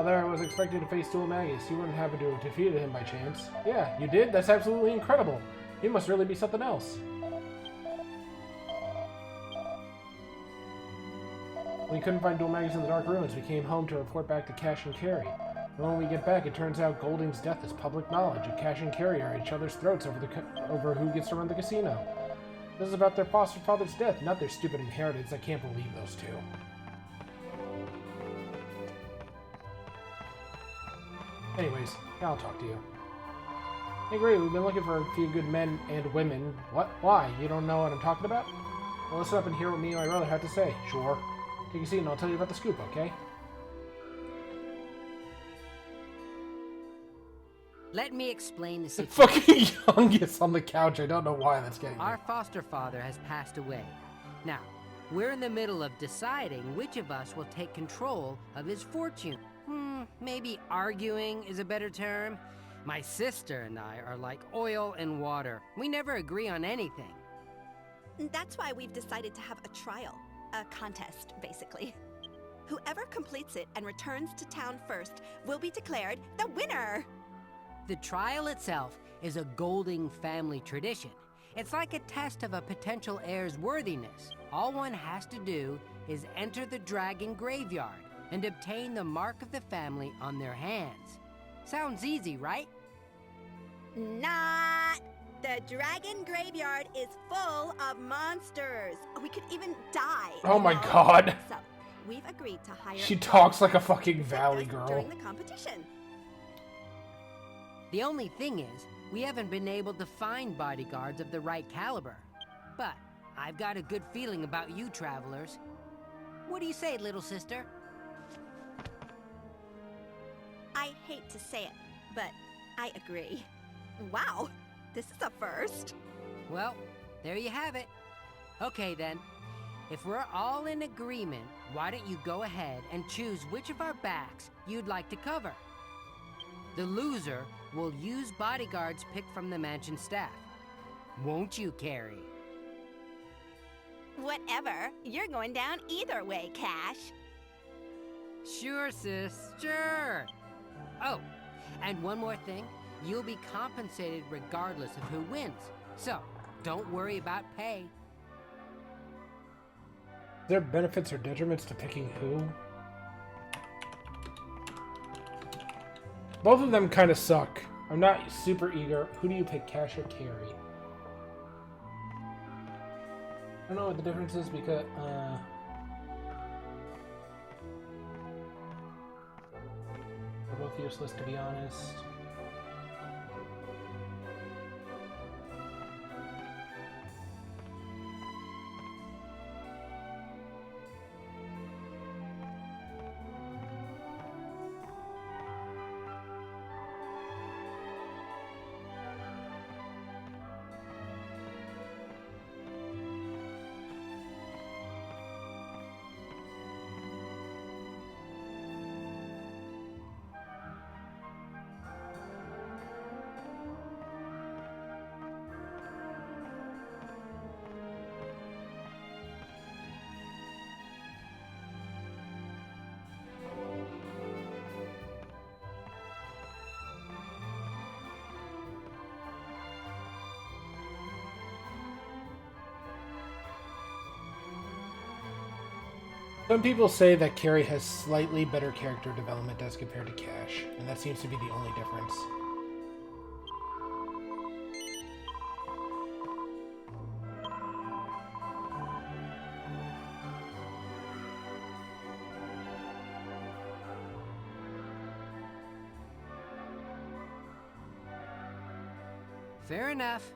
There I was expecting to face Dual Magus. You wouldn't happen to have defeated him by chance. Yeah, you did? That's absolutely incredible. He must really be something else. When we couldn't find Dual Magus in the Dark Ruins, we came home to report back to Cash and Carry. And when we get back, it turns out Golding's death is public knowledge, and Cash and Carry are at each other's throats over who gets to run the casino. This is about their foster father's death, not their stupid inheritance. I can't believe those two. Anyways, I'll talk to you. Hey, great, we've been looking for a few good men and women. What? Why? You don't know what I'm talking about? Well, listen up and hear what me and my brother have to say. Sure. Take a seat and I'll tell you about the scoop, okay? Let me explain the situation. Fucking youngest on the couch. I don't know why that's getting Our foster father has passed away. Now, we're in the middle of deciding which of us will take control of his fortune. Maybe arguing is a better term. My sister and I are like oil and water. We never agree on anything. That's why we've decided to have a trial. A contest, basically. Whoever completes it and returns to town first will be declared the winner! The trial itself is a Golding family tradition. It's like a test of a potential heir's worthiness. All one has to do is enter the dragon graveyard and obtain the mark of the family on their hands. Sounds easy, right? Not! The dragon graveyard is full of monsters. We could even die. Oh my god. So, we've agreed to hire... She talks like a fucking valley girl. ...during the competition. The only thing is, we haven't been able to find bodyguards of the right caliber. But I've got a good feeling about you travelers. What do you say, little sister? I hate to say it, but I agree. Wow, this is a first. Well, there you have it. Okay then, if we're all in agreement, why don't you go ahead and choose which of our backs you'd like to cover? The loser will use bodyguards picked from the mansion staff. Won't you, Carrie? Whatever. You're going down either way, Cash. Sure, sis, sure. Oh, and one more thing. You'll be compensated regardless of who wins. So, don't worry about pay. Is there benefits or detriments to picking who? Both of them kind of suck. I'm not super eager. Who do you pick, Cash or Carrie? I don't know what the difference is because, they're both useless, to be honest. Some people say that Carrie has slightly better character development as compared to Cash, and that seems to be the only difference. Fair enough.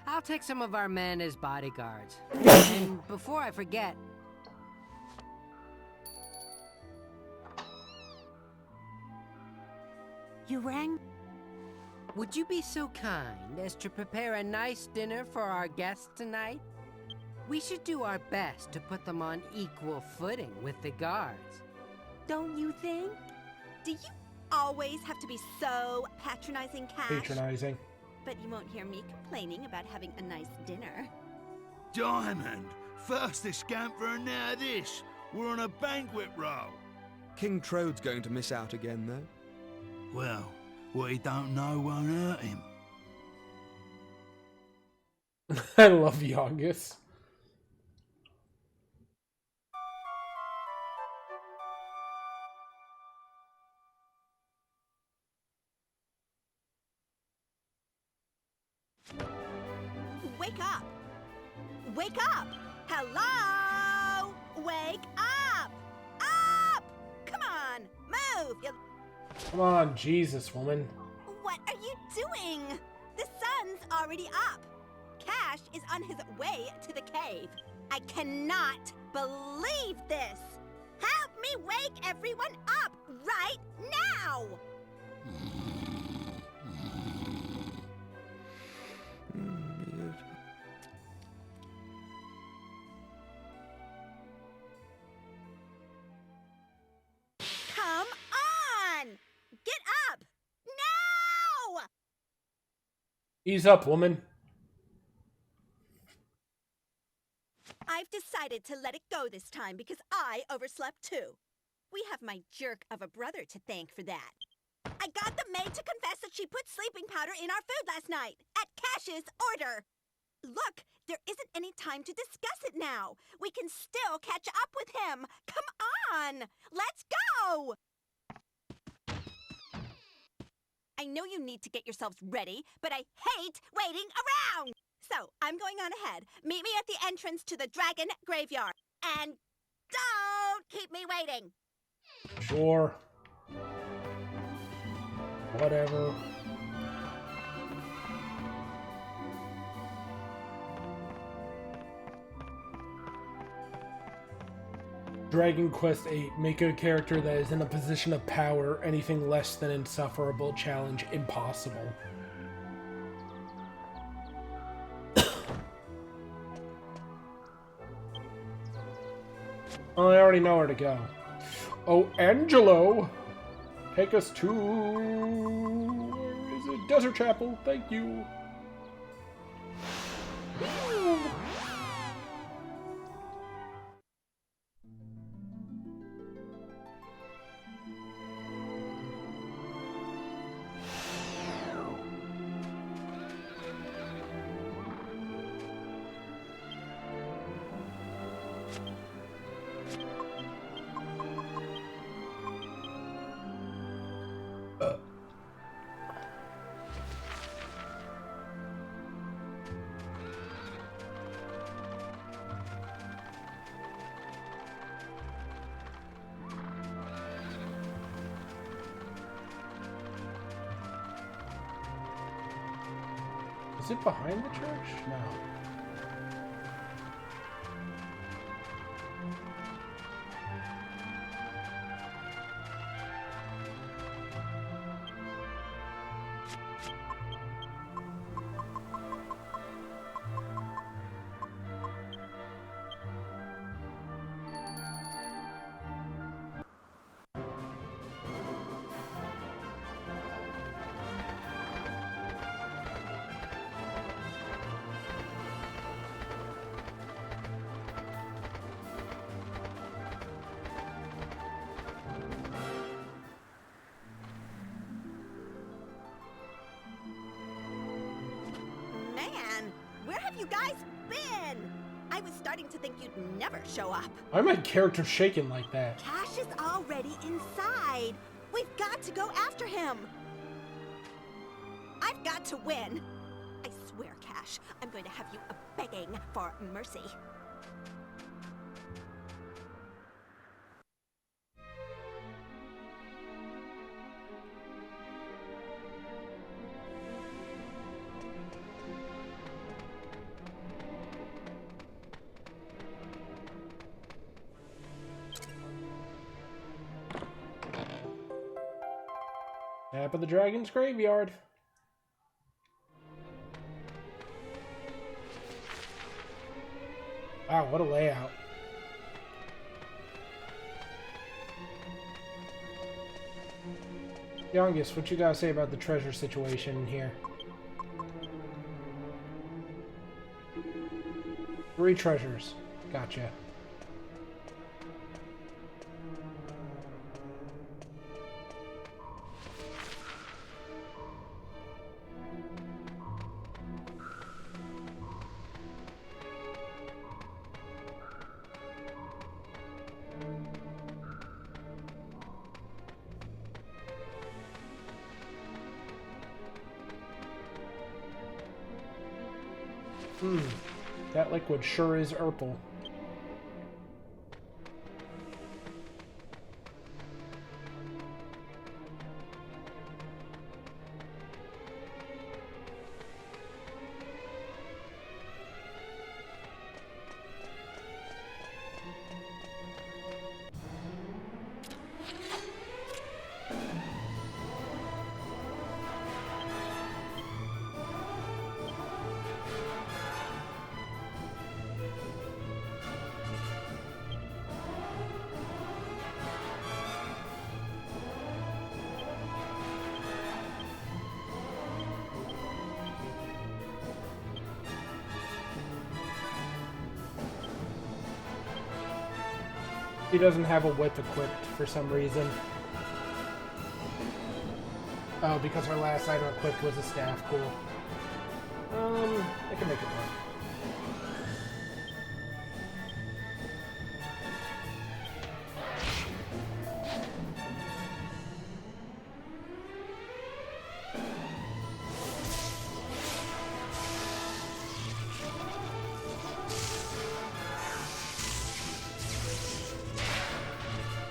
I'll take some of our men as bodyguards. And before I forget... You rang? Would you be so kind as to prepare a nice dinner for our guests tonight? We should do our best to put them on equal footing with the guards. Don't you think? Do you always have to be so patronizing, Cash? Patronizing. But you won't hear me complaining about having a nice dinner. Diamond, first this scamper and now this. We're on a banquet roll. King Trode's going to miss out again, though. Well, what he don't know won't hurt him. I love Youngest. Wake up! Wake up! Hello! Wake up! Up! Come on, move! Come on, Jesus, woman. What are you doing? The sun's already up. Cash is on his way to the cave. I cannot believe this. Help me wake everyone up right now! Come on! Get up! Now! Ease up, woman. I've decided to let it go this time because I overslept too. We have my jerk of a brother to thank for that. I got the maid to confess that she put sleeping powder in our food last night, at Cash's order. Look, there isn't any time to discuss it now. We can still catch up with him. Come on, let's go! I know you need to get yourselves ready, but I hate waiting around! So, I'm going on ahead. Meet me at the entrance to the dragon graveyard. And don't keep me waiting! Sure. Whatever. Dragon Quest VIII. Make a character that is in a position of power. Anything less than insufferable. Challenge impossible. Oh, I already know where to go. Oh, Angelo! Take us to... where is it? Desert Chapel. Thank you. Is it behind the church? No. Man, where have you guys been? I was starting to think you'd never show up. Why are my character shaking like that? Cash is already inside. We've got to go after him. I've got to win. I swear, Cash, I'm going to have you begging for mercy. Map of the Dragon's Graveyard. Wow, what a layout. Youngest, what you gotta say about the treasure situation in here? 3 treasures. Gotcha. That liquid sure is purple. He doesn't have a whip equipped for some reason. Oh, because our last item equipped was a staff. Cool. I can make it work.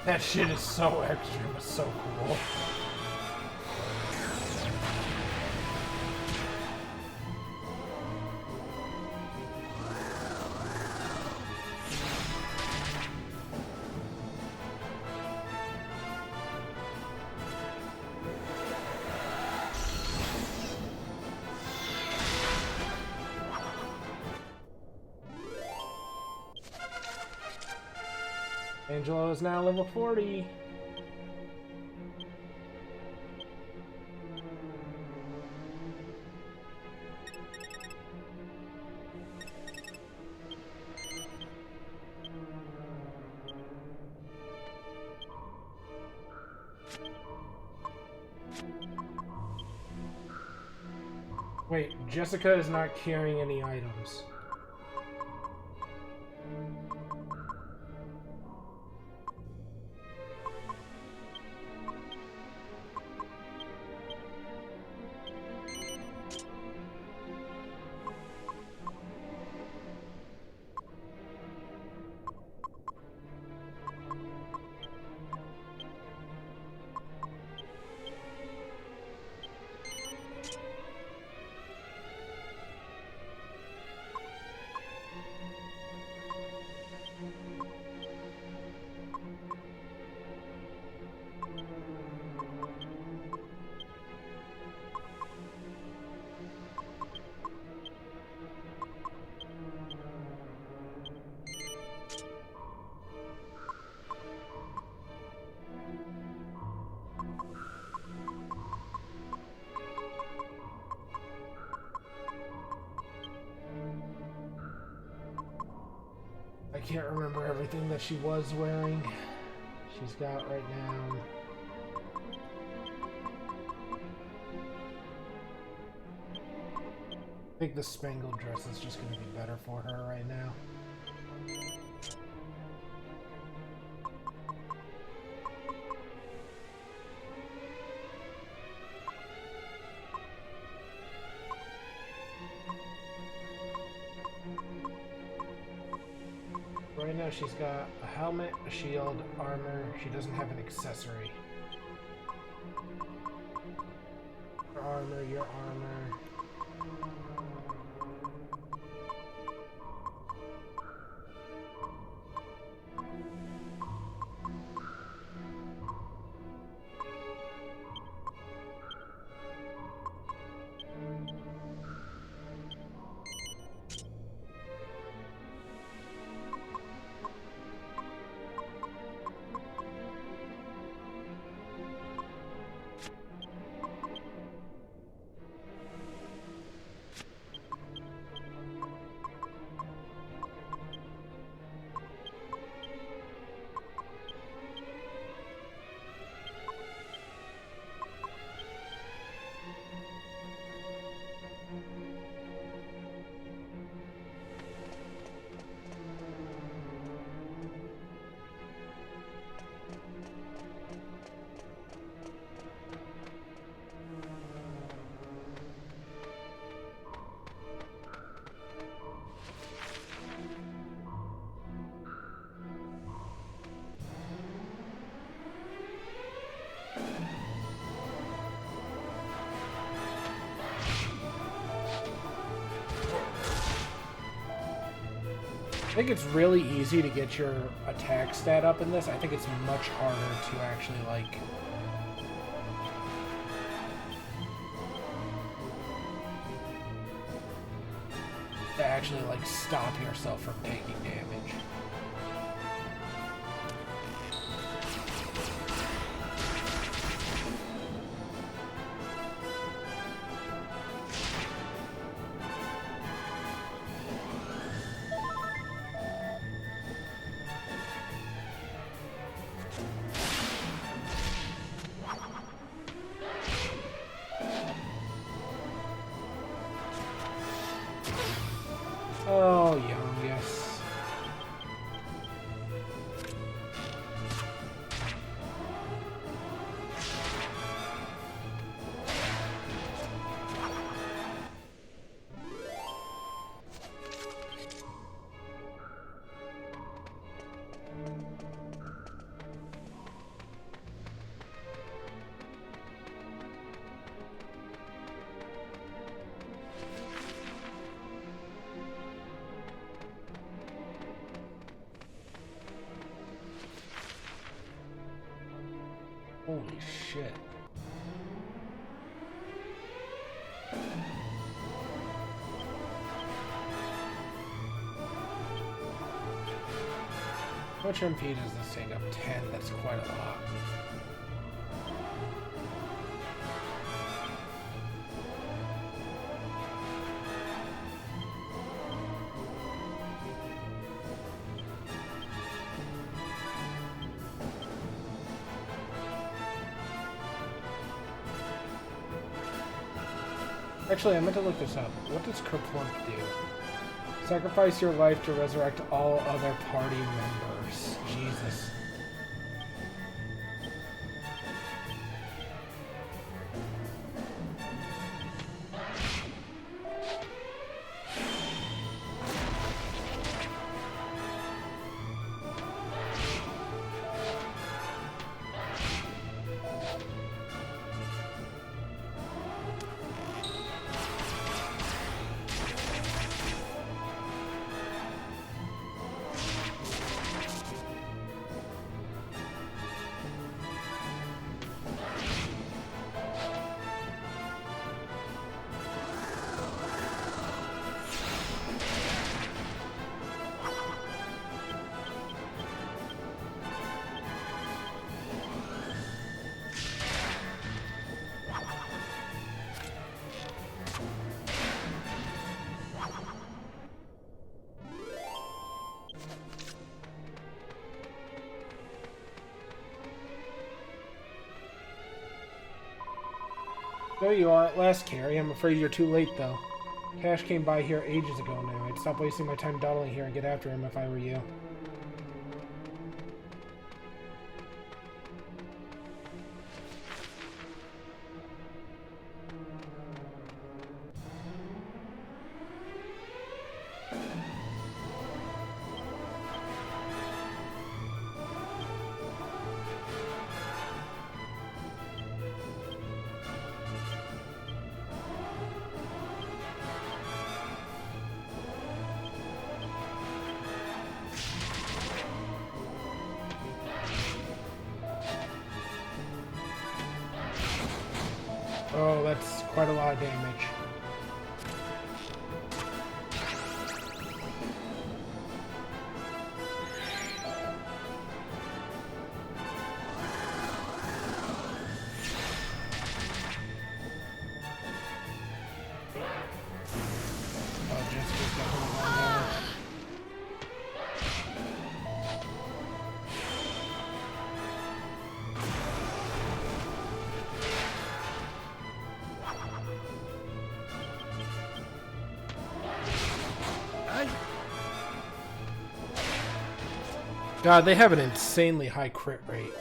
That shit is so extra, but so cool. Angelo is now level 40. Wait, Jessica is not carrying any items. I can't remember everything that she was wearing. She's got right now. I think the spangled dress is just going to be better for her right now. she's got a helmet, a shield, armor. She doesn't have an accessory. Your armor, your armor. I think it's really easy to get your attack stat up in this. I think it's much harder to actually, like... stop yourself from taking damage. Oh, young, yes. Holy shit. How much MP does this take up? 10, that's quite a lot. Actually, I meant to look this up. What does Kerplunk do? Sacrifice your life to resurrect all other party members. Jesus. There you are at last, Carrie. I'm afraid you're too late, though. Cash came by here ages ago now. I'd stop wasting my time dawdling here and get after him if I were you. Quite a lot of damage. Oh, Jessica's got her one down. God, they have an insanely high crit rate.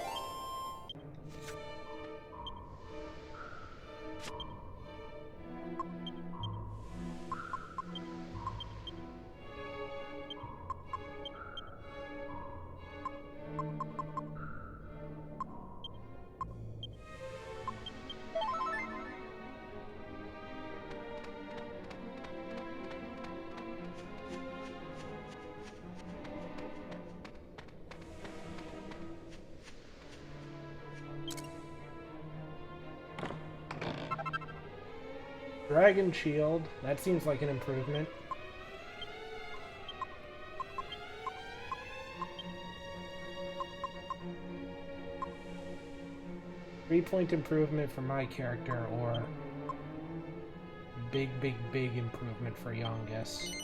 Dragon Shield, that seems like an improvement. Three-point improvement for my character, or big improvement for Youngest.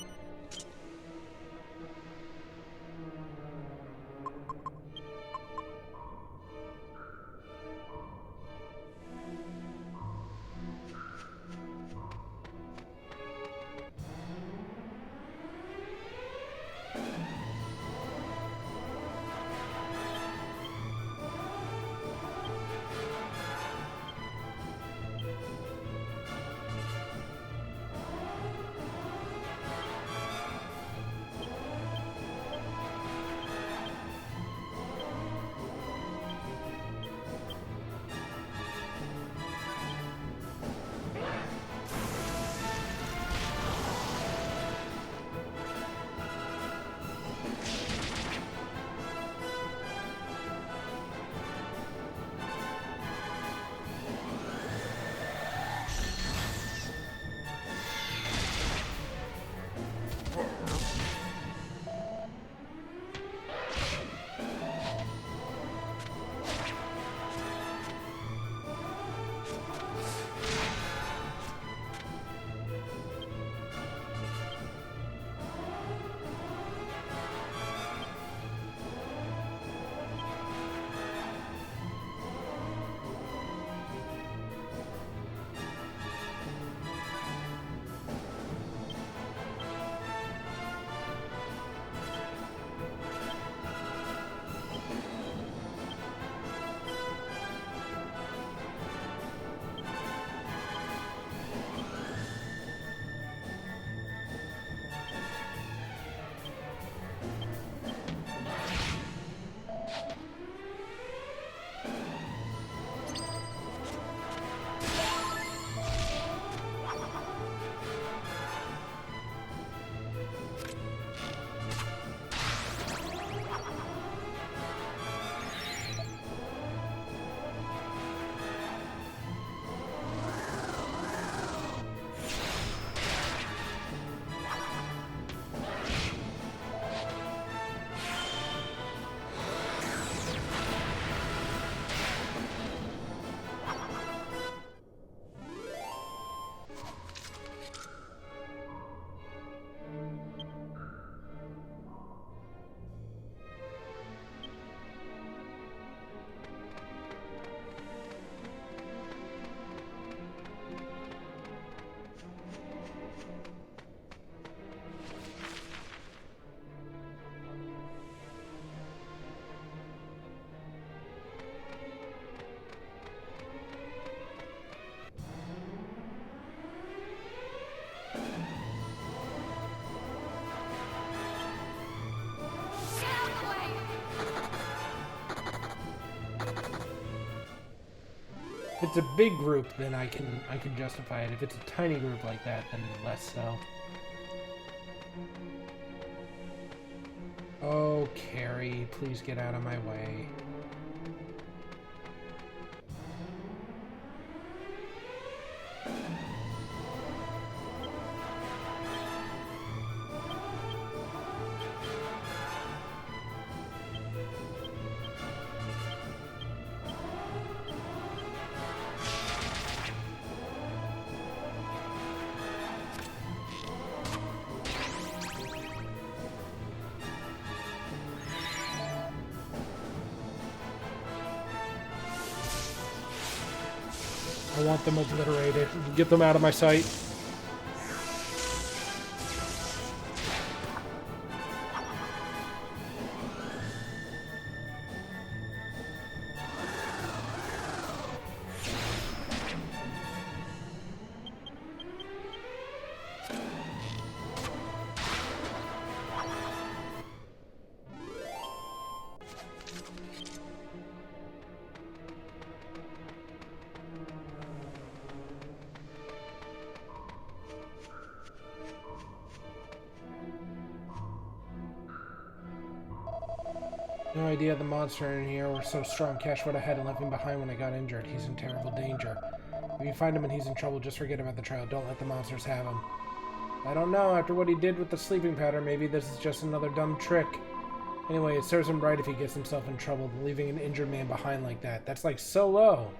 If it's a big group, then I can justify it. If it's a tiny group like that, then less so. Oh, Carrie, please get out of my way. want them obliterated. Get them out of my sight. No idea the monster in here was so strong. Cash would have had and left him behind when I got injured. He's in terrible danger. If you find him and he's in trouble, just forget about the trail. Don't let the monsters have him. I don't know. After what he did with the sleeping powder, maybe this is just another dumb trick. Anyway, it serves him right if he gets himself in trouble, leaving an injured man behind like that. That's like so low.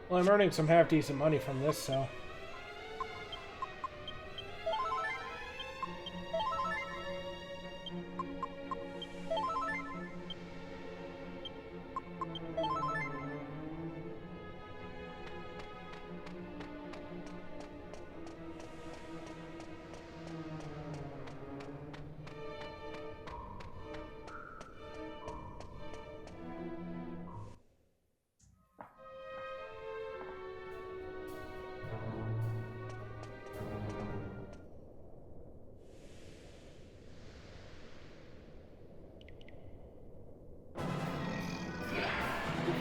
Well, I'm earning some half-decent money from this, so...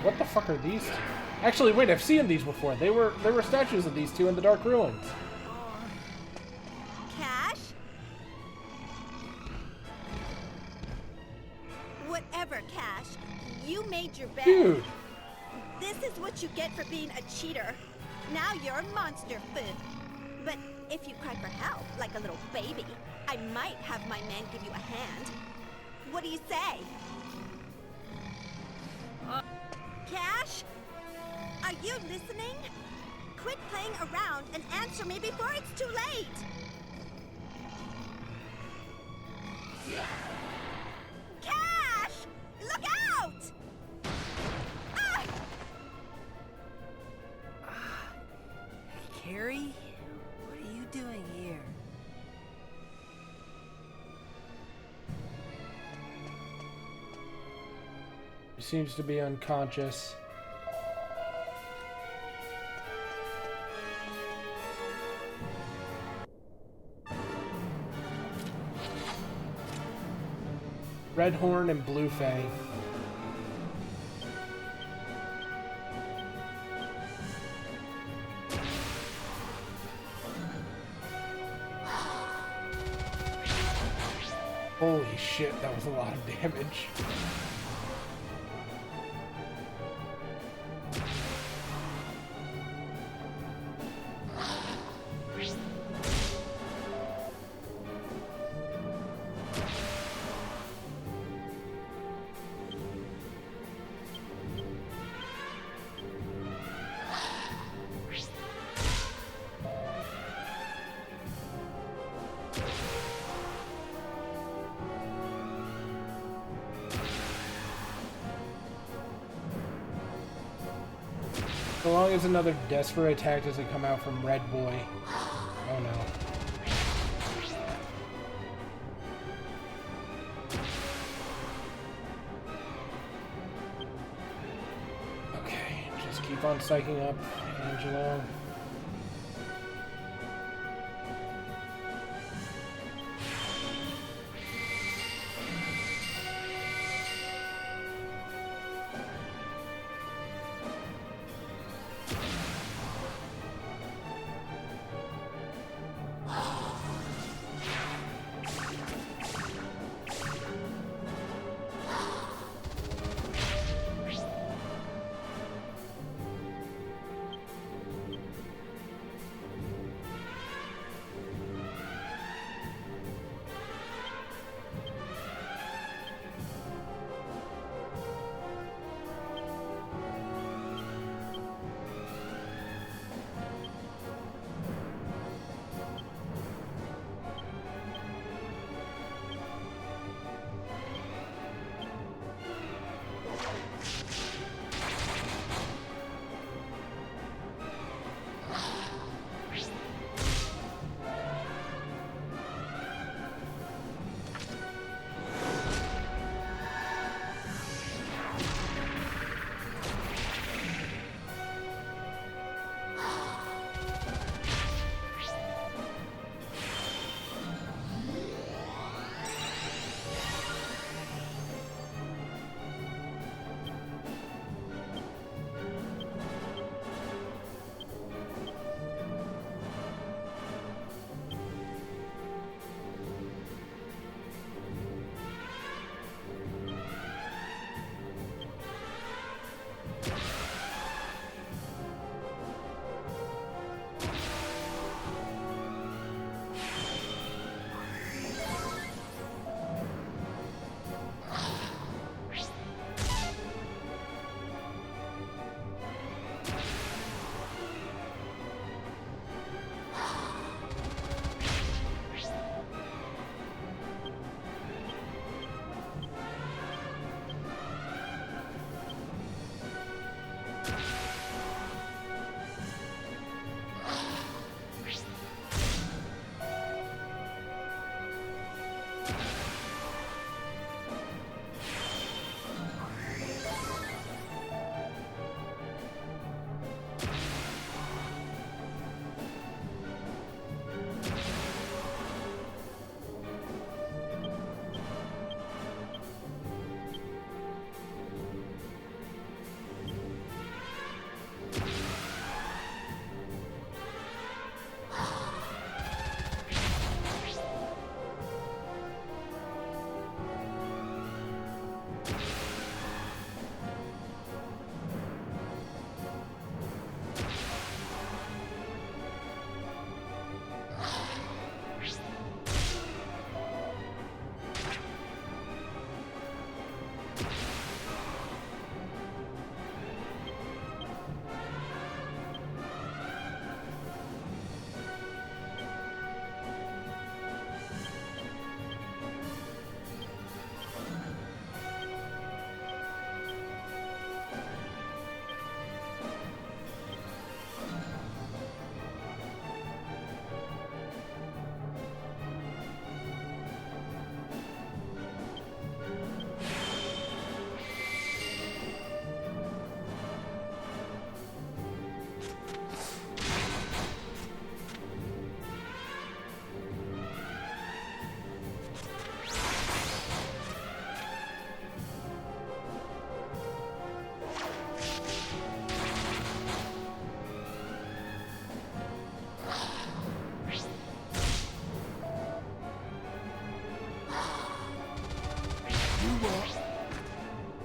What the fuck are these two? Actually, wait, I've seen these before. There were statues of these two in the Dark Ruins. Cash? Whatever, Cash. You made your bed. Dude. This is what you get for being a cheater. Now you're monster food. But if you cry for help, like a little baby, I might have my man give you a hand. What do you say? Cash? Are you listening? Quit playing around and answer me before it's too late! Cash! Look out! Ah! Carrie? What are you doing here? He seems to be unconscious. Red Horn and Blue Fang. Holy shit, that was a lot of damage. So long as another desperate attack doesn't come out from Red Boy. Oh no. Okay, just keep on psyching up Angelo.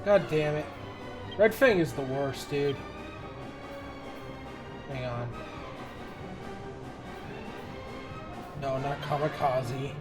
God damn it. Red Fang is the worst, dude. Hang on. No, not Kamikaze.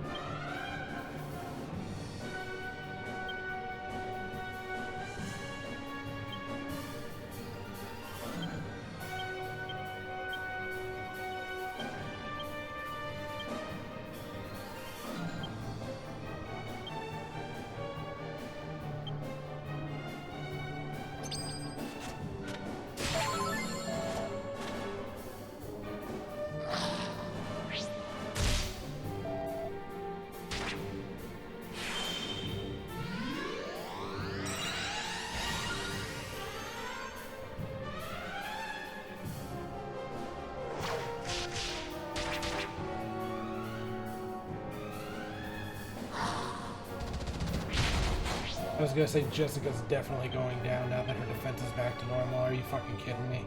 I was gonna say Jessica's definitely going down now that her defense is back to normal. Are you fucking kidding me?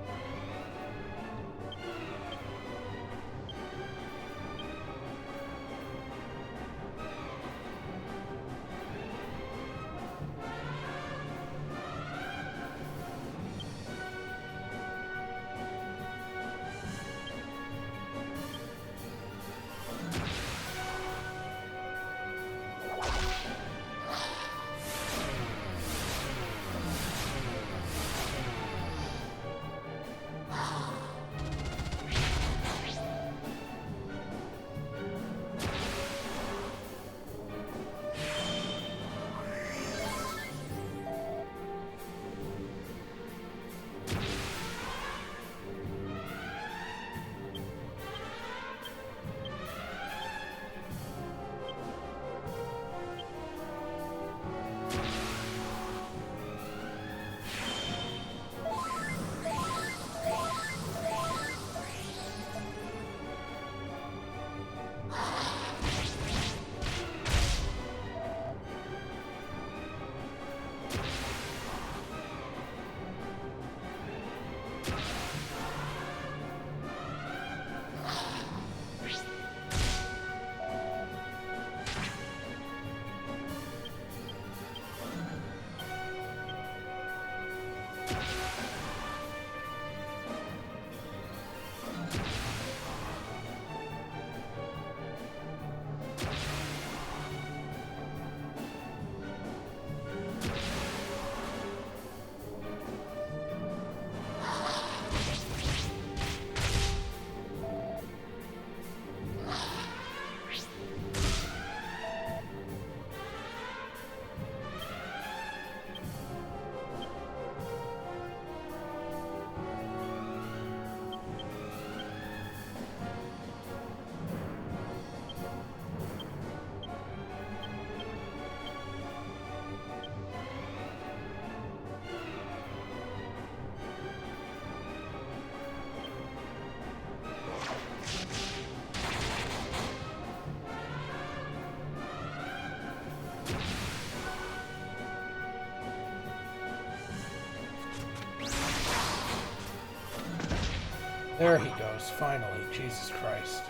There he goes, finally. Jesus Christ.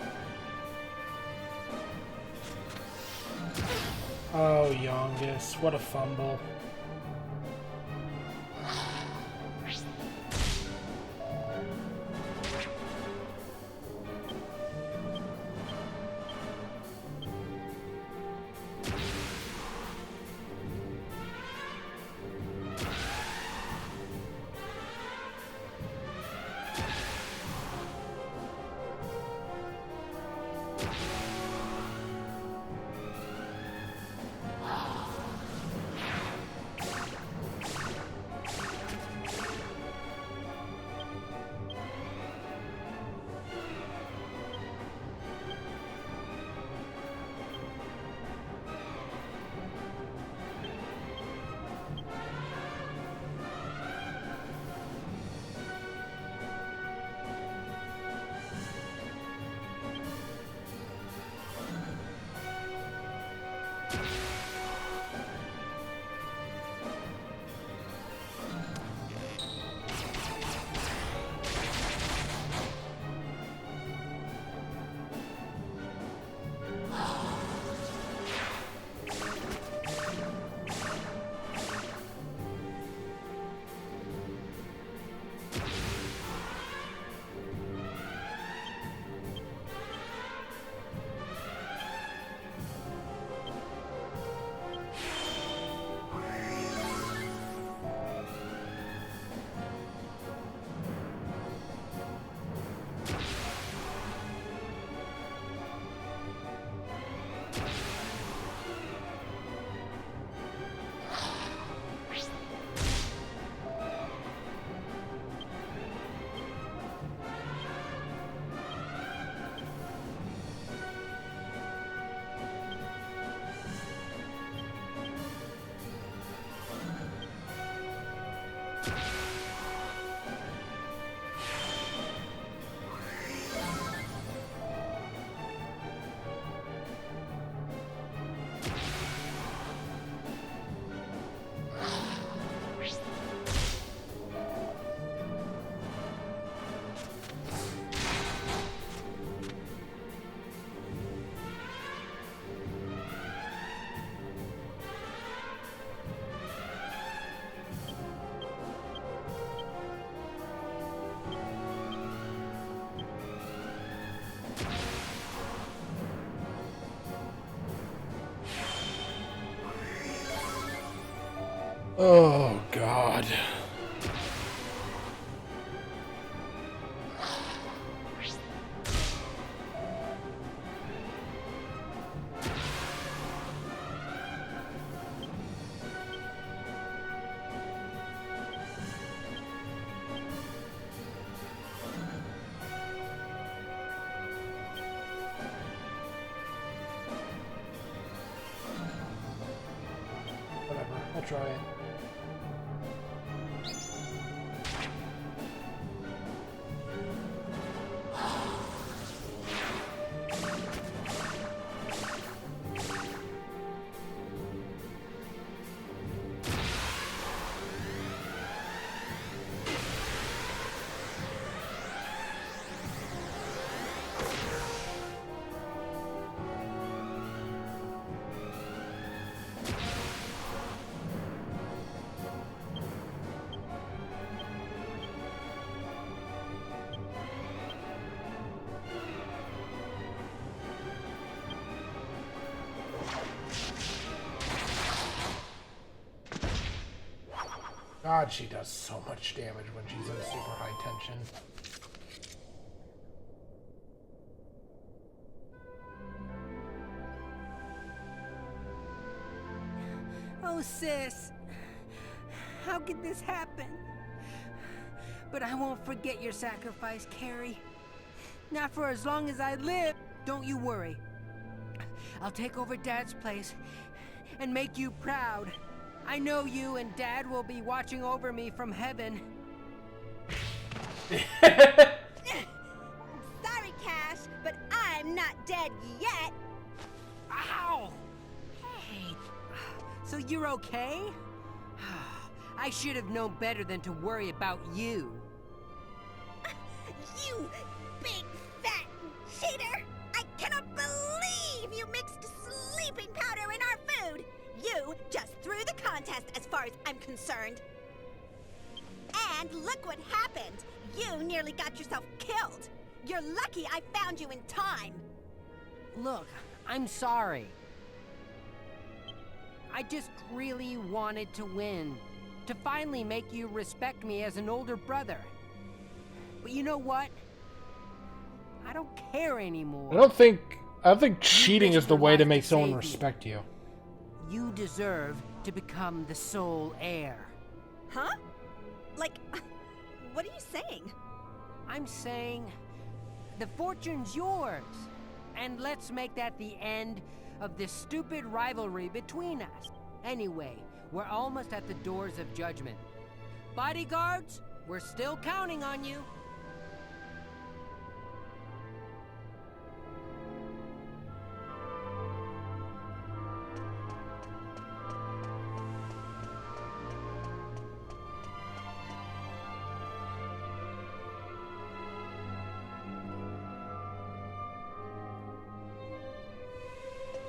Oh, Youngus, what a fumble. Oh, God. Whatever, I'll try it. God, she does so much damage when she's in super high tension. Oh, sis. How could this happen? But I won't forget your sacrifice, Carrie. Not for as long as I live. Don't you worry. I'll take over Dad's place and make you proud. I know you and Dad will be watching over me from heaven. Sorry, Cash, but I'm not dead yet. Ow! Hey, so you're okay? I should have known better than to worry about you. You big fat cheater! I cannot believe you mixed sleeping powder in our food! You just threw the contest as far as I'm concerned. And look what happened! You nearly got yourself killed! You're lucky I found you in time! Look, I'm sorry. I just really wanted to win. To finally make you respect me as an older brother. But you know what? I don't care anymore. I don't think cheating is the way to make someone respect you. You deserve to become the sole heir. Huh? Like, what are you saying? I'm saying the fortune's yours. And let's make that the end of this stupid rivalry between us. Anyway, we're almost at the doors of judgment. Bodyguards, we're still counting on you.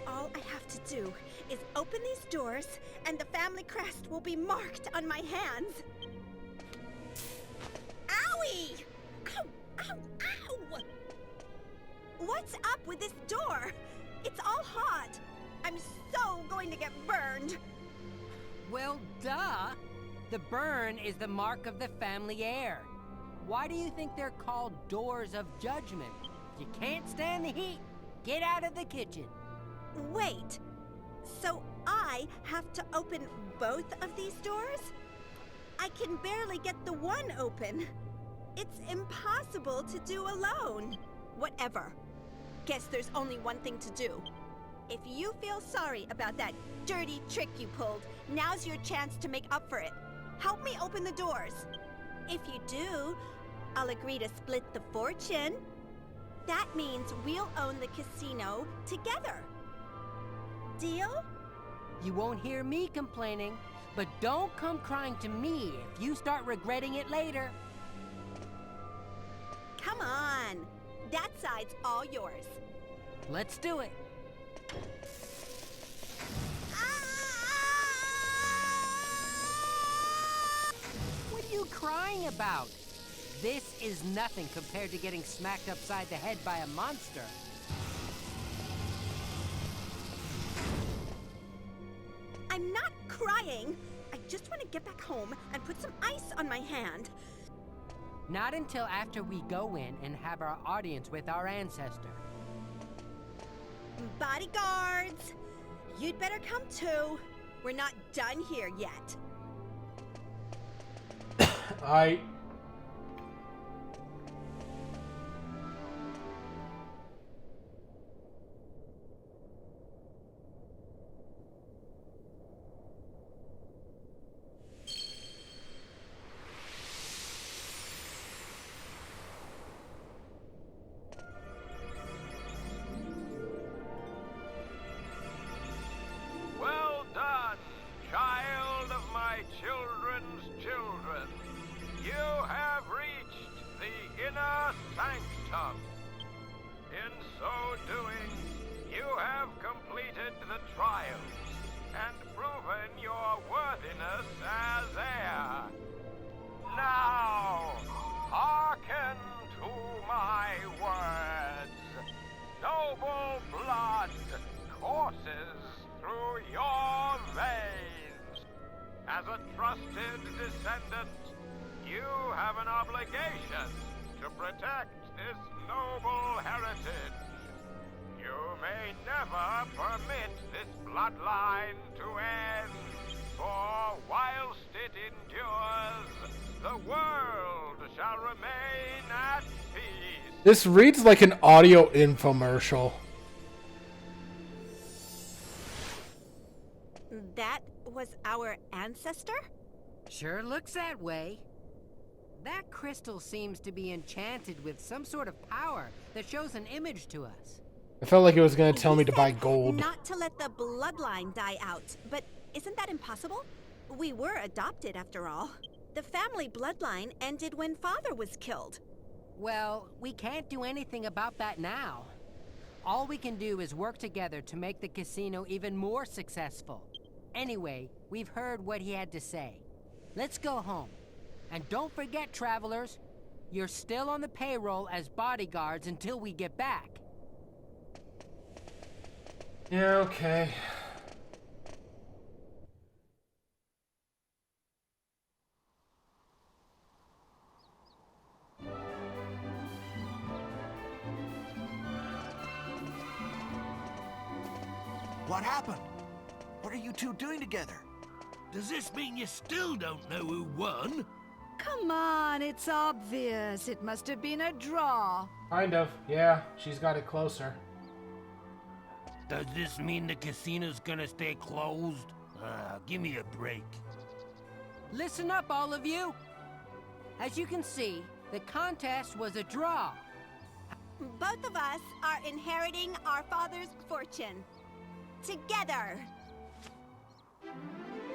All I have to do is open these doors, and the family crest will be marked on my hands. Owie! Ow! Ow! Ow! What's up with this door? It's all hot. I'm so going to get burned. Well, duh. The burn is the mark of the family heir. Why do you think they're called doors of judgment? If you can't stand the heat, get out of the kitchen. Wait. So I have to open both of these doors? I can barely get the one open. It's impossible to do alone. Whatever. Guess there's only one thing to do. If you feel sorry about that dirty trick you pulled, now's your chance to make up for it. Help me open the doors. If you do, I'll agree to split the fortune. That means we'll own the casino together. Deal? You won't hear me complaining, but don't come crying to me if you start regretting it later. Come on. That side's all yours. Let's do it. What are you crying about? This is nothing compared to getting smacked upside the head by a monster. I'm not crying. I just want to get back home and put some ice on my hand. Not until after we go in and have our audience with our ancestor. Bodyguards! You'd better come too. We're not done here yet. Well done, child of my children's children. You have reached the inner sanctum. In so doing, you have completed the trials and proven your worthiness as heir. Now, hearken to my words. Noble blood courses through your veins. As a trusted descendant, you have an obligation to protect this noble heritage. You may never permit this bloodline to end, for whilst it endures, the world shall remain at peace. This reads like an audio infomercial. That was our ancestor? Sure looks that way. That crystal seems to be enchanted with some sort of power that shows an image to us. I felt like it was going to tell He me to buy said gold. Not to let the bloodline die out, but isn't that impossible? We were adopted after all. The family bloodline ended when Father was killed. Well, we can't do anything about that now. All we can do is work together to make the casino even more successful. Anyway, we've heard what he had to say. Let's go home. And don't forget, travelers, you're still on the payroll as bodyguards until we get back. Yeah, okay. What happened? What are you two doing together? Does this mean you still don't know who won? Come on, it's obvious. It must have been a draw. Kind of. Yeah, she's got it closer. Does this mean the casino's gonna stay closed? Give me a break. Listen up, all of you. As you can see, the contest was a draw. Both of us are inheriting our father's fortune. Together.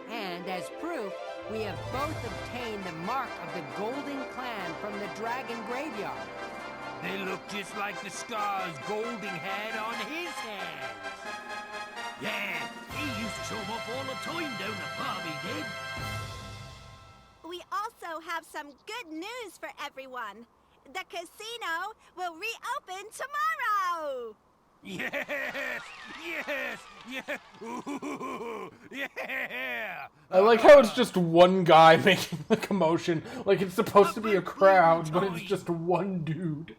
And as proof, we have both obtained the mark of the Golden Clan from the Dragon Graveyard. They look just like the scars Golding had on his hands. Yeah, he used to show them off all the time down the pub, he did. We also have some good news for everyone. The casino will reopen tomorrow! Yes! Yes! Yeah! Ooh, yeah! I like how it's just one guy making the commotion. Like it's supposed to be a crowd, but it's just one dude.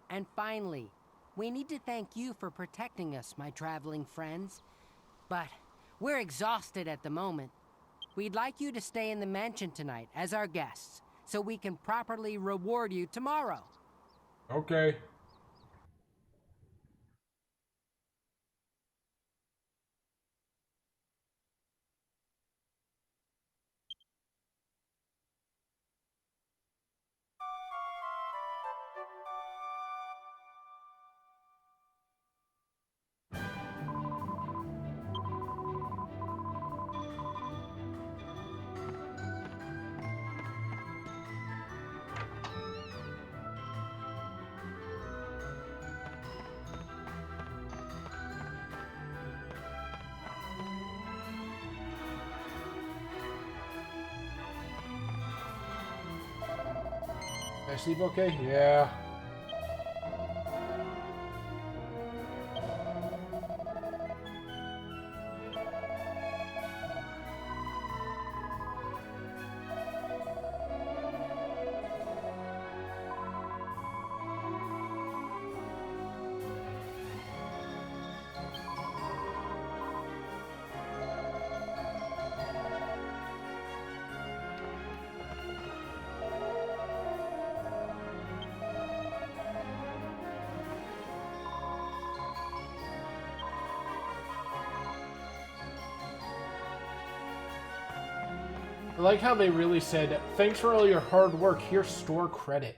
And finally, we need to thank you for protecting us, my traveling friends. But we're exhausted at the moment. We'd like you to stay in the mansion tonight as our guests, so we can properly reward you tomorrow. Okay. Can I sleep okay? Yeah. I like how they really said, thanks for all your hard work, here's store credit.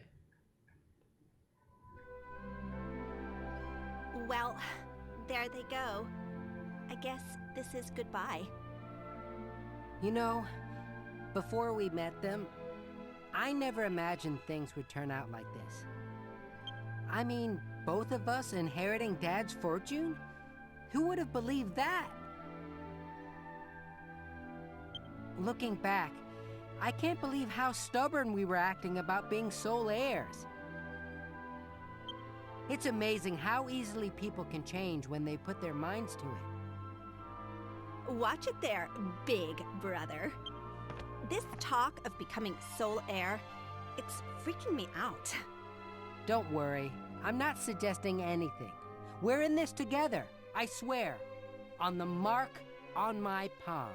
Well, there they go. I guess this is goodbye. You know, before we met them, I never imagined things would turn out like this. I mean, both of us inheriting Dad's fortune? Who would have believed that? Looking back, I can't believe how stubborn we were acting about being sole heirs. It's amazing how easily people can change when they put their minds to it. Watch it there, big brother. This talk of becoming sole heir, it's freaking me out. Don't worry, I'm not suggesting anything. We're in this together, I swear. On the mark on my palm.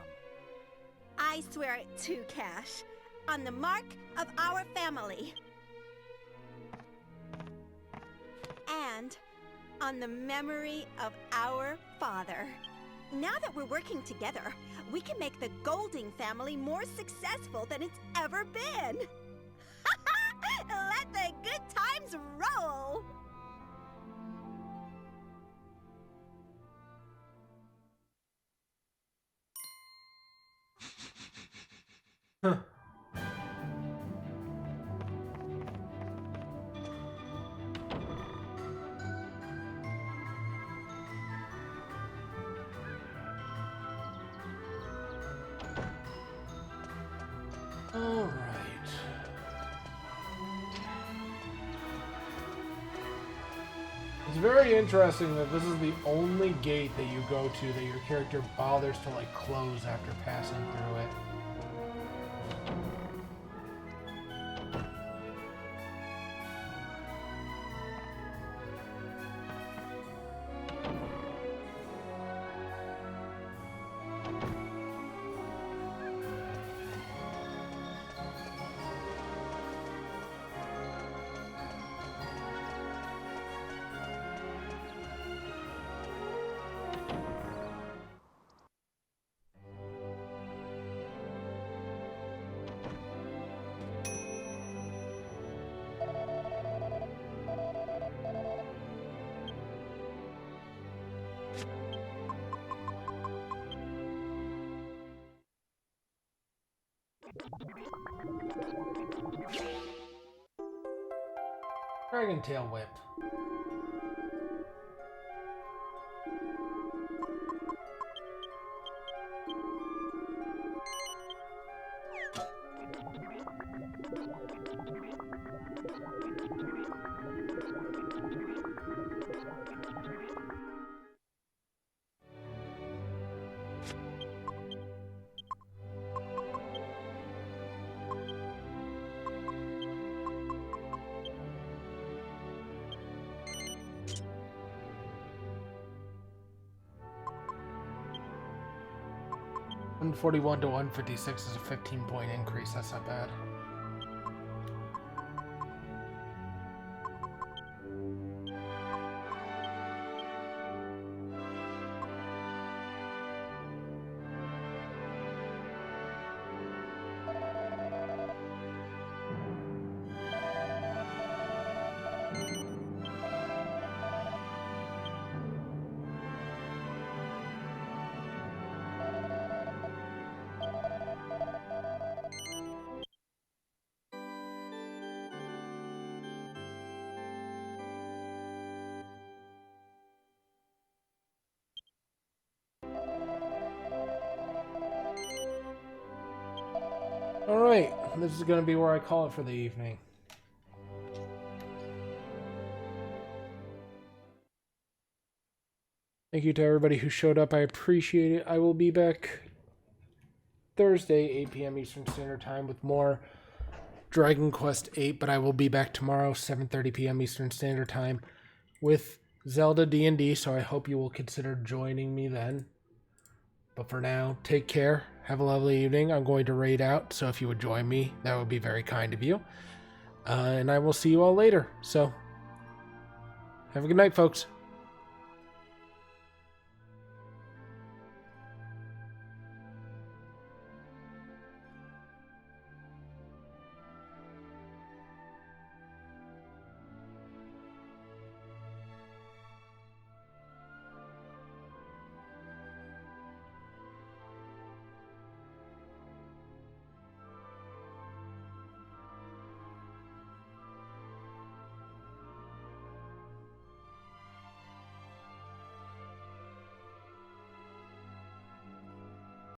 I swear it too, Cash. On the mark of our family. And on the memory of our father. Now that we're working together, we can make the Golding family more successful than it's ever been. Let the good times roll! Huh. All right. It's very interesting that this is the only gate that you go to that your character bothers to like close after passing through it. Dragon Tail Whip. $141 to $156 is a 15-point increase. That's not bad. Alright, this is going to be where I call it for the evening. Thank you to everybody who showed up. I appreciate it. I will be back Thursday, 8 p.m. Eastern Standard Time with more Dragon Quest VIII, but I will be back tomorrow, 7:30 p.m. Eastern Standard Time with Zelda D&D, so I hope you will consider joining me then. But for now, take care. Have a lovely evening. I'm going to raid out, so if you would join me, that would be very kind of you. And I will see you all later. So, have a good night, folks.